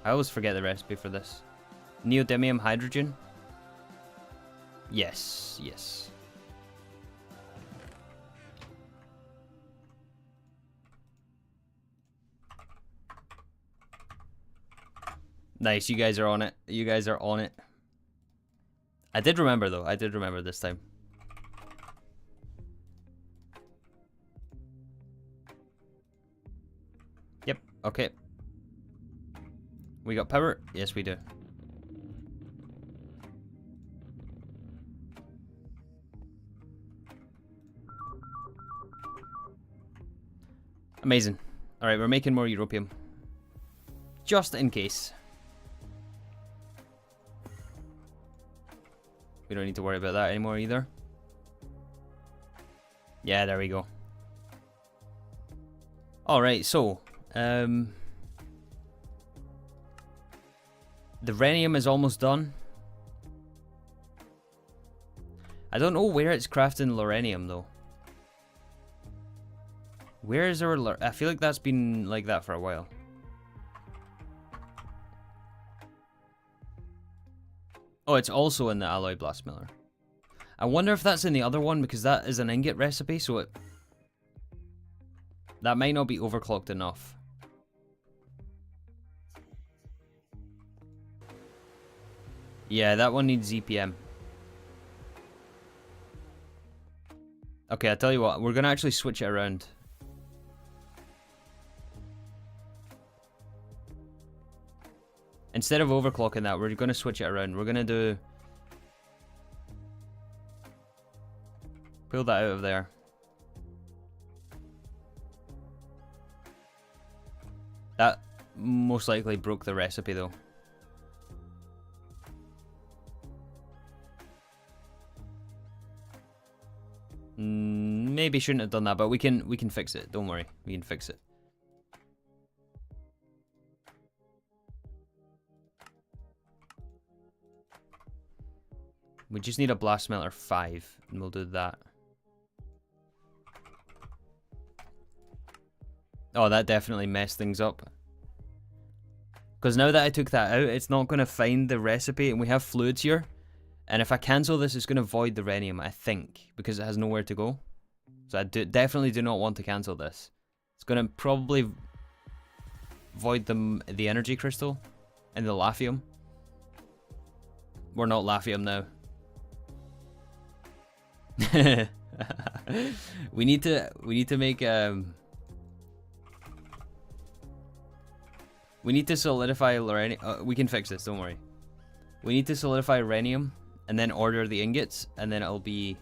I always forget the recipe for this. Neodymium hydrogen? Yes, yes. Nice, you guys are on it. You guys are on it. I did remember though. I did remember this time. Yep, okay. We got power? Yes, we do. Amazing. Alright, we're making more Europium. Just in case. We don't need to worry about that anymore either. Yeah, there we go. Alright, so the rhenium is almost done. I don't know where it's crafting lorenium though. Where is our... I feel like that's been like that for a while. Oh, it's also in the alloy blast miller. I wonder if that's in the other one because that is an ingot recipe, so it... that might not be overclocked enough. Yeah, that one needs ZPM. Okay, I'll tell you what. We're going to actually switch it around. Instead of overclocking that, we're going to switch it around. We're going to do... Pull that out of there. That most likely broke the recipe though. Maybe shouldn't have done that, but we can fix it. Don't worry, we can fix it. We just need a blast smelter 5, and we'll do that. Oh, that definitely messed things up. Because now that I took that out, it's not going to find the recipe, and we have fluids here. And if I cancel this, it's going to void the rhenium, I think, because it has nowhere to go. So I definitely do not want to cancel this. It's going to probably void the energy crystal and the laphium. We're not laphium now. we need to make we need to solidify rhenium. We can fix this, don't worry. We need to solidify rhenium and then order the ingots, and then it'll be...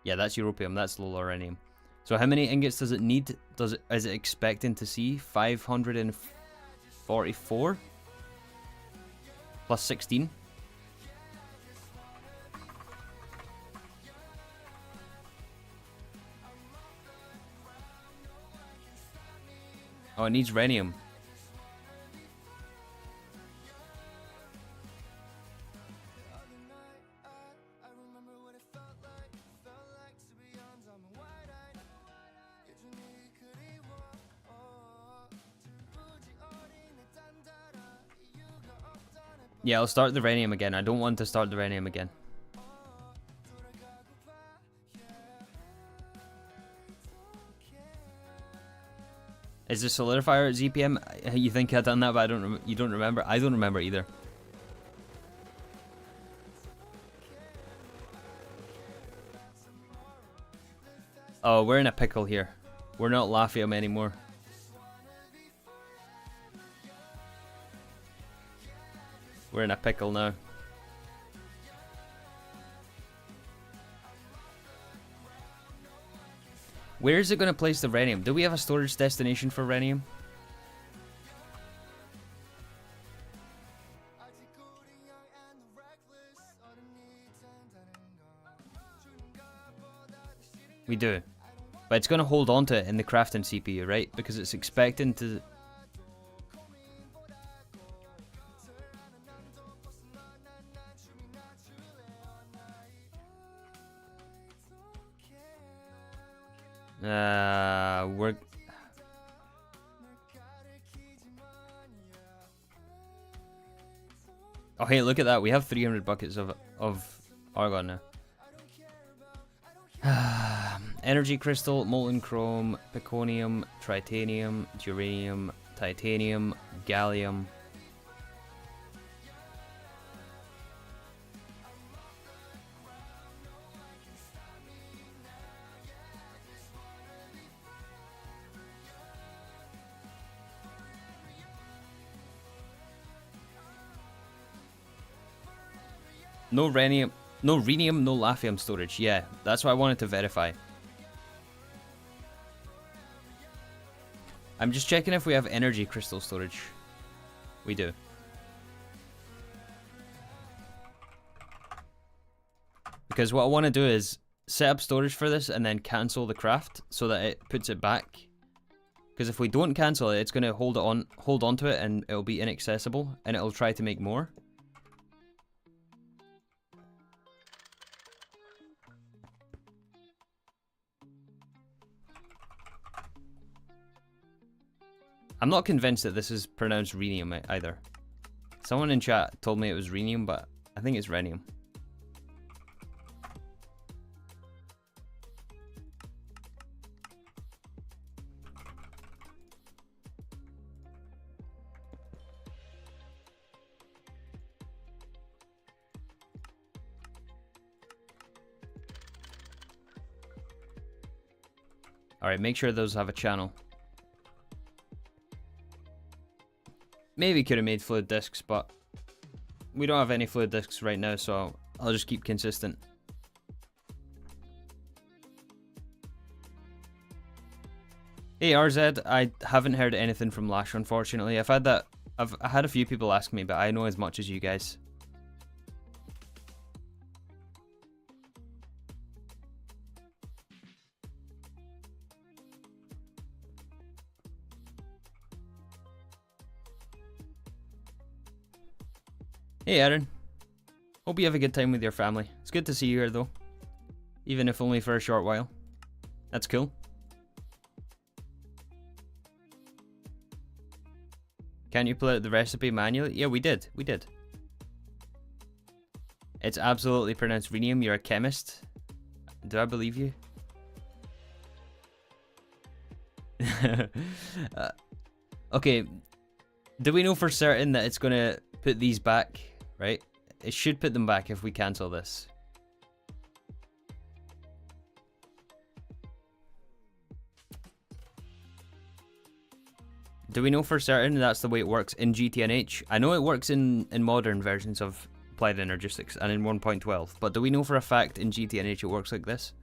Yeah, that's europium, that's low rhenium. So how many ingots does it need? Is it expecting to see 544 plus 16? Oh, it needs rhenium. Yeah, I'll start the rhenium again. I don't want to start the rhenium again. Is the solidifier at ZPM? You think I've done that, but you don't remember? I don't remember either. Oh, we're in a pickle here. We're not Laphium anymore. We're in a pickle now. Where is it going to place the rhenium? Do we have a storage destination for rhenium? We do. But it's going to hold on to it in the crafting CPU, right? Because it's expecting to... we're... Oh, hey, look at that. We have 300 buckets of argon now. Energy crystal, molten chrome, peconium, tritanium, uranium, titanium, gallium. No rhenium, no rhenium, no laphium storage. Yeah, that's what I wanted to verify. I'm just checking if we have energy crystal storage. We do. Because what I want to do is set up storage for this and then cancel the craft so that it puts it back. Because if we don't cancel it, it's going to hold on to it, and it'll be inaccessible, and it'll try to make more. I'm not convinced that this is pronounced rhenium either. Someone in chat told me it was rhenium, but I think it's rhenium. Alright, make sure those have a channel. Maybe could have made fluid discs, but we don't have any fluid discs right now, so I'll just keep consistent. Hey RZ, I haven't heard anything from Lash, unfortunately. I've had a few people ask me, but I know as much as you guys. Hey Aaron, hope you have a good time with your family. It's good to see you here though, even if only for a short while. That's cool. Can you pull out the recipe manually? Yeah, we did. It's absolutely pronounced rhenium. You're a chemist. Do I believe you? Okay. Do we know for certain that it's gonna put these back, right? It should put them back if we cancel this. Do we know for certain that's the way it works in GTNH? I know it works in modern versions of Applied Energistics and in 1.12, but do we know for a fact in GTNH it works like this?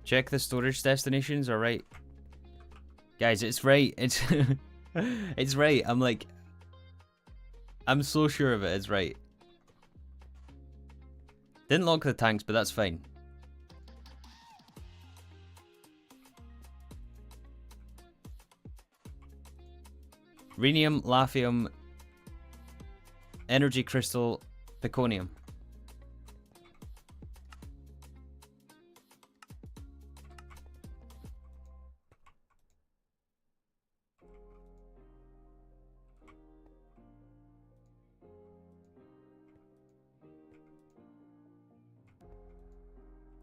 Check the storage destinations, alright. Guys, it's right. It's it's right. I'm so sure of it, it's right. Didn't lock the tanks, but that's fine. Rhenium, Laphium, Energy Crystal, Peconium.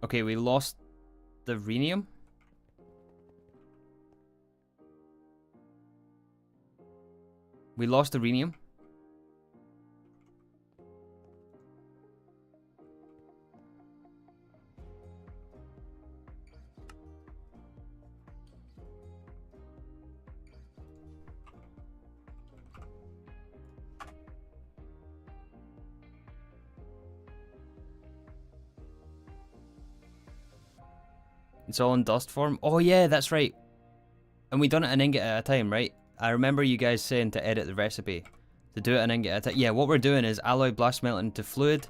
Okay, we lost the rhenium. We lost the rhenium. It's all in dust form. Oh yeah, that's right. And we done it an ingot at a time, right? I remember you guys saying to edit the recipe. To do it an ingot at a time. Yeah, what we're doing is alloy blast melting into fluid,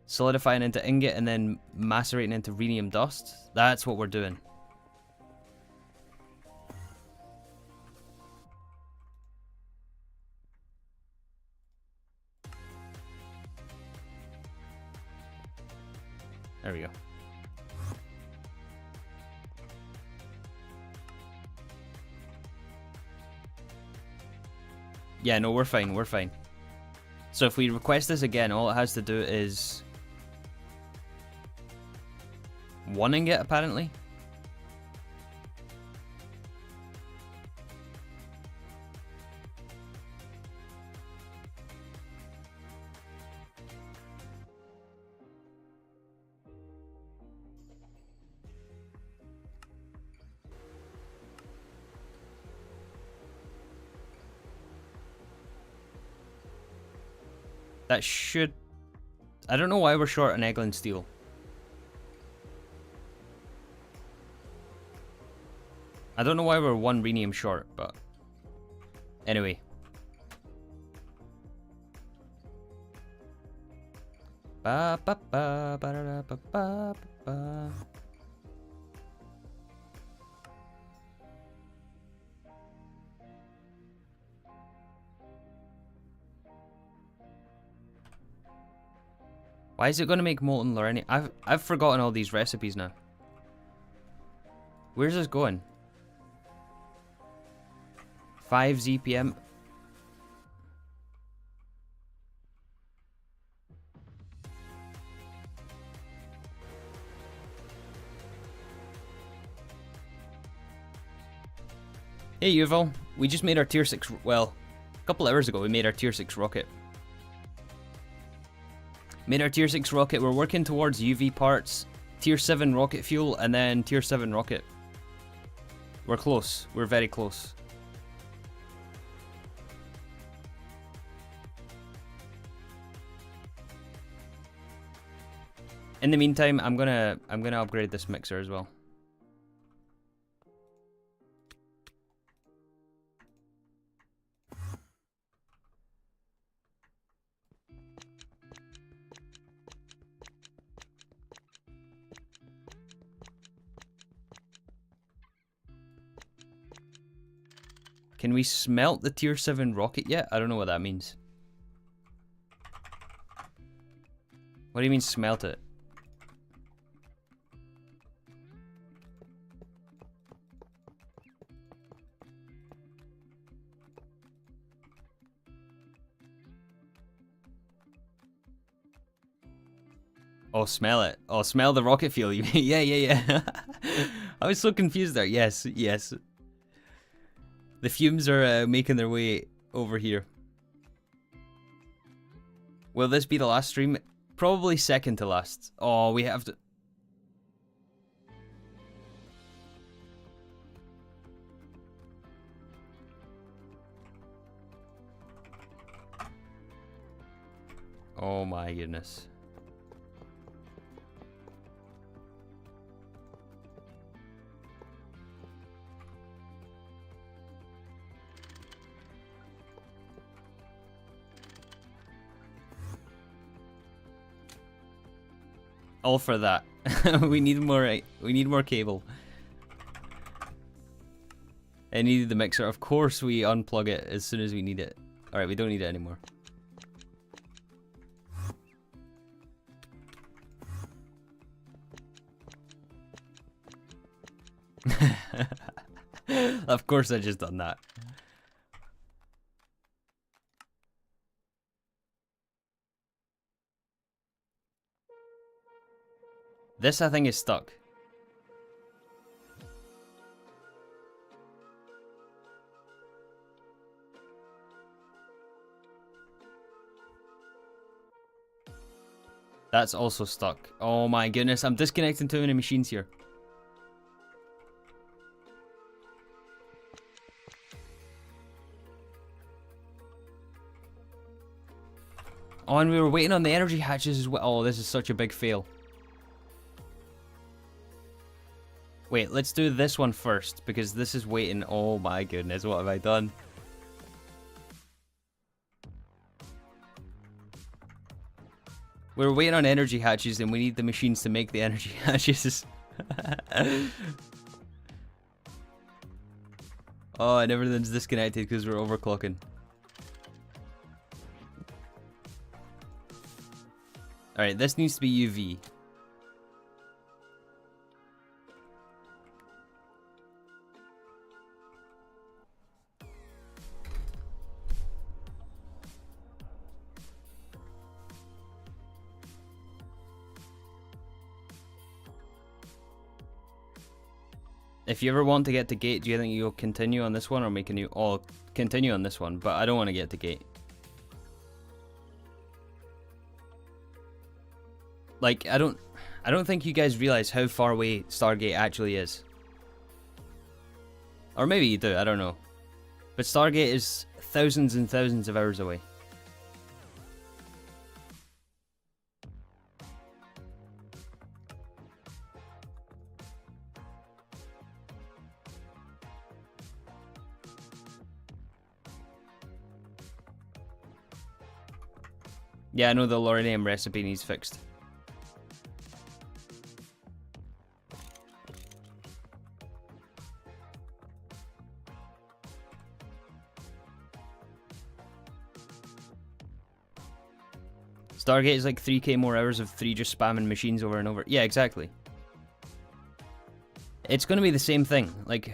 solidifying into ingot, and then macerating into rhenium dust. That's what we're doing. There we go. Yeah, no, we're fine, we're fine. So if we request this again, all it has to do is one ingot, apparently. That should... I don't know why we're short on Eglin steel. I don't know why we're one rhenium short, but... Anyway. Ba ba ba ba da ba ba ba. Why is it going to make molten learning? I've forgotten all these recipes now. Where's this going? 5 ZPM. Hey Yuval, we just made our tier 6, well, a couple hours ago we made our tier 6 rocket. Made our tier 6 rocket, we're working towards UV parts, tier 7 rocket fuel, and then tier 7 rocket. We're close, we're very close. In the meantime, I'm gonna upgrade this mixer as well. Can we smelt the tier 7 rocket yet? I don't know what that means. What do you mean smelt it? Oh, smell it. Oh, smell the rocket fuel. Yeah. I was so confused there. Yes. The fumes are making their way over here. Will this be the last stream? Probably second to last. Oh, we have to... Oh my goodness. All for that. we need more cable. I needed the mixer. Of course we unplug it as soon as we need it. Alright, we don't need it anymore. Of course I just done that. This, I think, is stuck. That's also stuck. Oh my goodness, I'm disconnecting too many machines here. Oh, and we were waiting on the energy hatches as well. Oh, this is such a big fail. Wait, let's do this one first, because this is waiting. Oh my goodness, what have I done? We're waiting on energy hatches, and we need the machines to make the energy hatches. Oh, and everything's disconnected because we're overclocking. Alright, this needs to be UV. If you ever want to get to gate, do you think you'll continue on this one or make a new... Oh, continue on this one, but I don't want to get to gate. Like, I don't think you guys realize how far away Stargate actually is. Or maybe you do, I don't know. But Stargate is thousands and thousands of hours away. Yeah, I know the Loranium recipe needs fixed. Stargate is like 3k more hours of 3 just spamming machines over and over. Yeah, exactly. It's gonna be the same thing, like...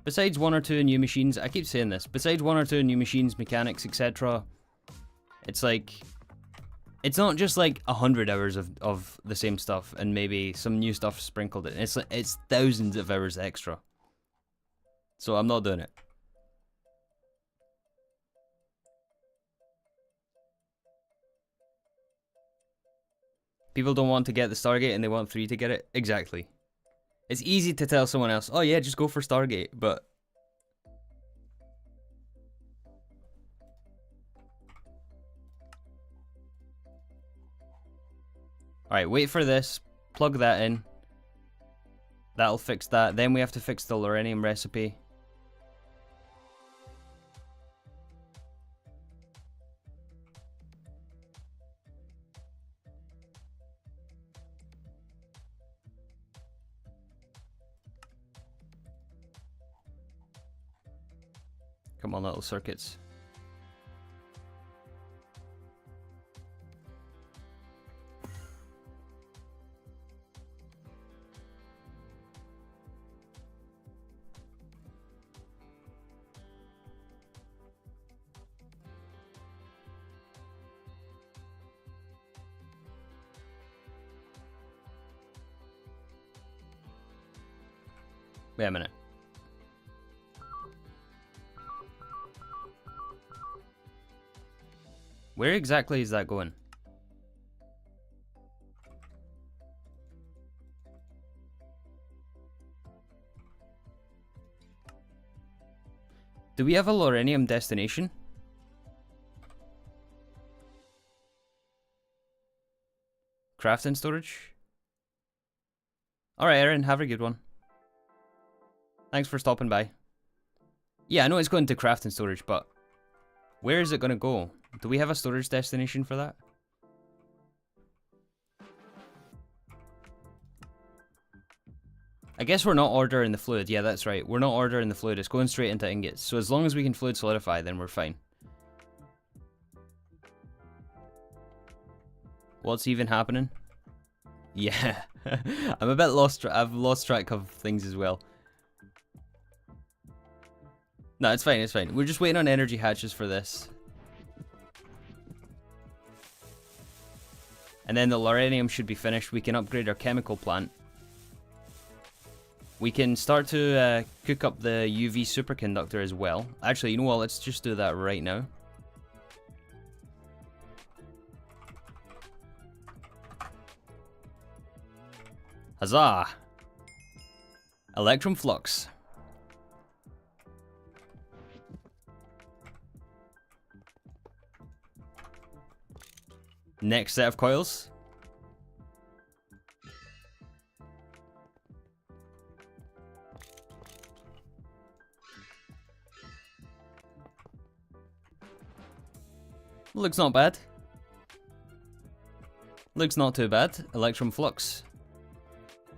Besides 1 or 2 new machines, I keep saying this, besides 1 or 2 new machines, mechanics, etc., it's like... It's not just like 100 hours of the same stuff and maybe some new stuff sprinkled in. It's thousands of hours extra. So I'm not doing it. People don't want to get the Stargate and they want 3 to get it. Exactly. It's easy to tell someone else, oh yeah, just go for Stargate, but... Alright, wait for this. Plug that in. That'll fix that. Then we have to fix the Lorenium recipe. Come on, little circuits. Wait a minute. Where exactly is that going? Do we have a Lorenium destination? Craft and storage? Alright, Aaron, have a good one. Thanks for stopping by. Yeah, I know it's going to craft and storage, but where is it going to go? Do we have a storage destination for that? I guess we're not ordering the fluid. Yeah, that's right. We're not ordering the fluid. It's going straight into ingots. So as long as we can fluid solidify, then we're fine. What's even happening? Yeah. I'm a bit lost. I've lost track of things as well. No, it's fine. It's fine. We're just waiting on energy hatches for this. And then the Lorenium should be finished. We can upgrade our chemical plant. We can start to cook up the UV superconductor as well. Actually, you know what? Let's just do that right now. Huzzah! Electrum flux. Next set of coils. Looks not bad. Looks not too bad. Electrum flux.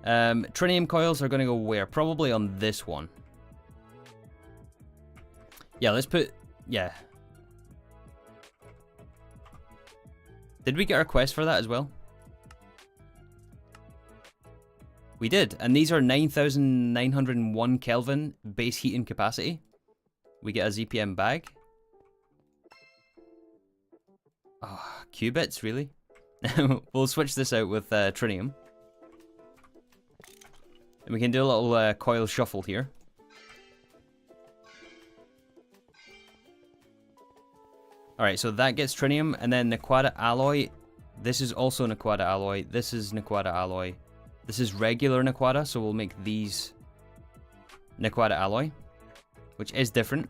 Trinium coils are going to go where? Probably on this one. Yeah, let's put... Yeah. Did we get our quest for that as well? We did, and these are 9,901 Kelvin base heating capacity. We get a ZPM bag. Oh, qubits, really? We'll switch this out with trinium. And we can do a little coil shuffle here. Alright, so that gets trinium, and then Nequata alloy. This is also Nequata alloy. This is Nequata alloy. This is regular Nequata, so we'll make these Nequata alloy, which is different.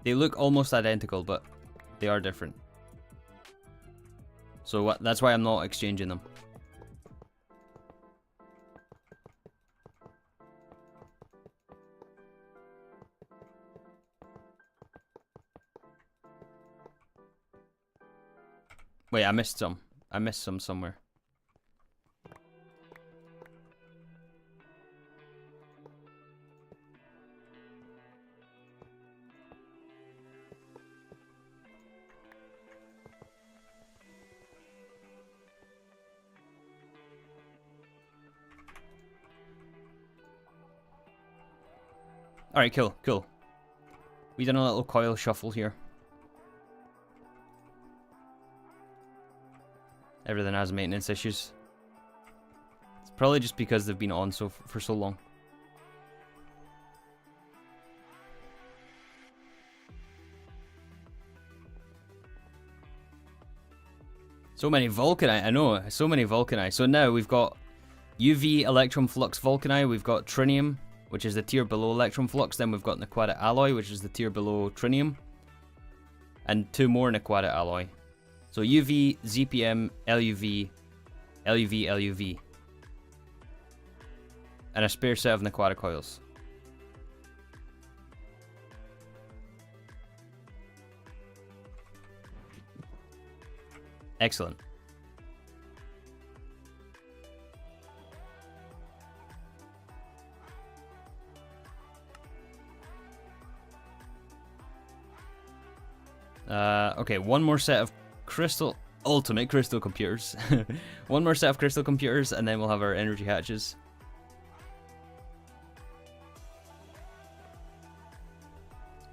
They look almost identical, but they are different. So that's why I'm not exchanging them. Wait, I missed some. I missed some somewhere. Alright, cool, cool. We done a little coil shuffle here. Everything has maintenance issues. It's probably just because they've been on for so long. So many vulcanite, I know, so many vulcanite. So now we've got UV electron flux vulcanite, we've got trinium, which is the tier below electron flux, then we've got aquatic alloy, which is the tier below trinium, and 2 more aquatic alloy. So UV, ZPM, LUV, LUV, LUV. And a spare set of aquatic coils. Excellent. Okay, one more set of ultimate crystal computers. One more set of crystal computers, and then we'll have our energy hatches.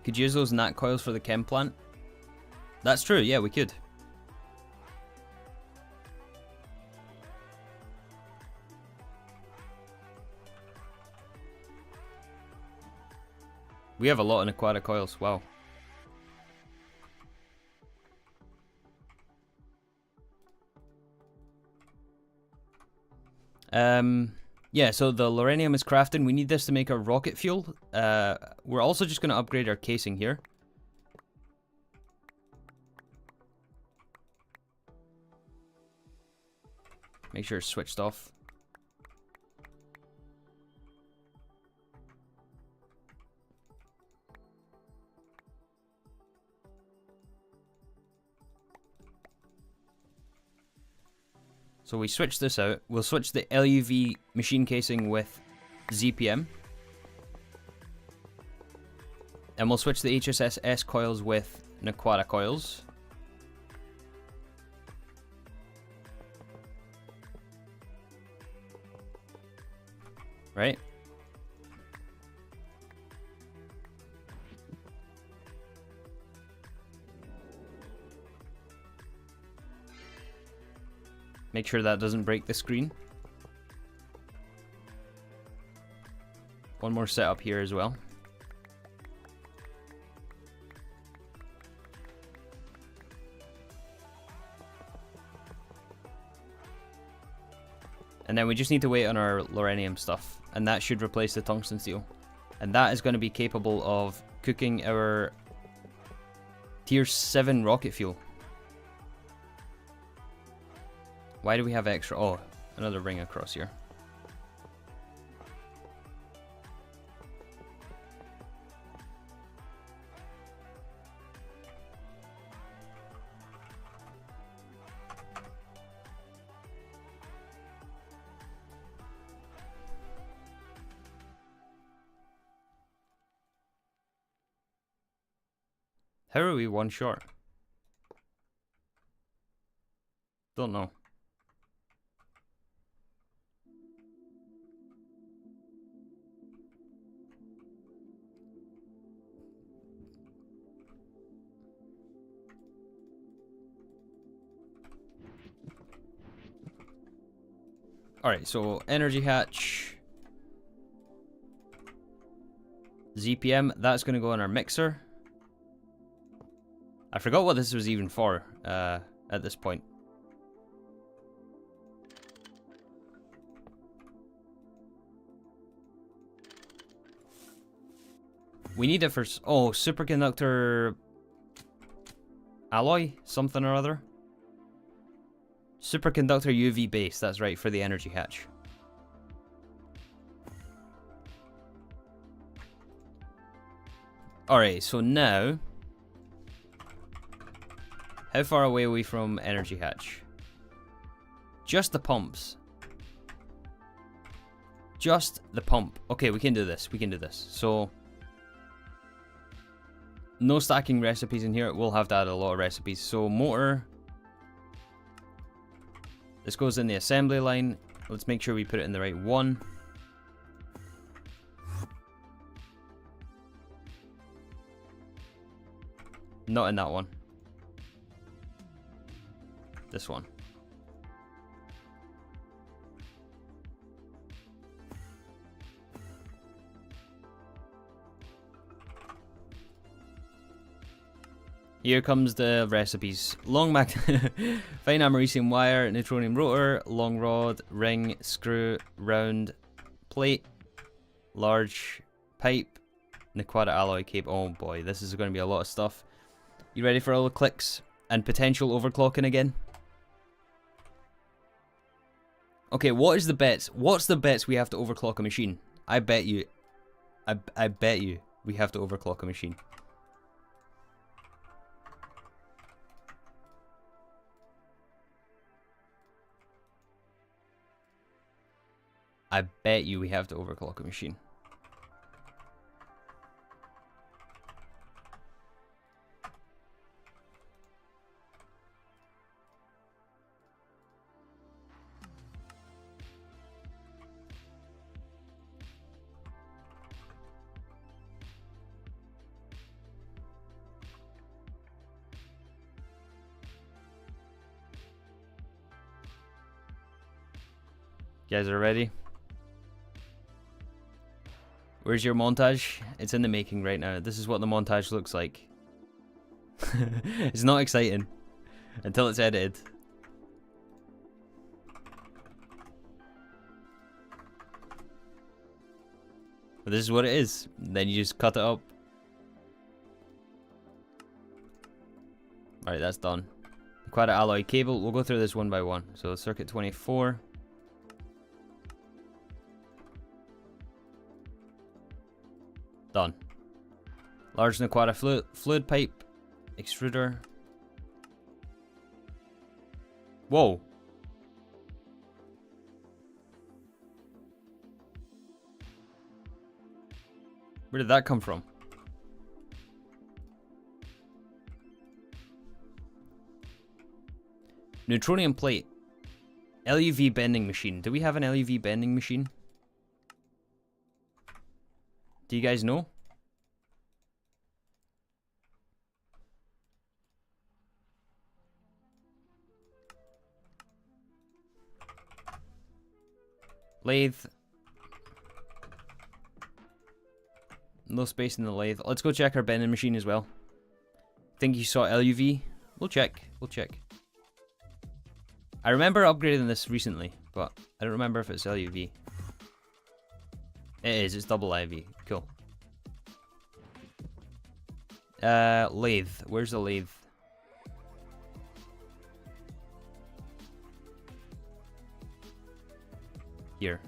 Could use those NAT coils for the chem plant. That's true, yeah, we could. We have a lot in aquatic coils, wow. Yeah, so the loranium is crafting. We need this to make our rocket fuel. We're also just going to upgrade our casing here. Make sure it's switched off. So we switch this out. We'll switch the LUV machine casing with ZPM. And we'll switch the HSS coils with aquatic coils. Right? Make sure that doesn't break the screen. One more setup here as well. And then we just need to wait on our loranium stuff, and that should replace the tungsten steel. And that is going to be capable of cooking our tier 7 rocket fuel. Why do we have extra? Oh, another ring across here. How are we one short? Don't know. Alright, so energy hatch. ZPM, that's going to go in our mixer. I forgot what this was even for at this point. We need it for... Oh, superconductor... alloy? Something or other? Superconductor UV base, that's right, for the energy hatch. Alright, so now... How far away are we from energy hatch? Just the pumps. Just the pump. Okay, we can do this. We can do this. So... No stacking recipes in here. We'll have to add a lot of recipes. So, motor... This goes in the assembly line. Let's make sure we put it in the right one. Not in that one. This one. Here comes the recipes. Long fine americium wire, neutronium rotor, long rod, ring, screw, round, plate, large pipe, Nequata alloy cable. Oh boy, this is going to be a lot of stuff. You ready for all the clicks and potential overclocking again? Okay, what is the bets? What's the bets we have to overclock a machine? I bet you. I bet you we have to overclock a machine. I bet you we have to overclock a machine. You guys are ready? Where's your montage? It's in the making right now. This is what the montage looks like. It's not exciting until it's edited. But this is what it is. Then you just cut it up. Alright, that's done. Quad alloy cable. We'll go through this one by one. So circuit 24. Done. Large Nequata fluid pipe. Extruder. Whoa. Where did that come from? Neutronium plate. LUV bending machine. Do we have an LUV bending machine? Do you guys know? Lathe. No space in the lathe. Let's go check our bending machine as well. Think you saw LUV? We'll check. We'll check. I remember upgrading this recently, but I don't remember if it's LUV. It is. It's double IV. Cool. Lathe. Where's the lathe? Here.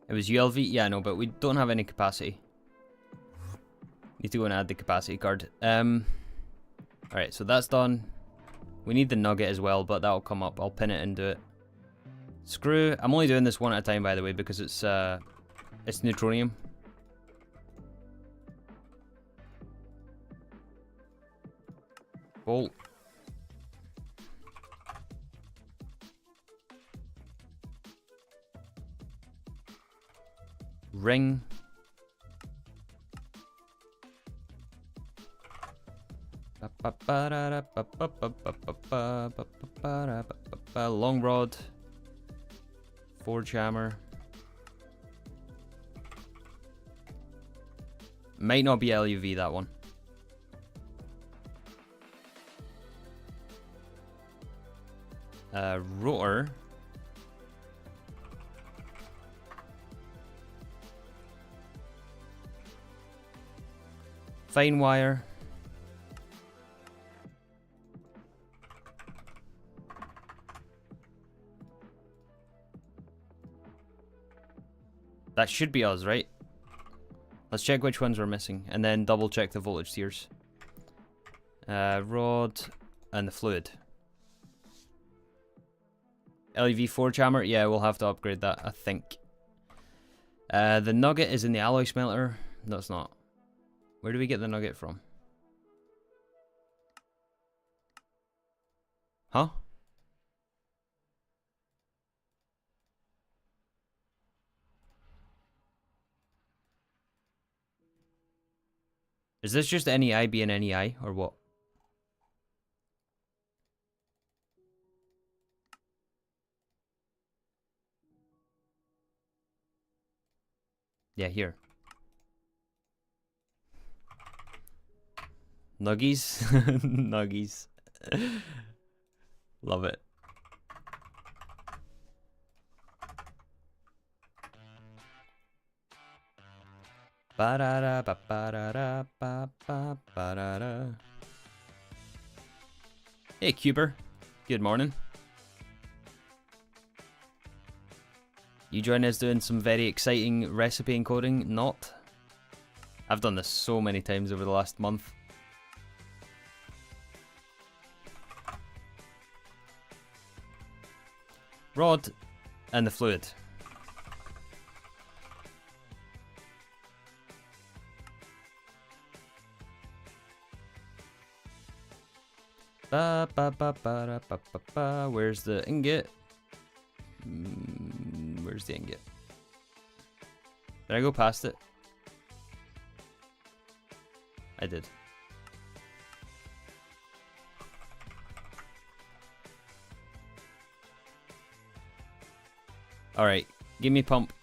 It was ULV? Yeah, no, but we don't have any capacity. Need to go and add the capacity card. Alright, so that's done. We need the nugget as well, but that'll come up. I'll pin it and do it. Screw. I'm only doing this one at a time, by the way, because it's neutronium. Bolt. Ring. Long rod. Forge hammer. Might not be LUV, that one. Rotor. Fine wire. That should be us, right? Let's check which ones we're missing, and then double check the voltage tiers. Rod and the fluid. LEV forge hammer, yeah, we'll have to upgrade that, I think. The nugget is in the alloy smelter. No, it's not. Where do we get the nugget from? Huh? Is this just NEI being NEI, or what? Yeah, here. Nuggies? Nuggies. Love it. Ba-da-da, ba-ba-da-da, ba-ba-ba-da-da. Hey, Cuber. Good morning. You join us doing some very exciting recipe encoding? Not. I've done this so many times over the last month. Rod and the fluid. Ba ba ba ba da, ba ba ba. Where's the ingot? Where's the ingot? Did I go past it? I did. Alright, give me pump.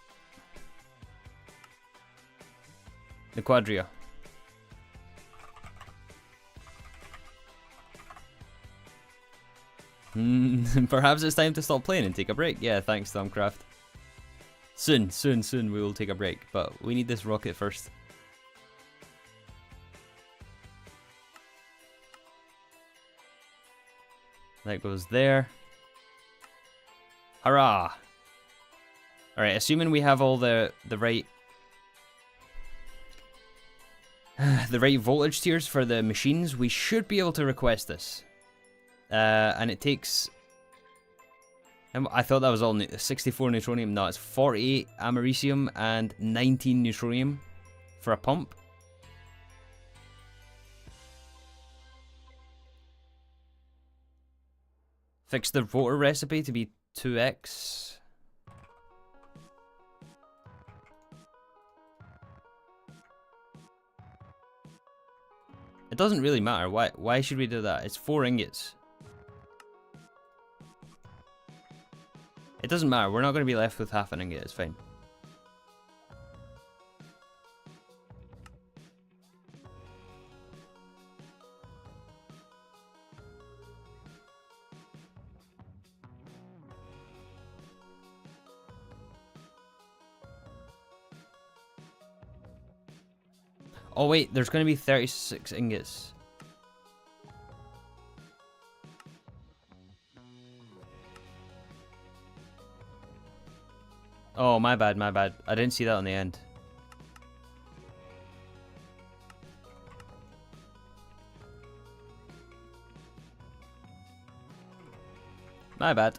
The Quadria. Perhaps it's time to stop playing and take a break. Yeah, thanks, Thumbcraft. Soon we will take a break, but we need this rocket first. That goes there. Hurrah! Alright, assuming we have all the right the right voltage tiers for the machines, we should be able to request this. And it takes... I thought that was all 64 neutronium. No, it's 48 americium and 19 neutronium for a pump. Fix the rotor recipe to be 2x. It doesn't really matter. Why should we do that? It's 4 ingots. It doesn't matter. We're not going to be left with half an ingot. It's fine. Oh wait, there's going to be 36 ingots. Oh, my bad, my bad. I didn't see that on the end. My bad.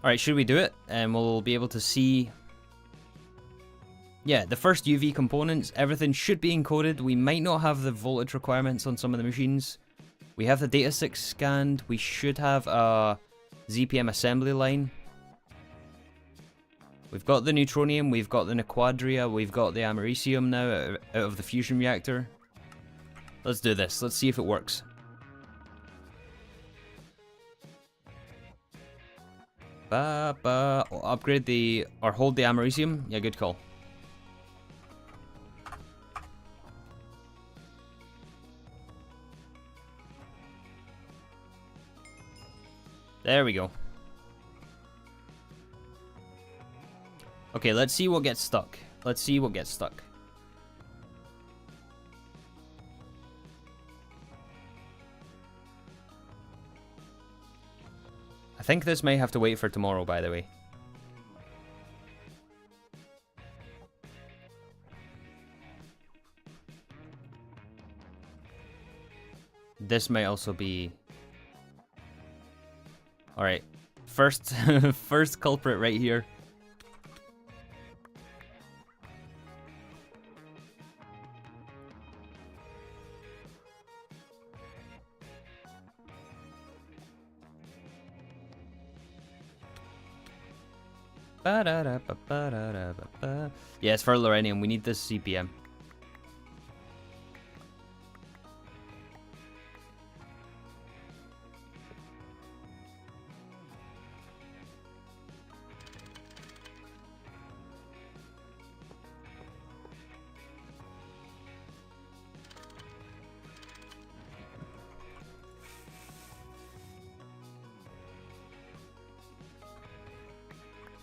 Alright, should we do it? And we'll be able to see... Yeah, the first UV components, everything should be encoded. We might not have the voltage requirements on some of the machines. We have the datasticks scanned. We should have a ZPM assembly line. We've got the neutronium, we've got the Quadria, we've got the americium now out of the fusion reactor. Let's do this. Let's see if it works. Upgrade the... or hold the americium. Yeah, good call. There we go. Okay, let's see what gets stuck. Let's see what gets stuck. I think this may have to wait for tomorrow, by the way. This may also be... Alright, first, first culprit right here. Yeah, it's for Lorenium. We need this CPM.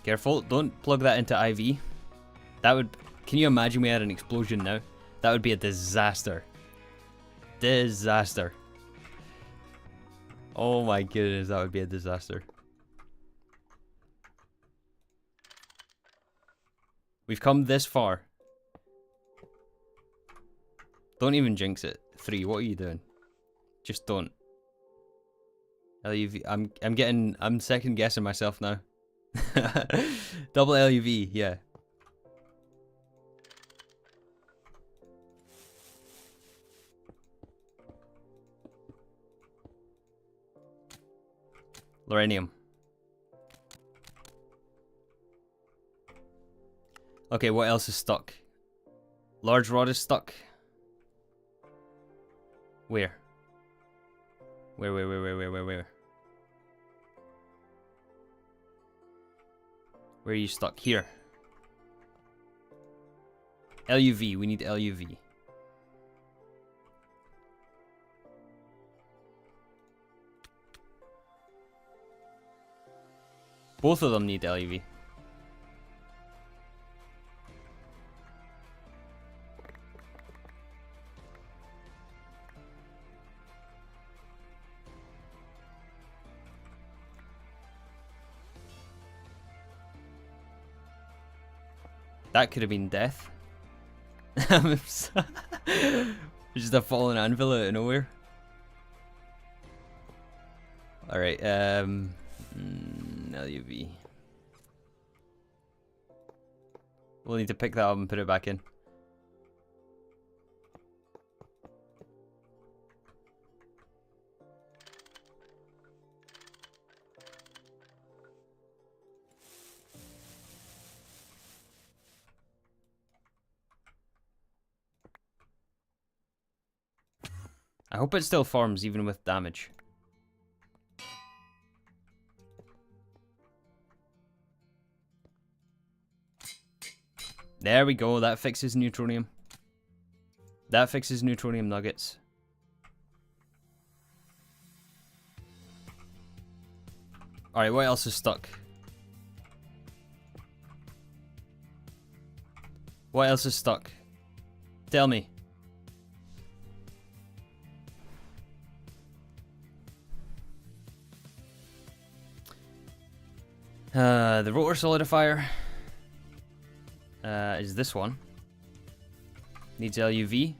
Careful, don't plug that into IV. That would... Can you imagine we had an explosion now? That would be a disaster. Disaster. Oh my goodness, that would be a disaster. We've come this far. Don't even jinx it. 3, what are you doing? Just don't. LUV, I'm second guessing myself now. Double LUV, yeah. Lorenium. Okay, what else is stuck? Large rod is stuck. Where? Where? Where are you stuck? Here. LUV, we need LUV. Both of them need LUV. That could have been death. Just a fallen anvil out of nowhere. Alright, LUV. We'll need to pick that up and put it back in. I hope it still farms even with damage. There we go, that fixes neutronium. That fixes neutronium nuggets. Alright, what else is stuck? What else is stuck? Tell me. The rotor solidifier is this one. Needs LUV.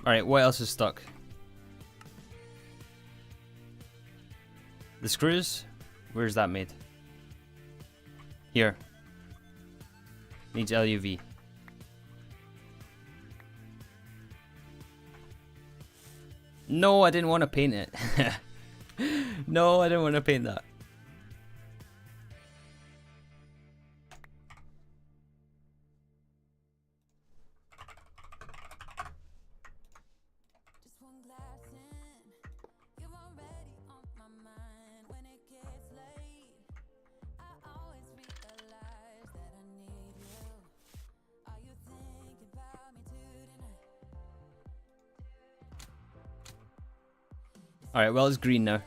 Alright, what else is stuck? The screws? Where's that made? Here. Needs LUV. No, I didn't want to paint it. No, I didn't want to paint that. Alright, well, it's green now.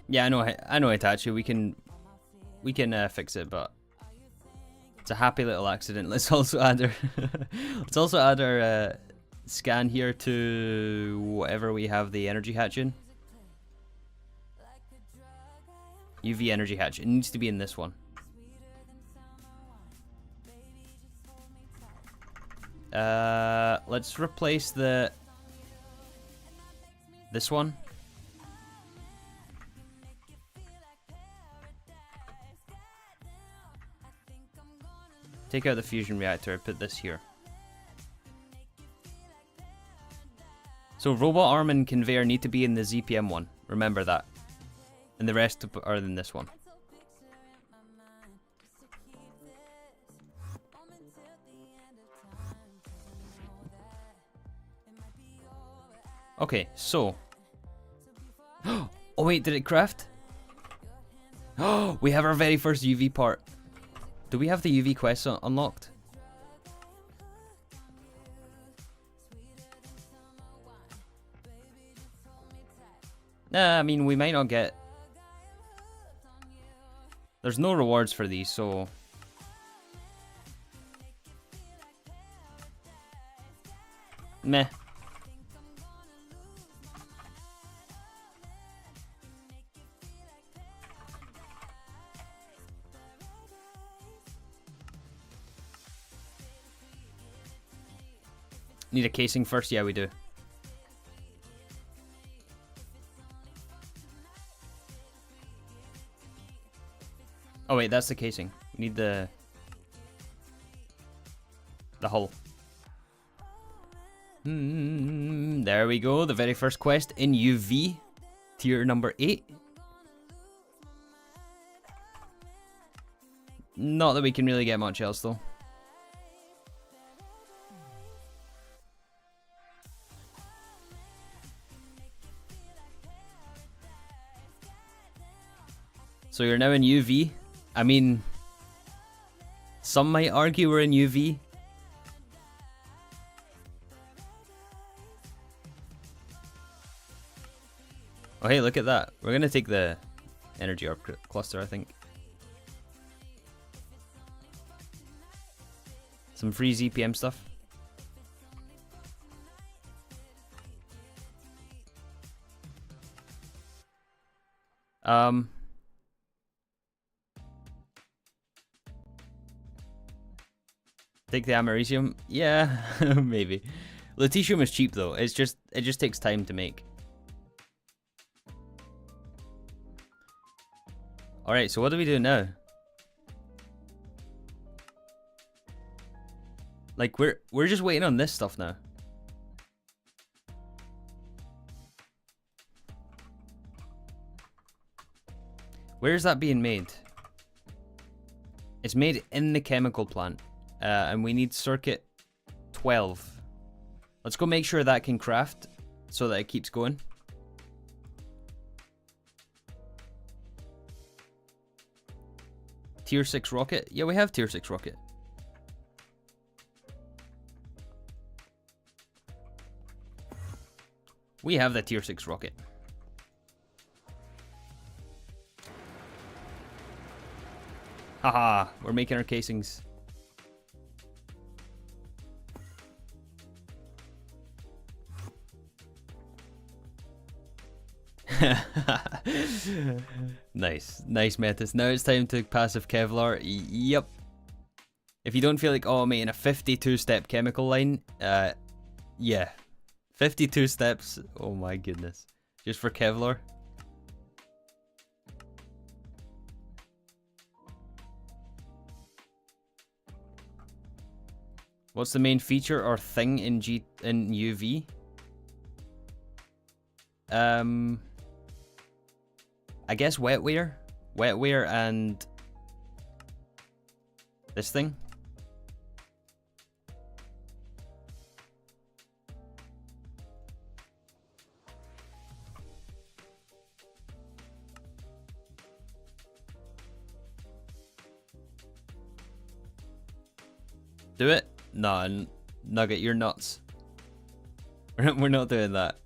Yeah, I know Itachi. We can fix it, but it's a happy little accident. Let's also add our scan here to whatever we have the energy hatch in. UV energy hatch. It needs to be in this one. Let's replace this one. Take out the fusion reactor, put this here. So robot arm and conveyor need to be in the ZPM one. Remember that. And the rest are in this one. Okay, so. Oh wait, did it craft? Oh, we have our very first UV part. Do we have the UV quest unlocked? Nah, I mean, we might not get... There's no rewards for these, so... Meh. Need a casing first? Yeah, we do. Oh wait, that's the casing. We need the hull. There we go. The very first quest in UV, tier number 8. Not that we can really get much else though. So you're now in UV. I mean, some might argue we're in UV. Oh hey, look at that. We're gonna take the energy orb cluster, I think. Some free ZPM stuff. Take the Americium? Yeah, maybe. Lutetium is cheap though. It just takes time to make. Alright, so what do we do now? Like we're just waiting on this stuff now. Where is that being made? It's made in the chemical plant. And we need circuit 12. Let's go make sure that can craft so that it keeps going. Tier 6 rocket? Yeah, we have tier 6 rocket. We have the tier 6 rocket. Haha, we're making our casings. Nice Metis. Now it's time to passive Kevlar. Yep. If you don't feel like, oh, I'm making a 52-step chemical line, yeah, 52 steps. Oh my goodness, just for Kevlar. What's the main feature or thing in UV? I guess wetware and this thing. Do it? No, Nugget, you're nuts. We're not doing that.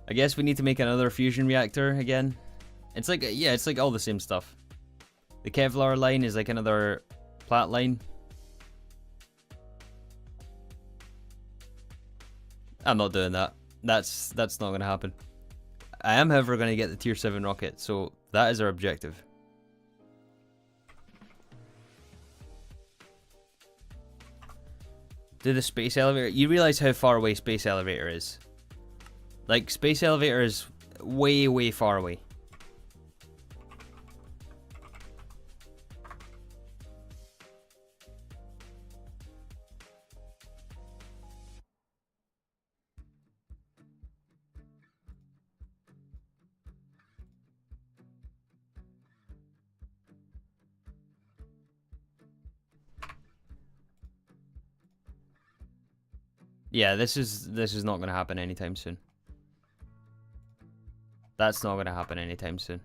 I guess we need to make another fusion reactor again. It's like, yeah, it's like all the same stuff. The Kevlar line is like another plat line. I'm not doing that. That's not going to happen. I am, however, going to get the tier 7 rocket, so that is our objective. Do the space elevator. You realize how far away space elevator is. Like, space elevator is way, way far away. Yeah, this is not going to happen anytime soon. That's not going to happen anytime soon.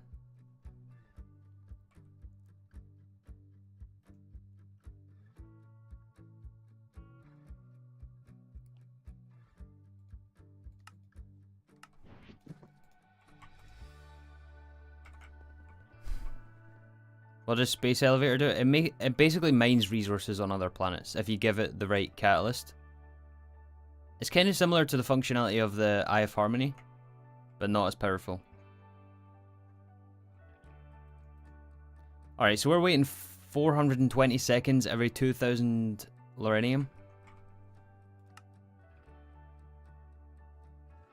What does space elevator do? It basically mines resources on other planets if you give it the right catalyst. It's kind of similar to the functionality of the Eye of Harmony, but not as powerful. Alright, so we're waiting 420 seconds every 2,000 Lorenium.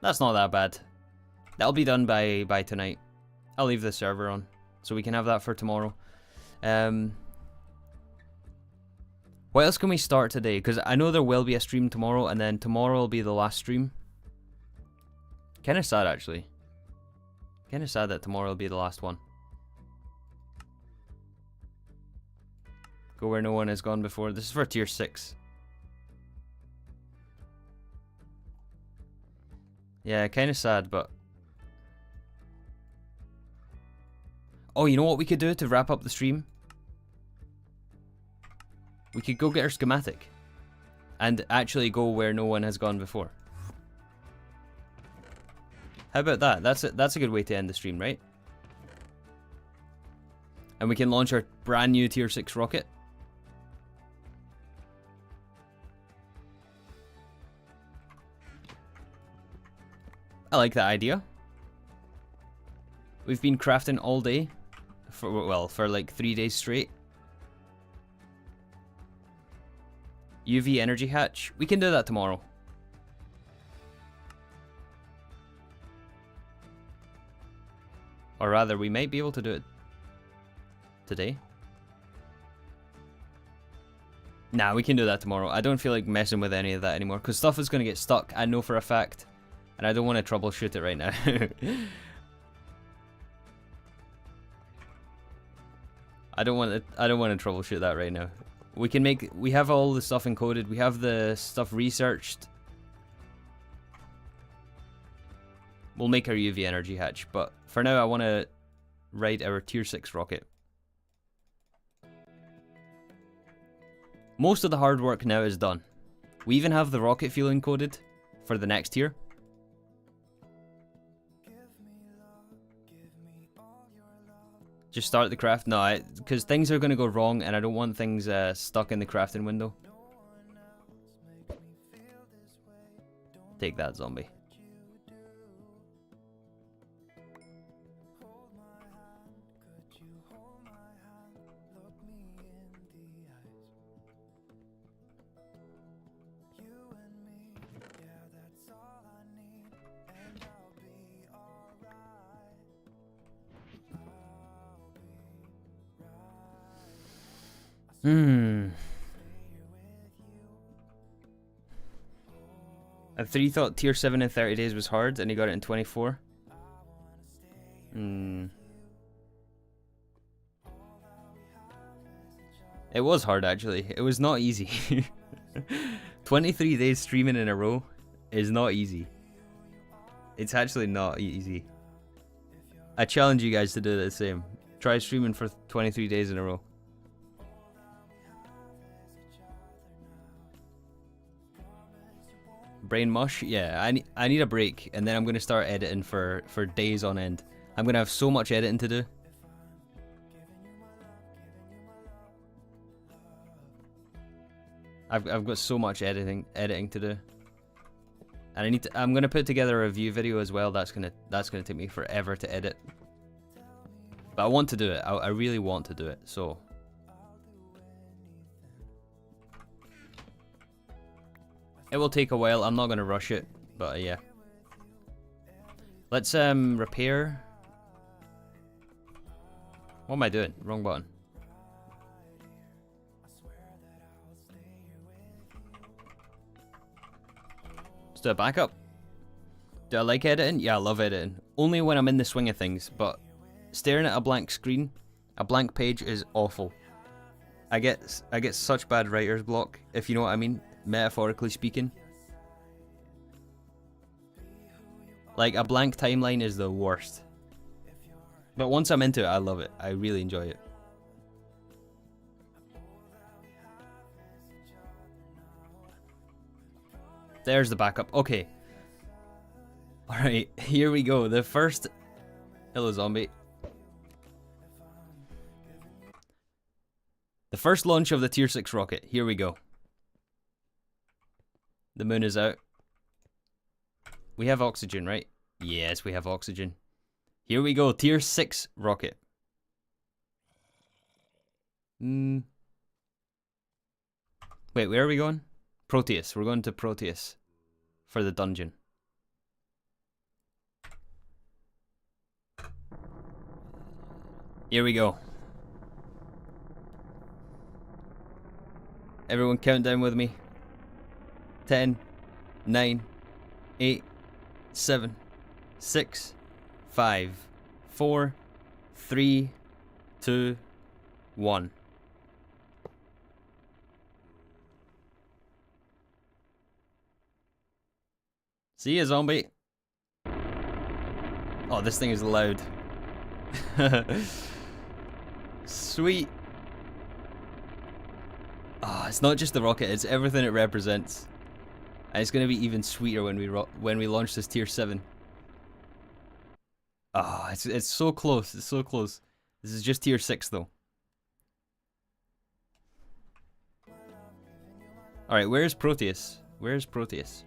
That's not that bad. That'll be done by tonight. I'll leave the server on, so we can have that for tomorrow. What else can we start today? Because I know there will be a stream tomorrow, and then tomorrow will be the last stream. Kind of sad, actually. Kind of sad that tomorrow will be the last one. Go where no one has gone before. This is for tier 6. Yeah, kind of sad, but... Oh, you know what we could do to wrap up the stream? We could go get our schematic. And actually go where no one has gone before. How about that? That's a good way to end the stream, right? And we can launch our brand new tier 6 rocket. I like that idea. We've been crafting all day. For like 3 days straight. UV energy hatch. We can do that tomorrow. Or rather, we might be able to do it today. Nah, we can do that tomorrow. I don't feel like messing with any of that anymore, because stuff is going to get stuck, I know for a fact. And I don't want to troubleshoot it right now. I don't want to troubleshoot that right now. We have all the stuff encoded, we have the stuff researched. We'll make our UV energy hatch, but for now I want to ride our tier 6 rocket. Most of the hard work now is done. We even have the rocket fuel encoded for the next tier. Just start the craft? No, because things are going to go wrong and I don't want things stuck in the crafting window. Take that, zombie. And 3 thought tier 7 in 30 days was hard and he got it in 24. It was hard actually. It was not easy. 23 days streaming in a row is not easy. It's actually not easy. I challenge you guys to do the same. Try streaming for 23 days in a row. Brain mush? Yeah, I need a break, and then I'm gonna start editing for days on end. I'm gonna have so much editing to do. I've got so much editing to do. And I'm gonna put together a review video as well. That's gonna take me forever to edit. But I want to do it. I really want to do it. So it will take a while. I'm not gonna rush it, but yeah. Let's repair. What am I doing? Wrong button. Let's do a backup. Do I like editing? Yeah, I love editing. Only when I'm in the swing of things, but staring at a blank screen, a blank page is awful. I get such bad writer's block, if you know what I mean, metaphorically speaking. Like, a blank timeline is the worst. But once I'm into it, I love it. I really enjoy it. There's the backup. Okay. Alright, here we go. The first... Hello, zombie. The first launch of the Tier 6 rocket. Here we go. The moon is out. We have oxygen, right? Yes, we have oxygen. Here we go. Tier 6 rocket. Wait, where are we going? Proteus. We're going to Proteus for the dungeon. Here we go. Everyone count down with me. 10, 9, 8, 7, 6, 5, 4, 3, 2, 1. See ya, zombie. Oh, this thing is loud. Sweet. Oh, it's not just the rocket, it's everything it represents. And it's going to be even sweeter when we launch this Tier 7. Oh, it's so close, it's so close. This is just Tier 6 though. Alright, where's Proteus? Where's Proteus?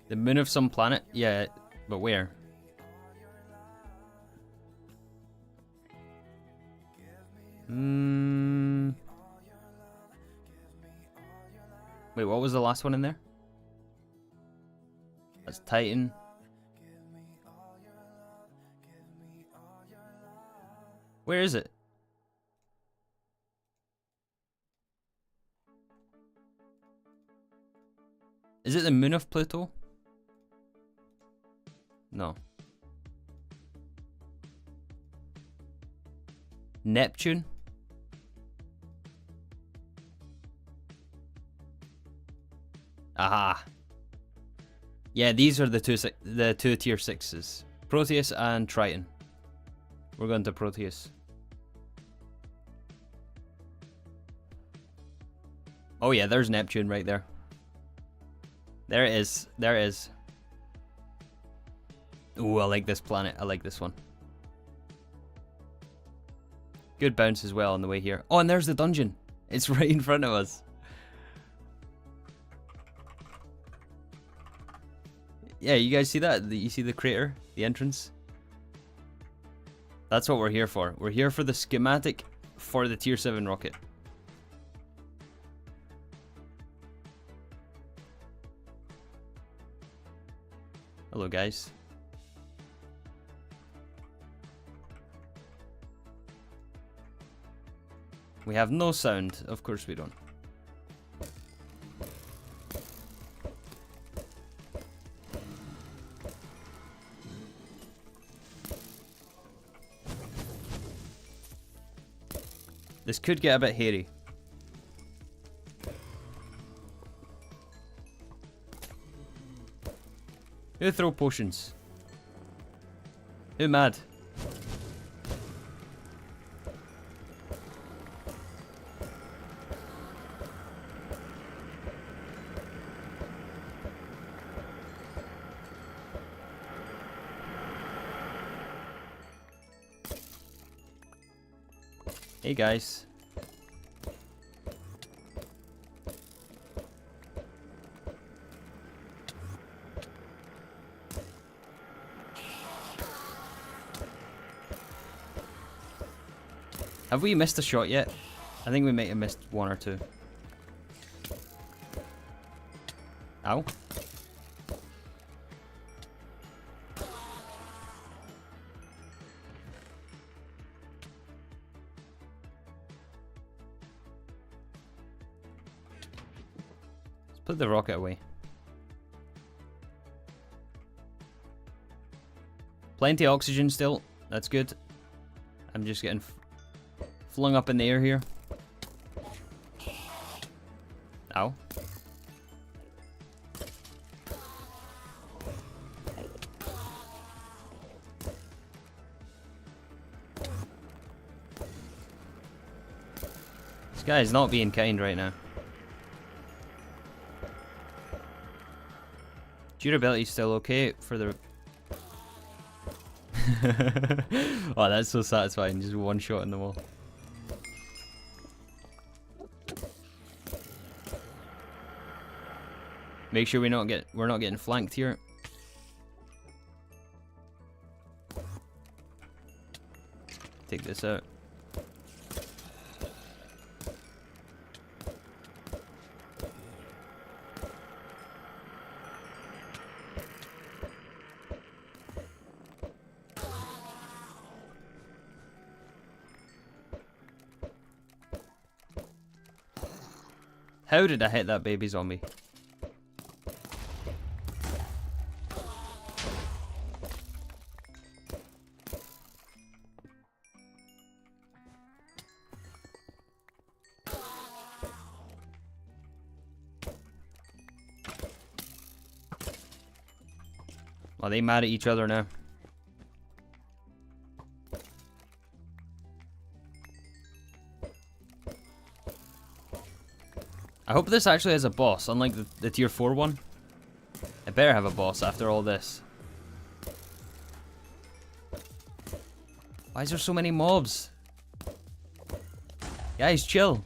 The moon of some planet? Yeah, but where? Wait, what was the last one in there? That's Titan. Where is it? Is it the moon of Pluto? No. Neptune? Aha. Yeah, these are the two Tier 6s. Proteus and Triton. We're going to Proteus. Oh yeah, there's Neptune right there. There it is. There it is. Ooh, I like this planet. I like this one. Good bounce as well on the way here. Oh, and there's the dungeon. It's right in front of us. Yeah, you guys see that? You see the crater? The entrance? That's what we're here for. We're here for the schematic for the Tier 7 rocket. Hello, guys. We have no sound. Of course we don't. This could get a bit hairy. Who throw potions? Who mad? Hey guys. Have we missed a shot yet? I think we might have missed one or two. Ow. Let's put the rocket away. Plenty of oxygen still. That's good. I'm just getting flung up in the air here. Ow. This guy is not being kind right now. Durability is still okay for the... Oh, that's so satisfying. Just one shot in the wall. Make sure we're not getting flanked here. Take this out. How did I hit that baby zombie? Are they mad at each other now? I hope this actually has a boss, unlike the tier 4 one. It better have a boss after all this. Why is there so many mobs? Guys, chill.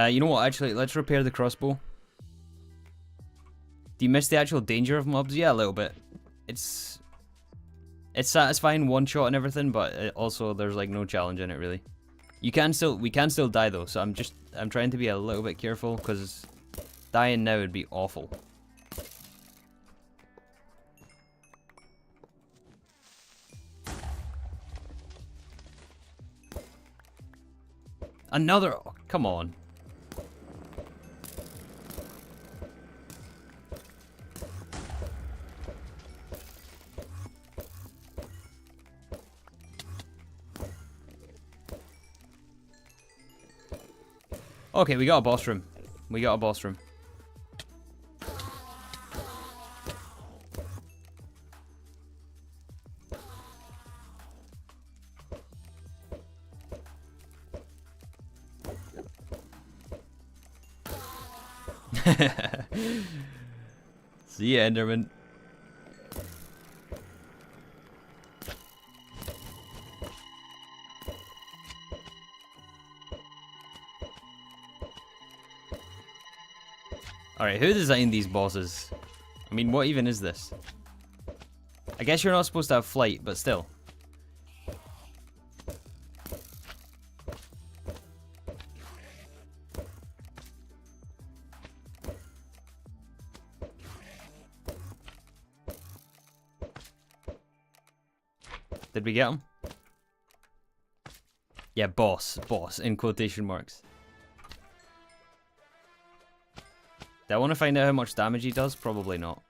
You know what, actually, let's repair the crossbow. Do you miss the actual danger of mobs? Yeah, a little bit. It's satisfying one shot and everything, but also there's like no challenge in it really. We can still die though, so I'm trying to be a little bit careful because dying now would be awful. Another, oh, come on. Okay, we got a boss room. We got a boss room. See ya, Enderman. Alright, who designed these bosses? I mean, what even is this? I guess you're not supposed to have flight, but still. Did we get him? Yeah, boss, in quotation marks. Do I want to find out how much damage he does? Probably not.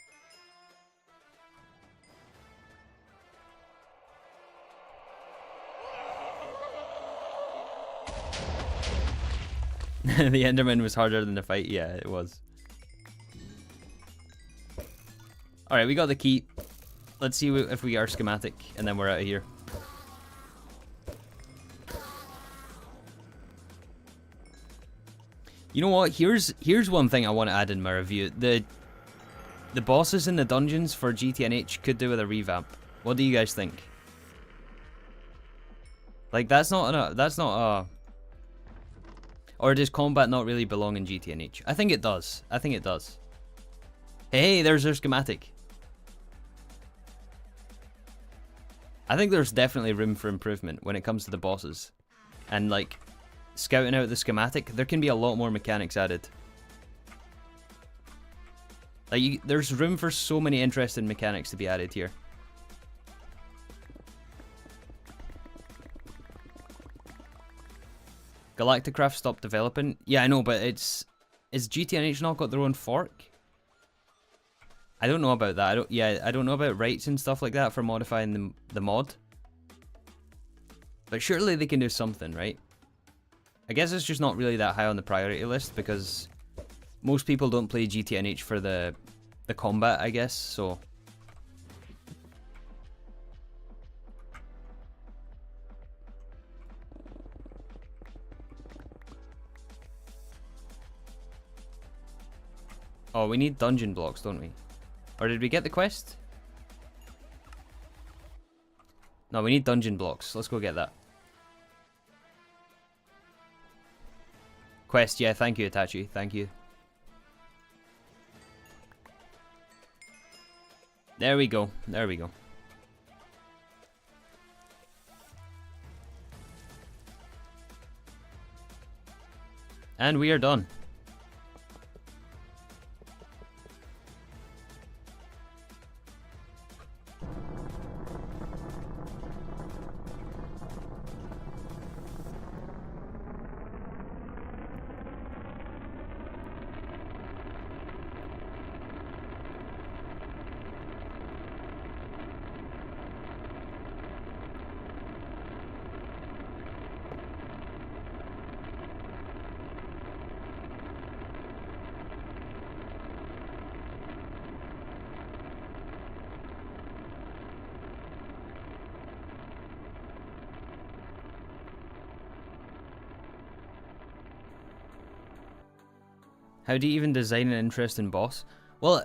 The Enderman was harder than the fight. Yeah, it was. Alright, we got the key. Let's see if we get our schematic, and then we're out of here. You know what? Here's one thing I want to add in my review. The bosses in the dungeons for GTNH could do with a revamp. What do you guys think? Like, that's not a... Or does combat not really belong in GTNH? I think it does. I think it does. Hey, there's their schematic. I think there's definitely room for improvement when it comes to the bosses. And, like, scouting out the schematic, there can be a lot more mechanics added. Like, there's room for so many interesting mechanics to be added here. Galacticraft stopped developing. Yeah, I know, but is GTNH not got their own fork? I don't know about that. I don't know about rights and stuff like that for modifying the mod. But surely they can do something, right? I guess it's just not really that high on the priority list because most people don't play GTNH for the combat, I guess, so... Oh, we need dungeon blocks, don't we? Or did we get the quest? No, we need dungeon blocks. Let's go get that. Quest, yeah, thank you, Itachi. Thank you. There we go. There we go. And we are done. How do you even design an interesting boss? Well,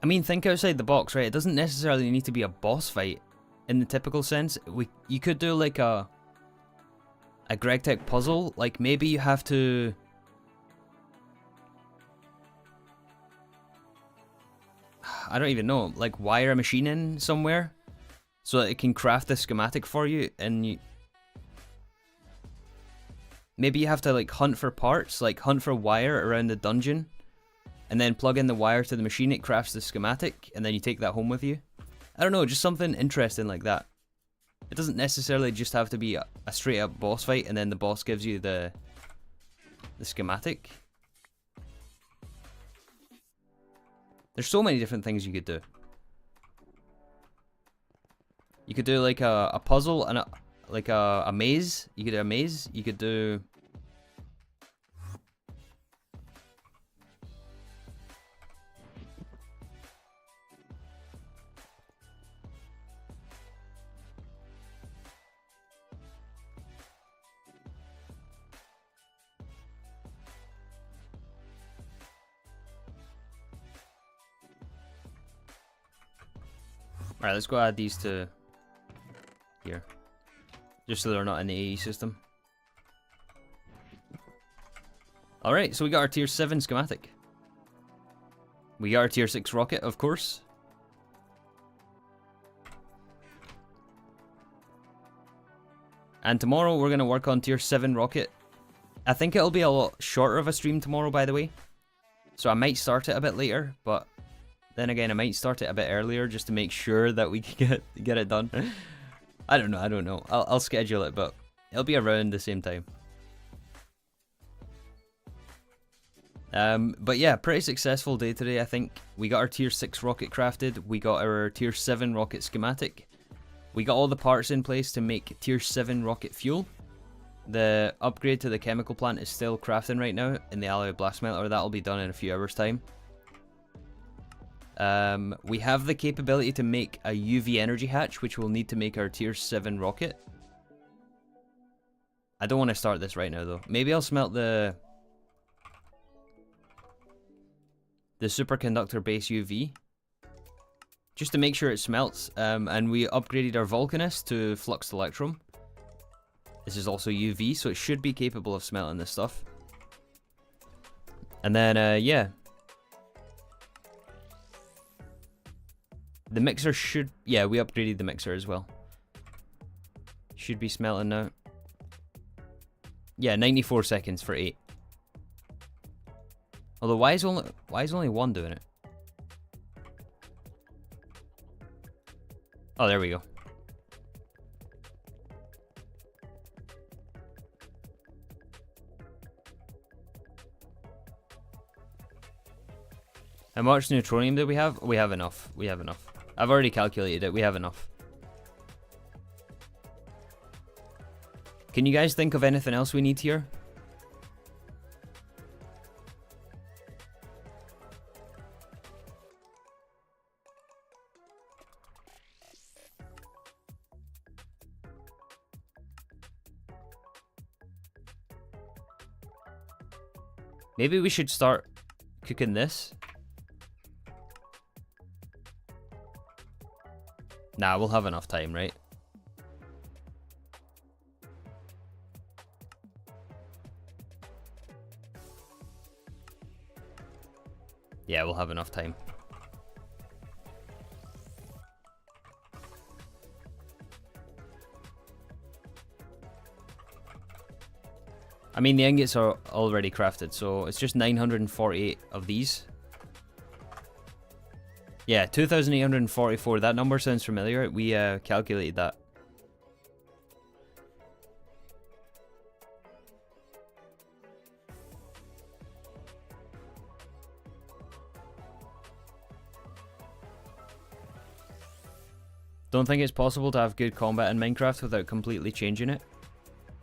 I mean, think outside the box, right? It doesn't necessarily need to be a boss fight in the typical sense. You could do like a Gregtech puzzle. Like maybe you have to... I don't even know. Like wire a machine in somewhere so that it can craft a schematic for you, and you... Maybe you have to like hunt for parts, like hunt for wire around the dungeon, and then plug in the wire to the machine, it crafts the schematic, and then you take that home with you. I don't know, just something interesting like that. It doesn't necessarily just have to be a straight up boss fight, and then the boss gives you the schematic. There's so many different things you could do. You could do like a puzzle and a maze. You could do a maze. You could do... Alright, let's go add these to here. Just so they're not in the AE system. Alright, so we got our tier 7 schematic. We got our tier 6 rocket, of course. And tomorrow we're going to work on tier 7 rocket. I think it'll be a lot shorter of a stream tomorrow, by the way. So I might start it a bit later, but then again I might start it a bit earlier just to make sure that we can get it done. I don't know. I'll schedule it, but it'll be around the same time. But yeah, pretty successful day today, I think. We got our tier 6 rocket crafted. We got our tier 7 rocket schematic. We got all the parts in place to make tier 7 rocket fuel. The upgrade to the chemical plant is still crafting right now in the alloy blast smelter. That'll be done in a few hours' time. We have the capability to make a UV energy hatch, which we'll need to make our tier 7 rocket. I don't want to start this right now though. Maybe I'll smelt the superconductor base UV, just to make sure it smelts. And we upgraded our Vulcanist to Flux Electrum. This is also UV, so it should be capable of smelting this stuff. And then, yeah. The mixer should... Yeah, we upgraded the mixer as well. Should be smelting now. Yeah, 94 seconds for 8. Although, why is only one doing it? Oh, there we go. How much neutronium do we have? We have enough. We have enough. I've already calculated it. We have enough. Can you guys think of anything else we need here? Maybe we should start cooking this. Nah, we'll have enough time, right? Yeah, we'll have enough time. I mean, the ingots are already crafted, so it's just 948 of these. Yeah, 2,844. That number sounds familiar. We calculated that. Don't think it's possible to have good combat in Minecraft without completely changing it.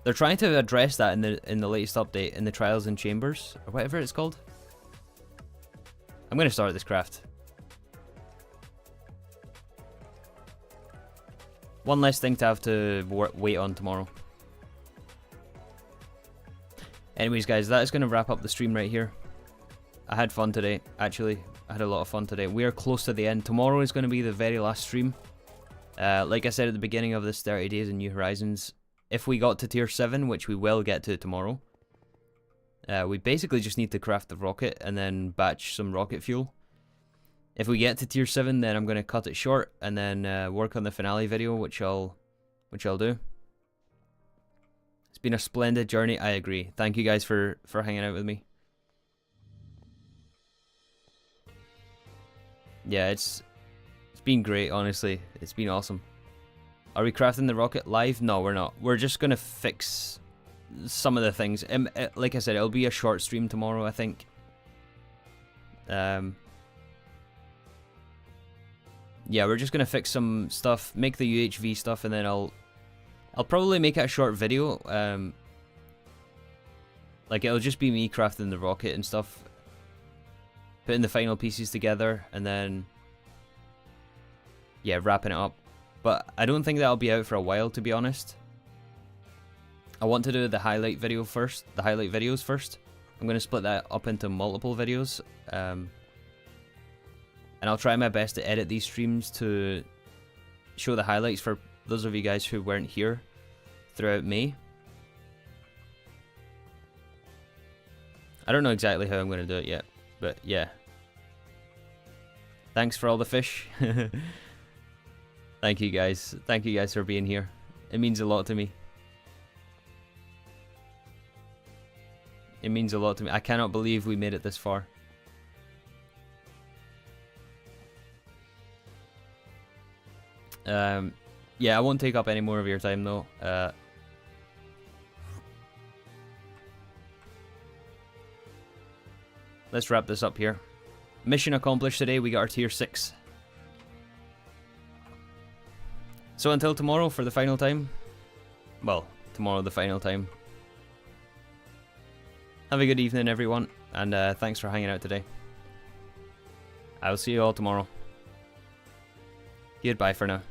They're trying to address that in the latest update, in the Trials and Chambers, or whatever it's called. I'm gonna start this craft. One less thing to have to wait on tomorrow. Anyways, guys, that is going to wrap up the stream right here. I had fun today, actually. I had a lot of fun today. We are close to the end. Tomorrow is going to be the very last stream. Like I said at the beginning of this 30 Days in New Horizons, if we got to tier 7, which we will get to tomorrow, we basically just need to craft the rocket and then batch some rocket fuel. If we get to tier 7, then I'm going to cut it short and then work on the finale video, which I'll do. It's been a splendid journey, I agree. Thank you guys for hanging out with me. Yeah, it's been great, honestly. It's been awesome. Are we crafting the rocket live? No, we're not. We're just going to fix some of the things. Like I said, it'll be a short stream tomorrow, I think. Yeah, we're just gonna fix some stuff, make the UHV stuff, and then I'll probably make it a short video. Like, it'll just be me crafting the rocket and stuff, putting the final pieces together, and then yeah, wrapping it up. But I don't think that'll be out for a while, to be honest. I want to do the highlight video first, the highlight videos first. I'm gonna split that up into multiple videos. And I'll try my best to edit these streams to show the highlights for those of you guys who weren't here throughout May. I don't know exactly how I'm going to do it yet, but yeah. Thanks for all the fish. Thank you guys. Thank you guys for being here. It means a lot to me. It means a lot to me. I cannot believe we made it this far. Yeah, I won't take up any more of your time though. Let's wrap this up here. Mission accomplished today, we got our tier 6. So until tomorrow for the final time. Well, tomorrow the final time. Have a good evening, everyone, and thanks for hanging out today. I will see you all tomorrow. Goodbye for now.